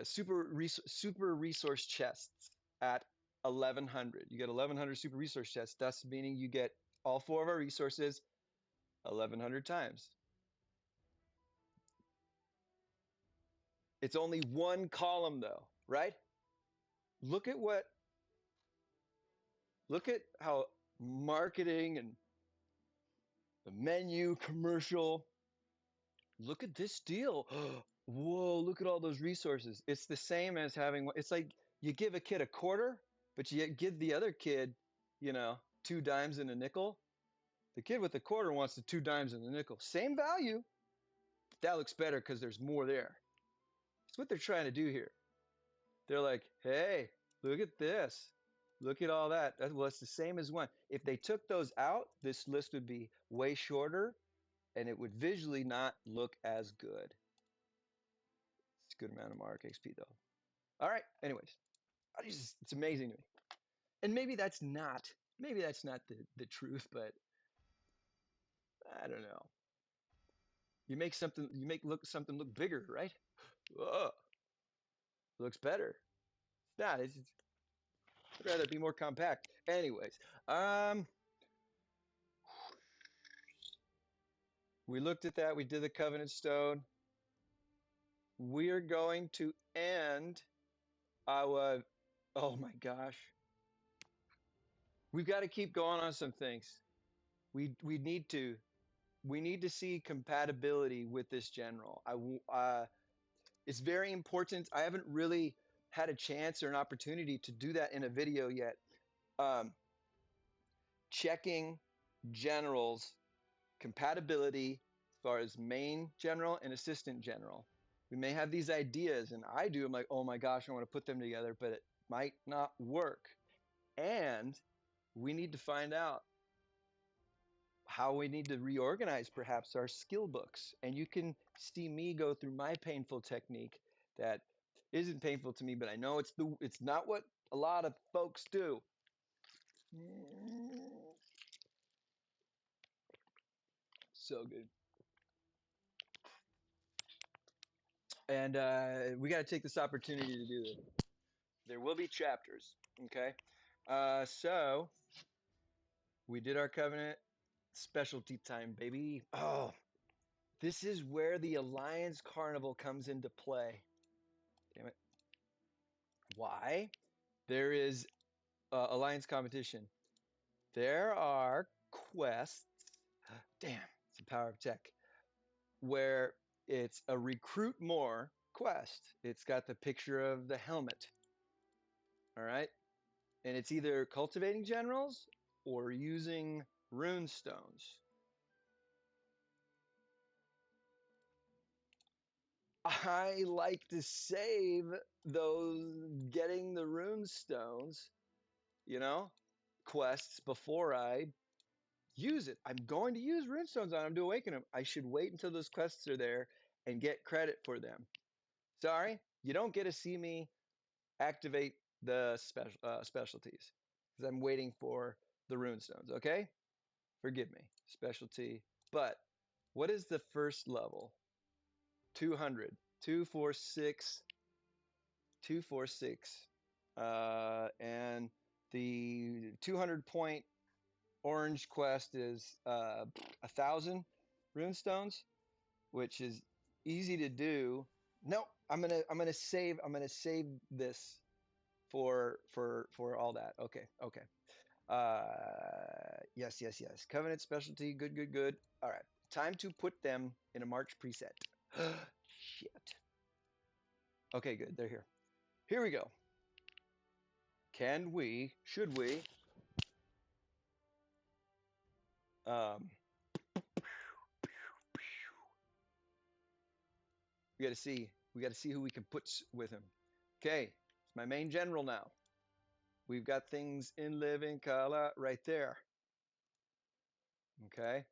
super resource chests at 1100. You get 1100 super resource chests. That's meaning you get all four of our resources 1100 times. It's only one column though, right? Look at what, look at how marketing and the menu commercial. Look at this deal. Whoa, look at all those resources. It's the same as having, it's like you give a kid a quarter, but you give the other kid, you know, 2 dimes and a nickel. The kid with the quarter wants the 2 dimes and the nickel. Same value, but that looks better because there's more there. That's what they're trying to do here. They're like, hey, look at this. Look at all that. Well, it's the same as one. If they took those out, this list would be way shorter and it would visually not look as good. It's a good amount of Mark XP though. All right. Anyways, it's amazing to me. And maybe that's not the truth, but I don't know. You make something look bigger, right? Whoa, looks better. It's not. I'd rather be more compact. Anyways, we looked at that. We did the Covenant Stone. We're going to end our. Oh my gosh, we've got to keep going on some things. We need to. We need to see compatibility with this general. It's very important. I haven't really had a chance or an opportunity to do that in a video yet. Um, checking generals compatibility as far as main general and assistant general. We may have these ideas, and I do. I'm like, oh my gosh, I want to put them together, but it might not work. And we need to find out how we need to reorganize perhaps our skill books. And you can see me go through my painful technique that isn't painful to me, but I know it's not what a lot of folks do. So good. And we got to take this opportunity to do this. There will be chapters, okay? So we did our covenant specialty time, baby. Oh, this is where the Alliance Carnival comes into play. Damn it. Why? There is Alliance competition. There are quests. Damn, it's the power of tech. Where it's a recruit more quest. It's got the picture of the helmet. All right. And it's either cultivating generals or using rune stones. I like to save those getting the rune stones, you know, quests before I use it. I'm going to use rune stones on them to awaken them. I should wait until those quests are there and get credit for them. Sorry, you don't get to see me activate the specialties because I'm waiting for the rune stones. Okay, forgive me, specialty. But what is the first level? 200, 246, 246, and the 200 point orange quest is 1,000 rune stones, which is easy to do. No, I'm gonna save this for all that. Okay, okay. Yes. Covenant specialty, good. All right, time to put them in a March preset. Shit. Okay, good. They're here. Here we go. Should we? Um, we got to see. We got to see who we can put with him. Okay, it's my main general now. We've got things in living color right there. Okay,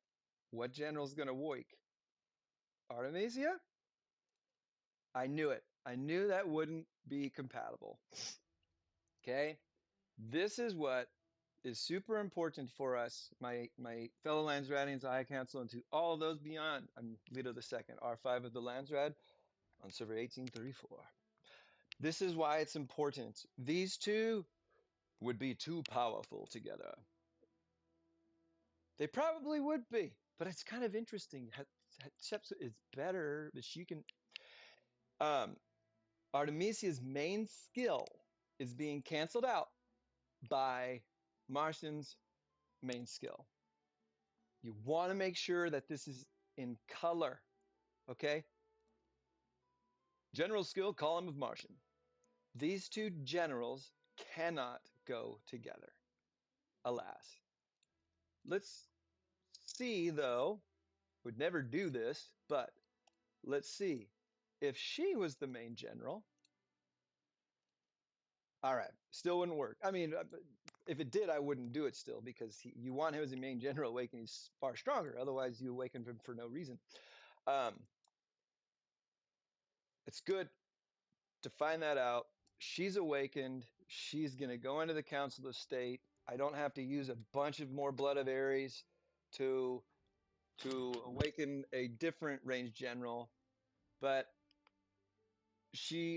what general's gonna wake? Artemisia? I knew it. I knew that wouldn't be compatible. Okay. This is what is super important for us, my fellow Landsradians, I Council, and to all of those beyond. I'm Leto the Second, R5 of the Landsrad on server 1834. This is why it's important. These two would be too powerful together. They probably would be, but it's kind of interesting. Hatshepsut is better, but she can. Um, Artemisia's main skill is being canceled out by Marcian's main skill. You want to make sure that this is in color, okay? General skill, column of Marcian. These two generals cannot go together, alas. Let's see, though. Would never do this, but let's see. If she was the main general, all right, still wouldn't work. I mean, if it did, I wouldn't do it still because you want him as a main general awaken. He's far stronger. Otherwise, you awaken him for no reason. Um, it's good to find that out. She's awakened. She's going to go into the Council of State. I don't have to use a bunch of more Blood of Ares to awaken a different range general, but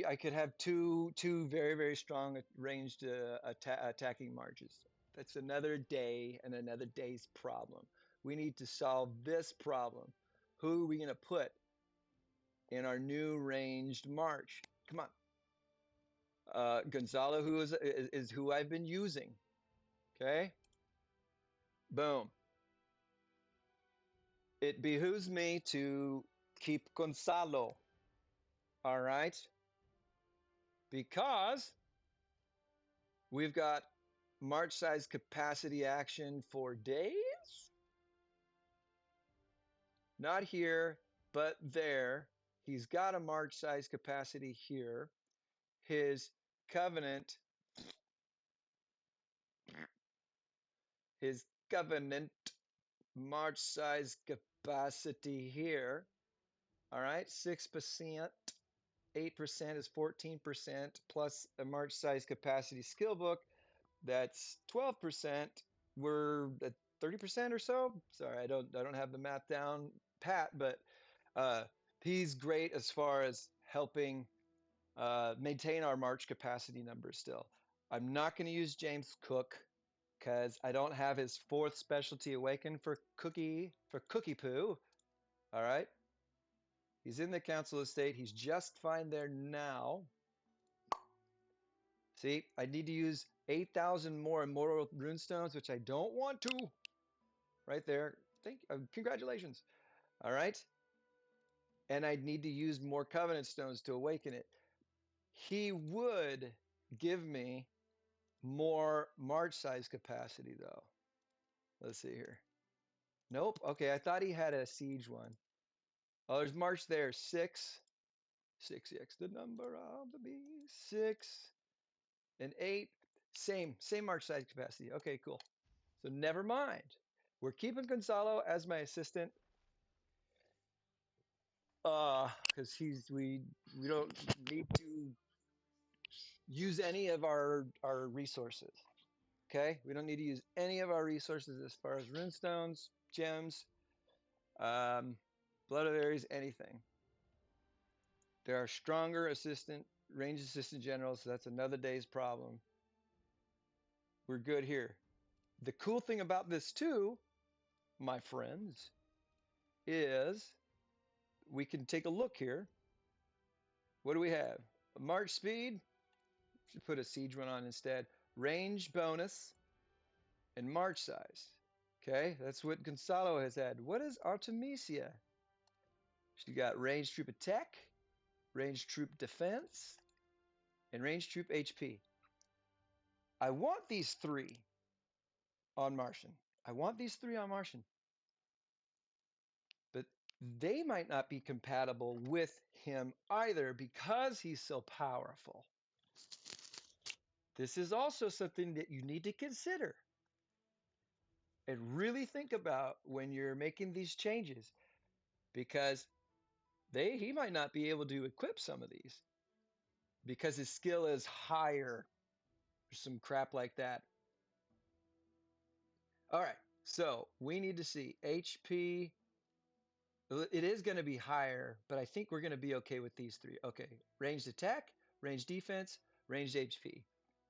I could have two very very strong ranged attacking marches. That's another day and another day's problem. We need to solve this problem. Who are we going to put in our new ranged march? Come on. Gonzalo, who is who I've been using. Okay. Boom. It behooves me to keep Gonzalo. All right. Because we've got march size capacity action for days. Not here, but there. He's got a march size capacity here. His covenant, his covenant march size capacity here. All right, 6%, 8% is 14% plus a march size capacity skill book. That's 12%. We're at 30% or so. Sorry, I don't have the math down pat, but he's great as far as helping maintain our march capacity numbers still. I'm not going to use James Cook because I don't have his fourth specialty awakened for cookie poo. All right. He's in the Council of State. He's just fine there now. See, I need to use 8,000 more immortal runestones, which I don't want to. Right there. Congratulations. All right. And I need to use more covenant stones to awaken it. He would give me more march size capacity, though. Let's see here. Nope. Okay, I thought he had a siege one. Oh, there's march there. 6. 6x, the number of the beast. 6 and 8. Same march size capacity. Okay, cool. So never mind. We're keeping Gonzalo as my assistant. Because we don't need to use any of our resources. Okay, we don't need to use any of our resources as far as runestones, gems, blood of Ares, anything. There are stronger range assistant generals, so that's another day's problem. We're good here. The cool thing about this too, my friends, is we can take a look here. What do we have? March speed. Should put a siege one on instead. Range bonus and march size. Okay, that's what Gonzalo has had. What is Artemisia? She got range troop attack, range troop defense, and range troop HP. I want these 3 on Martian. I want these 3 on Martian. But they might not be compatible with him either because he's so powerful. This is also something that you need to consider and really think about when you're making these changes, because he might not be able to equip some of these because his skill is higher or some crap like that. All right, so we need to see HP. It is going to be higher, but I think we're going to be okay with these three. Okay, ranged attack, ranged defense, ranged HP.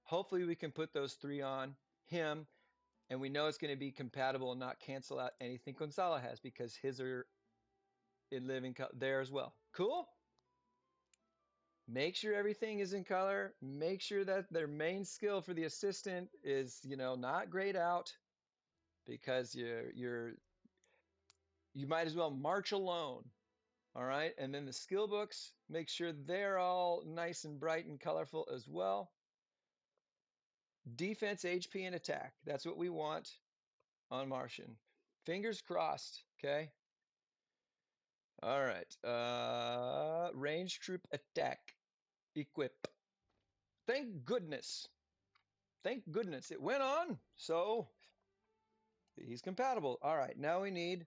Hopefully we can put those three on him, and we know it's going to be compatible and not cancel out anything Gonzalo has because his are in living there as well. Cool? Make sure everything is in color. Make sure that their main skill for the assistant is, not grayed out because you might as well march alone. All right, and then the skill books, make sure they're all nice and bright and colorful as well. Defense, HP, and attack. That's what we want on Martian. Fingers crossed, okay? All right, range troop attack, equip. Thank goodness. Thank goodness it went on, so he's compatible. All right, now we need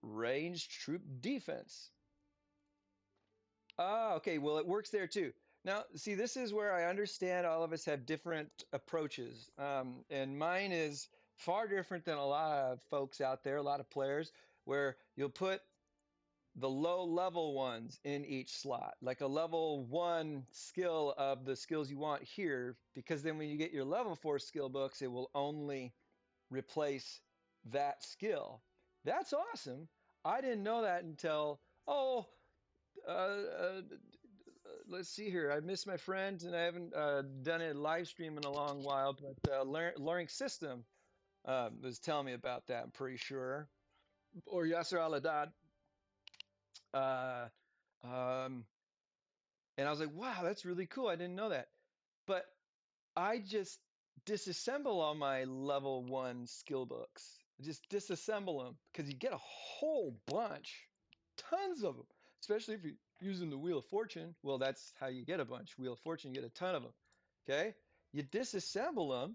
range troop defense. Ah, okay. Well, it works there too. Now, see, this is where I understand all of us have different approaches. And mine is far different than a lot of folks out there, a lot of players, where you'll put the low level ones in each slot, like a level 1 skill of the skills you want here, because then when you get your level 4 skill books, it will only replace that skill. That's awesome. I didn't know that until, uh, uh, let's see here. I miss my friends, and I haven't done a live stream in a long while. But Learning System was telling me about that. I'm pretty sure, or Yasser Aladdad. Uh, um, and I was like, wow, that's really cool. I didn't know that. But I just disassemble all my level 1 skill books. Just disassemble them because you get a whole bunch, tons of them, especially if you're using the Wheel of Fortune. Well, that's how you get a bunch. Wheel of Fortune, you get a ton of them. Okay? You disassemble them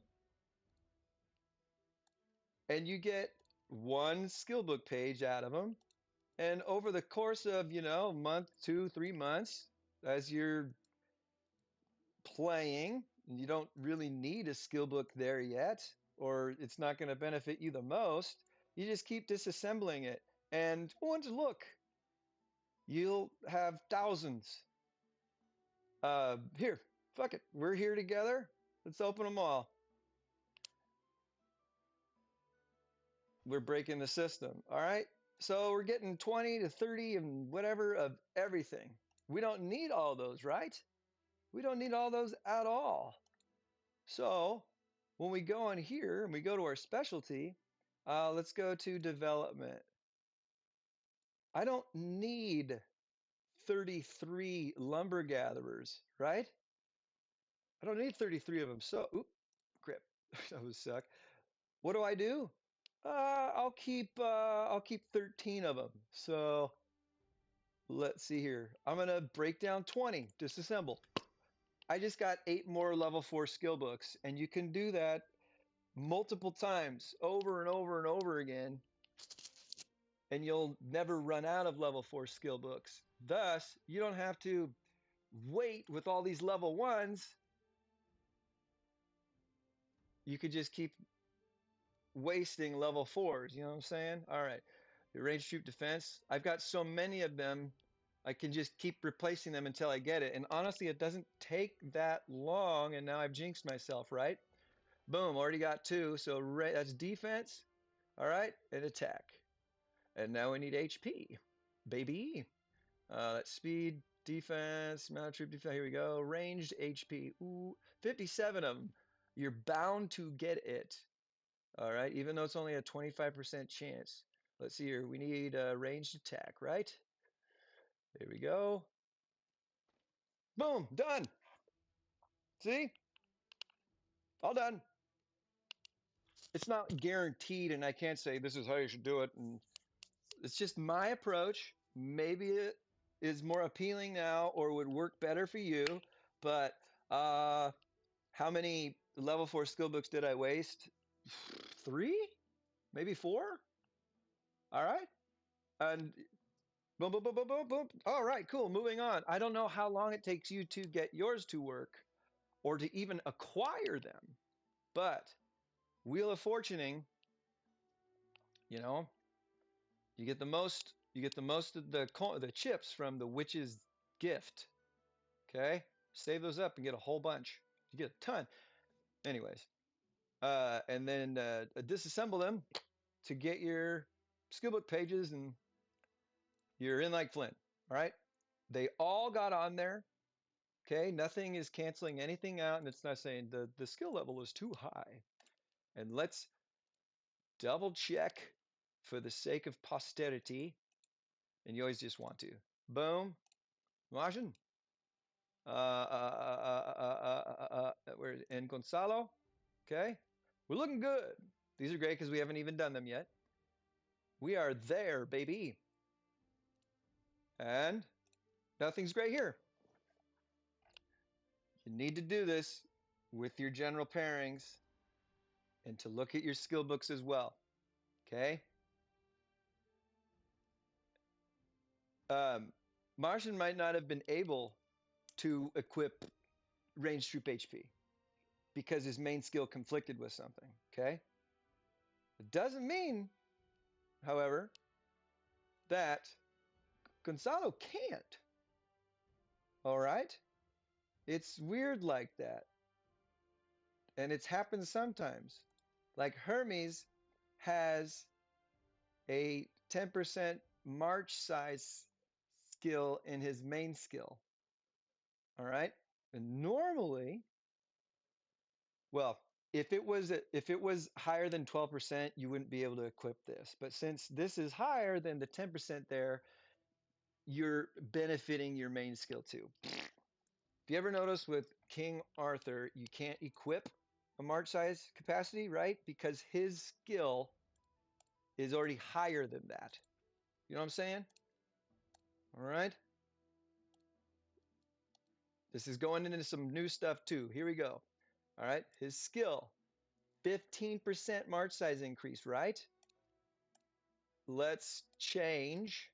and you get one skill book page out of them. And over the course of, a month, 2, 3 months, as you're playing, and you don't really need a skill book there yet, or it's not going to benefit you the most, you just keep disassembling it. And once look, you'll have thousands. Here, fuck it. We're here together. Let's open them all. We're breaking the system. All right. So we're getting 20 to 30 and whatever of everything. We don't need all those, right? We don't need all those at all. So when we go on here and we go to our specialty, let's go to development. I don't need 33 lumber gatherers, right? I don't need 33 of them. So, oop, crap, that was suck. What do? I'll keep 13 of them. So let's see here. I'm gonna break down 20, disassemble. I just got 8 more level 4 skill books, and you can do that multiple times over and over and over again, and you'll never run out of level 4 skill books. Thus, you don't have to wait with all these level 1s. You could just keep wasting level 4s, you know what I'm saying? All right. The range troop defense, I've got so many of them, I can just keep replacing them until I get it. And honestly, it doesn't take that long, and now I've jinxed myself, right? Boom, already got 2. So that's defense, all right, and attack. And now we need HP, baby. That's speed, defense, amount of troop defense. Here we go. Ranged HP. Ooh, 57 of them. You're bound to get it. All right, even though it's only a 25% chance. Let's see here. We need a ranged attack, right? There we go. Boom, done. See? All done. It's not guaranteed, and I can't say this is how you should do it. And it's just my approach. Maybe it is more appealing now or would work better for you. But how many level 4 skill books did I waste? 3? Maybe 4? All right. And Boom, boom, boom, boom, boom, boom. All right, cool. Moving on. I don't know how long it takes you to get yours to work or to even acquire them, but Wheel of Fortuning, you know, you get the most of the chips from the witch's gift. Okay? Save those up and get a whole bunch. You get a ton. Anyways, and then disassemble them to get your skillbook pages, and you're in like Flint. All right? They all got on there. Okay, nothing is canceling anything out, and it's not saying the skill level is too high. And let's double check for the sake of posterity, and you always just want to. Boom, Martian. Where and Gonzalo. Okay, we're looking good. These are great because we haven't even done them yet. We are there, baby. And nothing's great here. You need to do this with your general pairings and to look at your skill books as well. Okay. Martian might not have been able to equip ranged troop HP because his main skill conflicted with something. Okay. It doesn't mean, however, that Gonzalo can't. All right. It's weird like that. And it's happened sometimes. Like Hermes has a 10% march size skill in his main skill. All right. And normally, well, if it was higher than 12%, you wouldn't be able to equip this. But since this is higher than the 10% there, you're benefiting your main skill too. If you ever notice with King Arthur, you can't equip a march size capacity, right? Because his skill is already higher than that. You know what I'm saying? All right. This is going into some new stuff too. Here we go. All right. His skill, 15% march size increase, right? Let's change.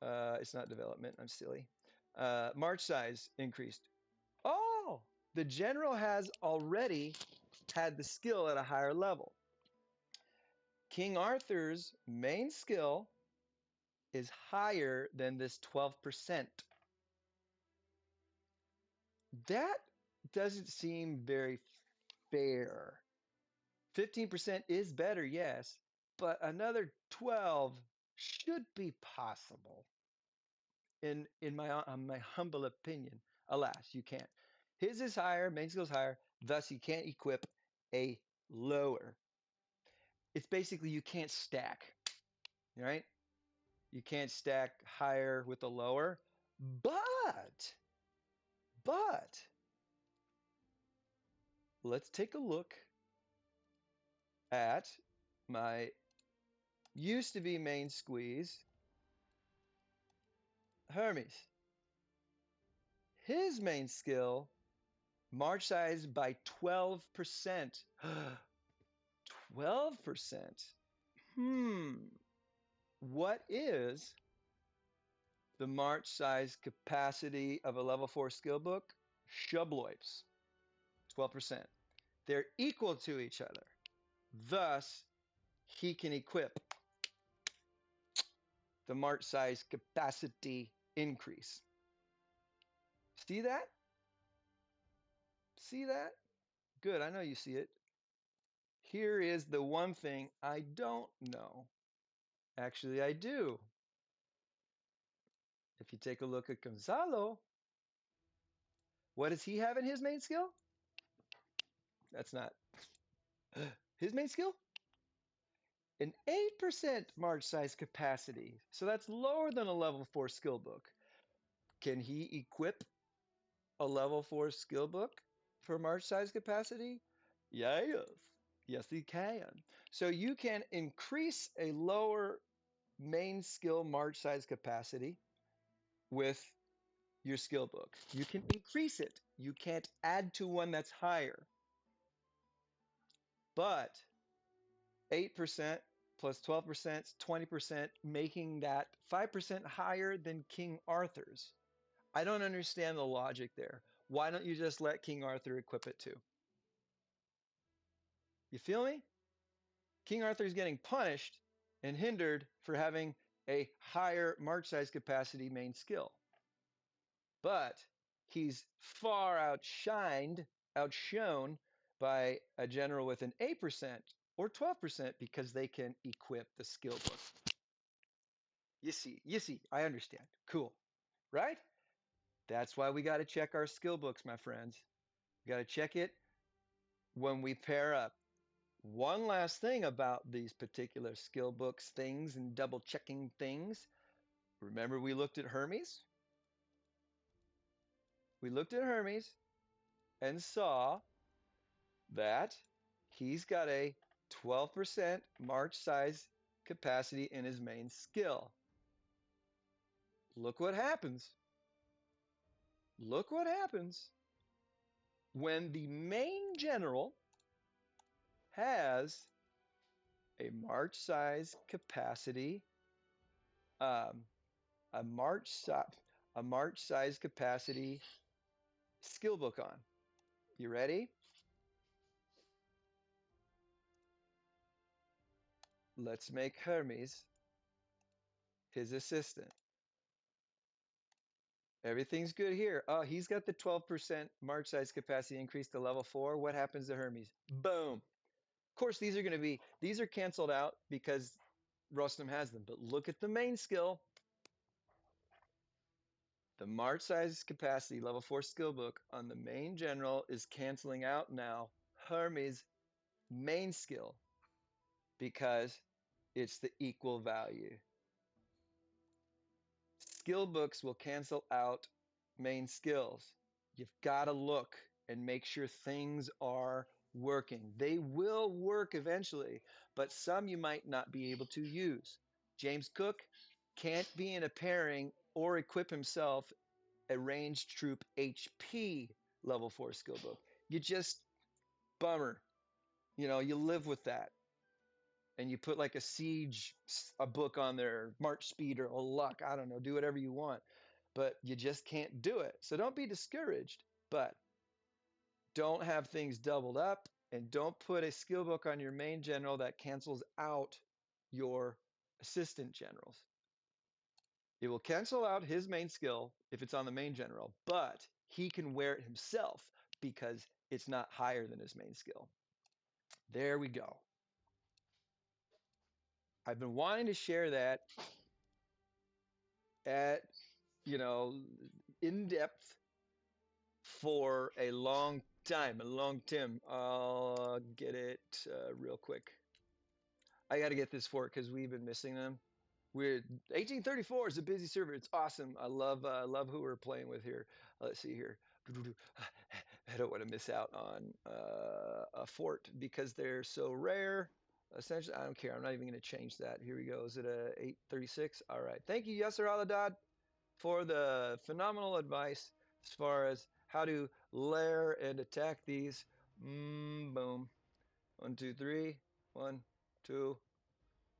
It's not development. I'm silly. March size increased. Oh, the general has already had the skill at a higher level. King Arthur's main skill is higher than this 12%. That doesn't seem very fair. 15% is better, yes, but another 12 should be possible. In my humble opinion. Alas, you can't. His is higher, main skill is higher, thus you can't equip a lower. It's basically you can't stack, right? You can't stack higher with a lower, but let's take a look at my used to be main squeeze, Hermes. His main skill, march size by 12%. 12%. What is the march size capacity of a level 4 skill book? Shubloips, 12%. They're equal to each other. Thus, he can equip the march size capacity increase. See that? See that? Good, I know you see it. Here is the one thing I don't know. Actually, I do. If you take a look at Gonzalo, what does he have in his main skill? That's not his main skill. An 8% march size capacity. So that's lower than a level 4 skill book. Can he equip a level 4 skill book for march size capacity? Yes. Yes, he can. So you can increase a lower main skill march size capacity with your skill book. You can increase it. You can't add to one that's higher. But 8%. plus 12% is 20%, making that 5% higher than King Arthur's. I don't understand the logic there. Why don't you just let King Arthur equip it too? You feel me? King Arthur is getting punished and hindered for having a higher march size capacity main skill. But he's far outshone by a general with an 8% or 12% because they can equip the skill book. You see, I understand. Cool, right? That's why we got to check our skill books, my friends. We got to check it when we pair up. One last thing about these particular skill books things and double checking things. Remember we looked at Hermes? We looked at Hermes and saw that he's got a 12% march size capacity in his main skill. Look what happens. Look what happens when the main general has a march size capacity, um, a march size capacity skill book on. You ready? Let's make Hermes his assistant. Everything's good here. Oh, he's got the 12% march size capacity increased to level 4. What happens to Hermes? Boom. Of course, these are canceled out because Rostam has them. But look at the main skill. The march size capacity level 4 skill book on the main general is canceling out now Hermes' main skill because it's the equal value. Skill books will cancel out main skills. You've got to look and make sure things are working. They will work eventually, but some you might not be able to use. James Cook can't be in a pairing or equip himself a ranged troop HP level 4 skill book. You just, bummer. You live with that. And you put like a book on there, March Speed or Luck, I don't know, do whatever you want. But you just can't do it. So don't be discouraged, but don't have things doubled up and don't put a skill book on your main general that cancels out your assistant generals. It will cancel out his main skill if it's on the main general, but he can wear it himself because it's not higher than his main skill. There we go. I've been wanting to share that at, in depth for a long time. I'll get it real quick. I got to get this for it because we've been missing them. 1834 is a busy server. It's awesome. I love who we're playing with here. Let's see here. I don't want to miss out on a fort because they're so rare. Essentially, I don't care. I'm not even going to change that. Here we go. Is it a 836? All right. Thank you, Yasser Aladad, for the phenomenal advice as far as how to lair and attack these. Boom. 1, 2, 3. 1, 2.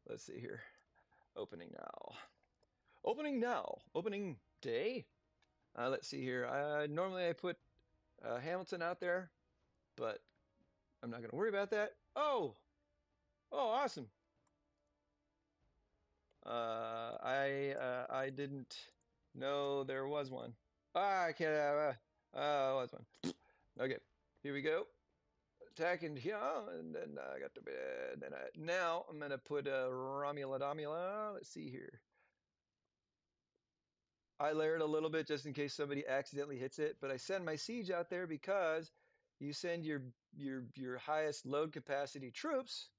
Let's see here. Opening now. Opening now. Opening day. Let's see here. Normally I put Hamilton out there, but I'm not going to worry about that. Oh, awesome. I didn't know there was one. I can't. Was one. Okay, here we go. Attacking here, and then I got the bed. Then now I'm gonna put Romula Domula. Let's see here. I layered a little bit just in case somebody accidentally hits it, but I send my siege out there because you send your highest load capacity troops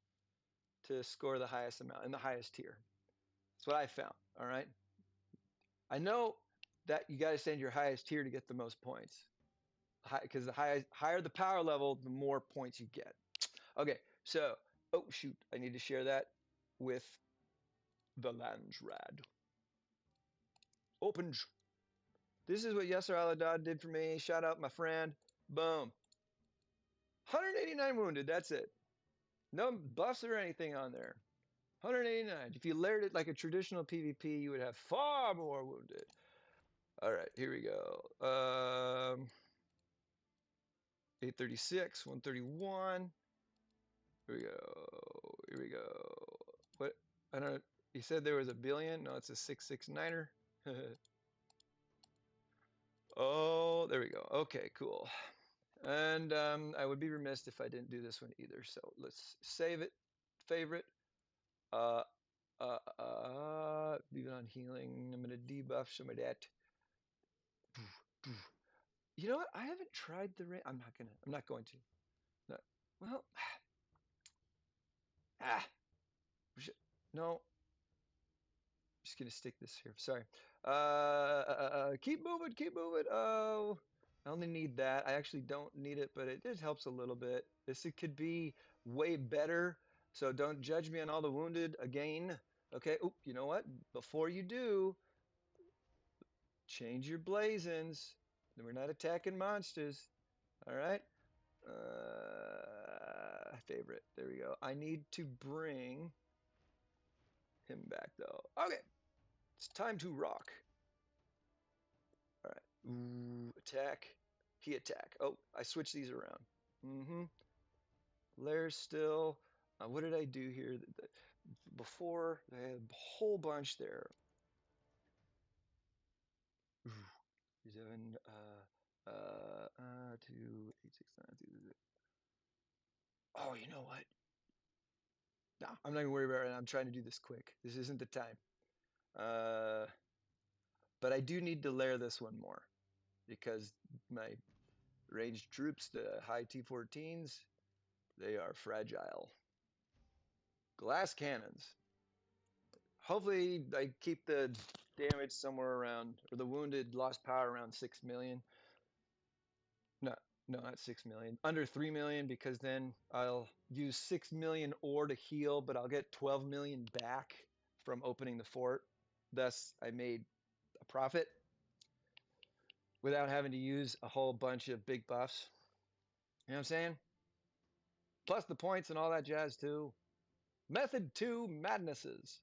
to score the highest amount in the highest tier. That's what I found. All right. I know that you got to send your highest tier to get the most points, because the higher the power level, the more points you get. Okay. So, oh shoot, I need to share that with the Landsrad. Open. This is what Yasser Aladad did for me. Shout out my friend. Boom. 189 wounded. That's it. No buffs or anything on there. 189. If you layered it like a traditional PvP, you would have far more wounded. All right, here we go. 836, 131. Here we go. Here we go. What? I don't. You said there was a billion. No, it's a 669er. Oh, there we go. Okay, cool. And I would be remiss if I didn't do this one either. So let's save it, favorite. Uh, leave it on healing. I'm gonna debuff some of that. You know what? I haven't tried the rain. I'm not gonna. I'm not going to. No. Well, ah, no. Just gonna stick this here. Sorry. Keep moving. Keep moving. Oh, I only need that. I actually don't need it, but it helps a little bit. This it could be way better. So don't judge me on all the wounded again. Okay. Oop. You know what? Before you do, change your blazons. We're not attacking monsters. All right. Favorite. There we go. I need to bring him back though. Okay. It's time to rock. All right. Ooh, attack. He attack. Oh, I switched these around. Mm-hmm. Layers still. What did I do here? Before, I had a whole bunch there. Ooh, 7, 2, 8, 6, 9, 2. Oh, you know what? No, I'm not gonna worry about it. I'm trying to do this quick. This isn't the time. Uh, but I do need to layer this one more because my ranged troops, the high T14s, they are fragile. Glass cannons. Hopefully, I keep the damage somewhere around, or the wounded lost power around 6 million. No, no, not 6 million. Under 3 million, because then I'll use 6 million ore to heal, but I'll get 12 million back from opening the fort. Thus, I made a profit without having to use a whole bunch of big buffs. You know what I'm saying? Plus the points and all that jazz, too. Method 2 madnesses.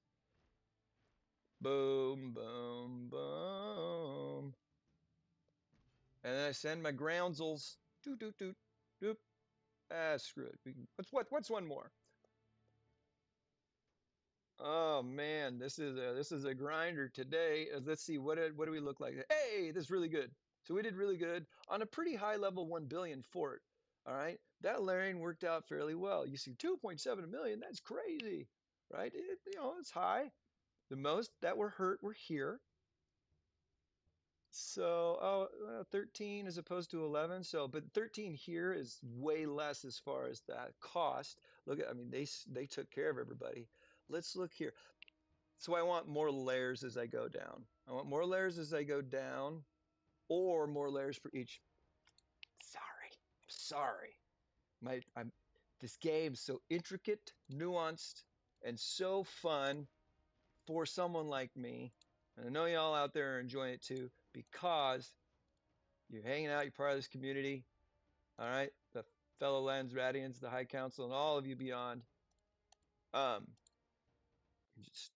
Boom, boom, boom. And then I send my groundsels. Doot, doot, doot, doot. Ah, screw it. What's one more? Oh man, this is a grinder today. Let's see what do we look like? Hey, this is really good. So we did really good on a pretty high level 1 billion fort. All right, that layering worked out fairly well. You see 2.7 million. That's crazy, right? It's high. The most that were hurt were here. So, 13 as opposed to 11. So, but 13 here is way less as far as that cost. Look at, I mean, they took care of everybody. Let's look here. So I want more layers as I go down. I want more layers as I go down, or more layers for each. Sorry. I'm this game's so intricate, nuanced, and so fun for someone like me. And I know y'all out there are enjoying it too because you're hanging out, you're part of this community. All right, the fellow Landsradians, the High Council, and all of you beyond. Um,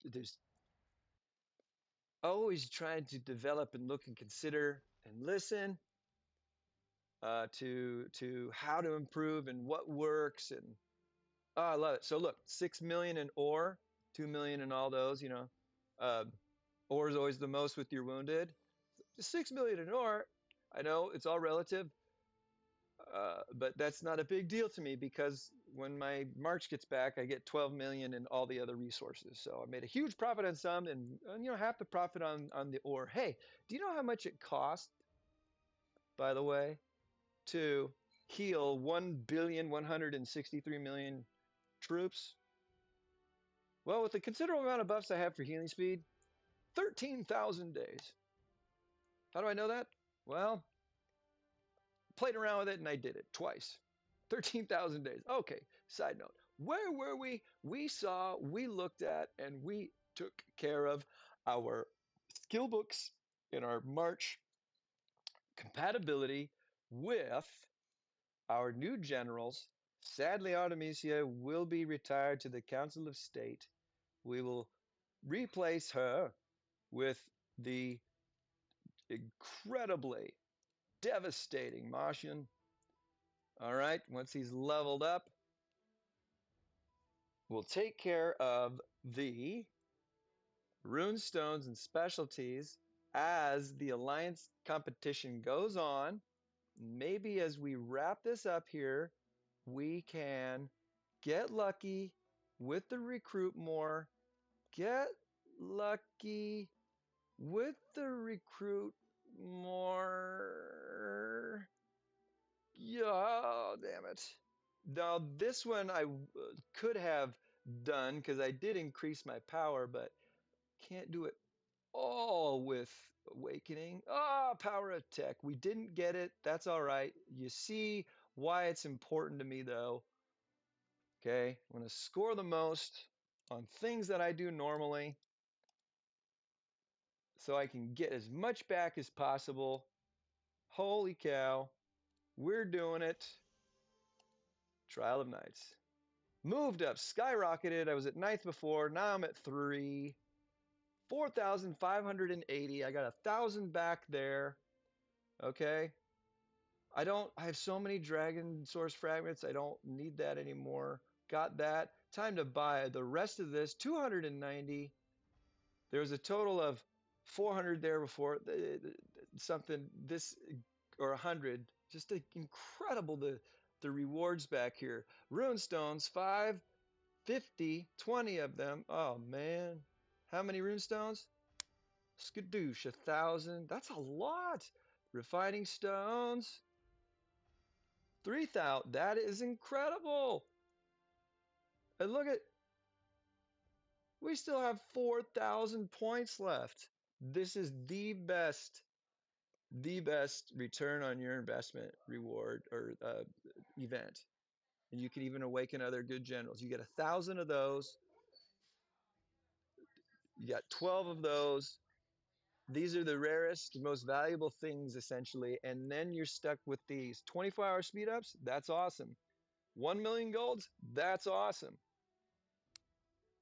there's always trying to develop and look and consider and listen to how to improve and what works. And oh, I love it. So look, 6 million in ore, 2 million in all those. Uh, ore is always the most with your wounded. Just 6 million in ore. I know it's all relative. But that's not a big deal to me because when my March gets back, I get 12 million in all the other resources. So I made a huge profit on some, and half the profit on the ore. Hey, do you know how much it cost, by the way, to heal 1,163,000,000 troops? Well, with the considerable amount of buffs I have for healing speed, 13,000 days. How do I know that? Well, played around with it and I did it twice. 13,000 days. Okay, side note. Where were we? We looked at, and we took care of our skill books in our March compatibility with our new generals. Sadly, Artemisia will be retired to the Council of State. we will replace her with the incredibly devastating Martian. All right, once he's leveled up, we'll take care of the rune stones and specialties as the alliance competition goes on. Maybe as we wrap this up here, we can get lucky with the recruit more, get lucky with the recruit more. Yeah, oh, damn it. Now, this one I could have done because I did increase my power, but can't do it all with awakening. Ah, power of tech. We didn't get it. That's all right. You see why it's important to me, though. Okay, I'm going to score the most on things that I do normally so I can get as much back as possible. Holy cow. We're doing it. Trial of Knights. Moved up, skyrocketed. I was at 9th before. Now I'm at 3. 4,580. I got 1,000 back there. Okay. I have so many dragon source fragments. I don't need that anymore. Got that. Time to buy the rest of this. 290. There was a total of 400 there before. Something this or 100. Just incredible the rewards back here. Rune stones, 5, 50, 20 of them. Oh man. How many rune stones? Skadoosh, 1,000. That's a lot. Refining stones. 3,000. That is incredible. And look at, we still have 4,000 points left. This is the best return on your investment reward or event. And you can even awaken other good generals. You get 1,000 of those. You got 12 of those. These are the rarest, most valuable things essentially. And then you're stuck with these 24-hour speed ups. That's awesome. 1 million golds. That's awesome.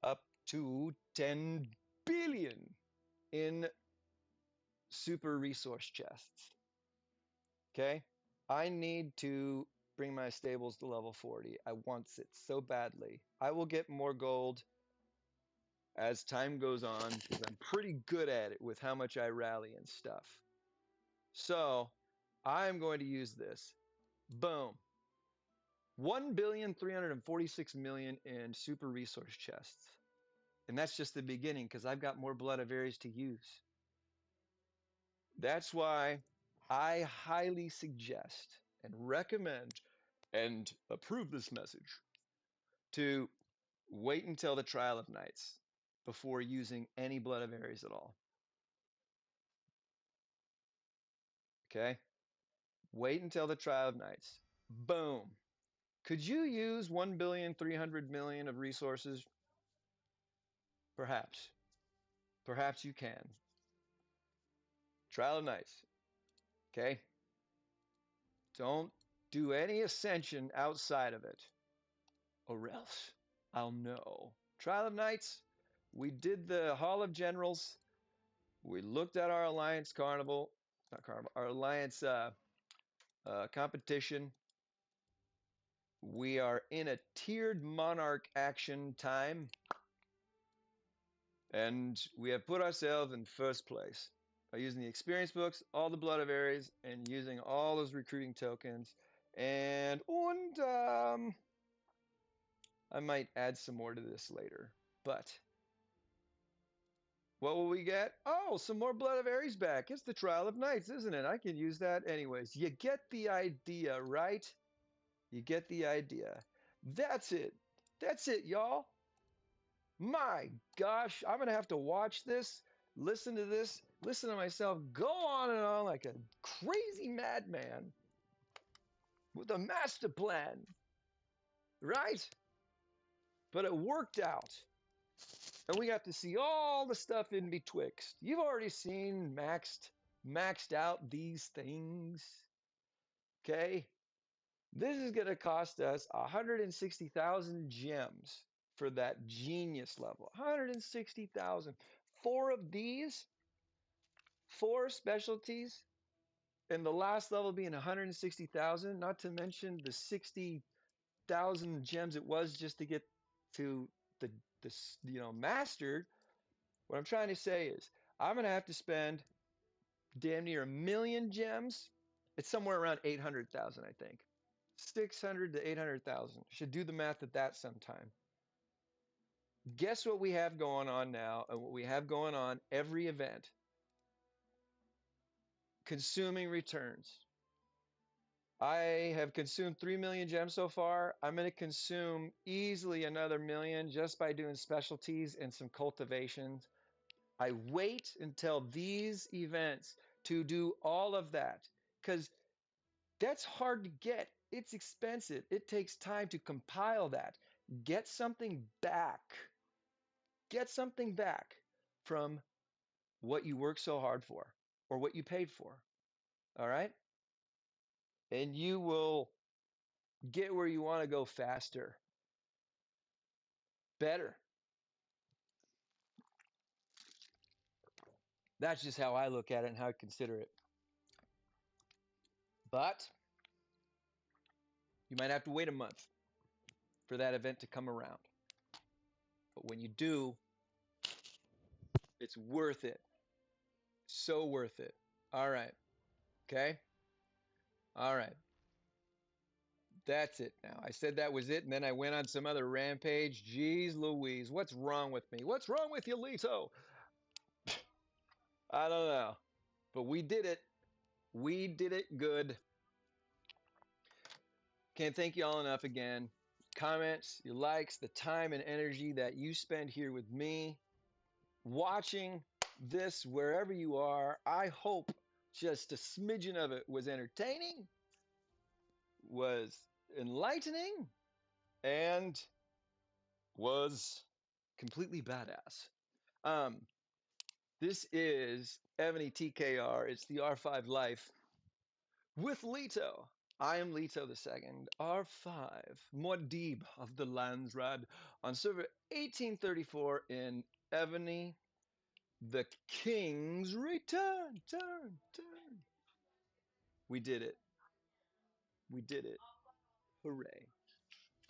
Up to 10 billion in super resource chests. Okay. I need to bring my stables to level 40. I want it so badly. I will get more gold as time goes on because I'm pretty good at it with how much I rally and stuff. So I'm going to use this. Boom. 1,346,000,000 in super resource chests. And that's just the beginning because I've got more blood of Ares to use. That's why I highly suggest and recommend and approve this message to wait until the Trial of Knights before using any blood of Ares at all. Okay? Wait until the Trial of Knights. Boom. Could you use 1,300,000,000 of resources? Perhaps. Perhaps you can. Trial of Knights. Okay? Don't do any ascension outside of it, or else I'll know. Trial of Knights, we did the Hall of Generals. We looked at our Alliance Carnival, not Carnival, our Alliance competition. We are in a tiered monarch action time, and we have put ourselves in first place by using the experience books, all the blood of Ares, and using all those recruiting tokens. And I might add some more to this later, but what will we get? Oh, some more blood of Ares back. It's the Trial of Knights, isn't it? I can use that anyways. You get the idea, right? You get the idea. That's it. That's it, y'all. My gosh, I'm going to have to watch this, listen to this, listen to myself go on and on like a crazy madman with a master plan, right? But it worked out. And we got to see all the stuff in betwixt. You've already seen maxed out these things. Okay? This is going to cost us 160,000 gems for that genius level. 160,000. Four of these, four specialties, and the last level being 160,000, not to mention the 60,000 gems it was just to get to the, mastered. What I'm trying to say is I'm going to have to spend damn near 1,000,000 gems. It's somewhere around 800,000, I think. 600 to 800,000. Should do the math at that sometime. Guess what we have going on now and what we have going on every event? Consuming returns. I have consumed 3 million gems so far. I'm going to consume easily another million just by doing specialties and some cultivations. I wait until these events to do all of that because that's hard to get. It's expensive. It takes time to compile that. Get something back. Get something back from what you worked so hard for or what you paid for. All right? And you will get where you want to go faster, better. That's just how I look at it and how I consider it. But you might have to wait a month for that event to come around. But when you do, it's worth it. So worth it. All right. Okay. All right. That's it now. I said that was it, and then I went on some other rampage. Jeez Louise, what's wrong with me? What's wrong with you, Lito? I don't know. But we did it. We did it good. Can't thank you all enough again. Comments, your likes, the time and energy that you spend here with me, watching this wherever you are. I hope just a smidgen of it was entertaining, was enlightening, and was completely badass. Um, this is Ebony TKR. It's the R5 Life with Leto. I am Leto the Second, R5, Muad'Dib of the Landsrad, on server 1834 in Ebony. The King's Return. Turn. We did it. We did it. Hooray.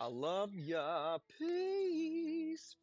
I love ya. Peace.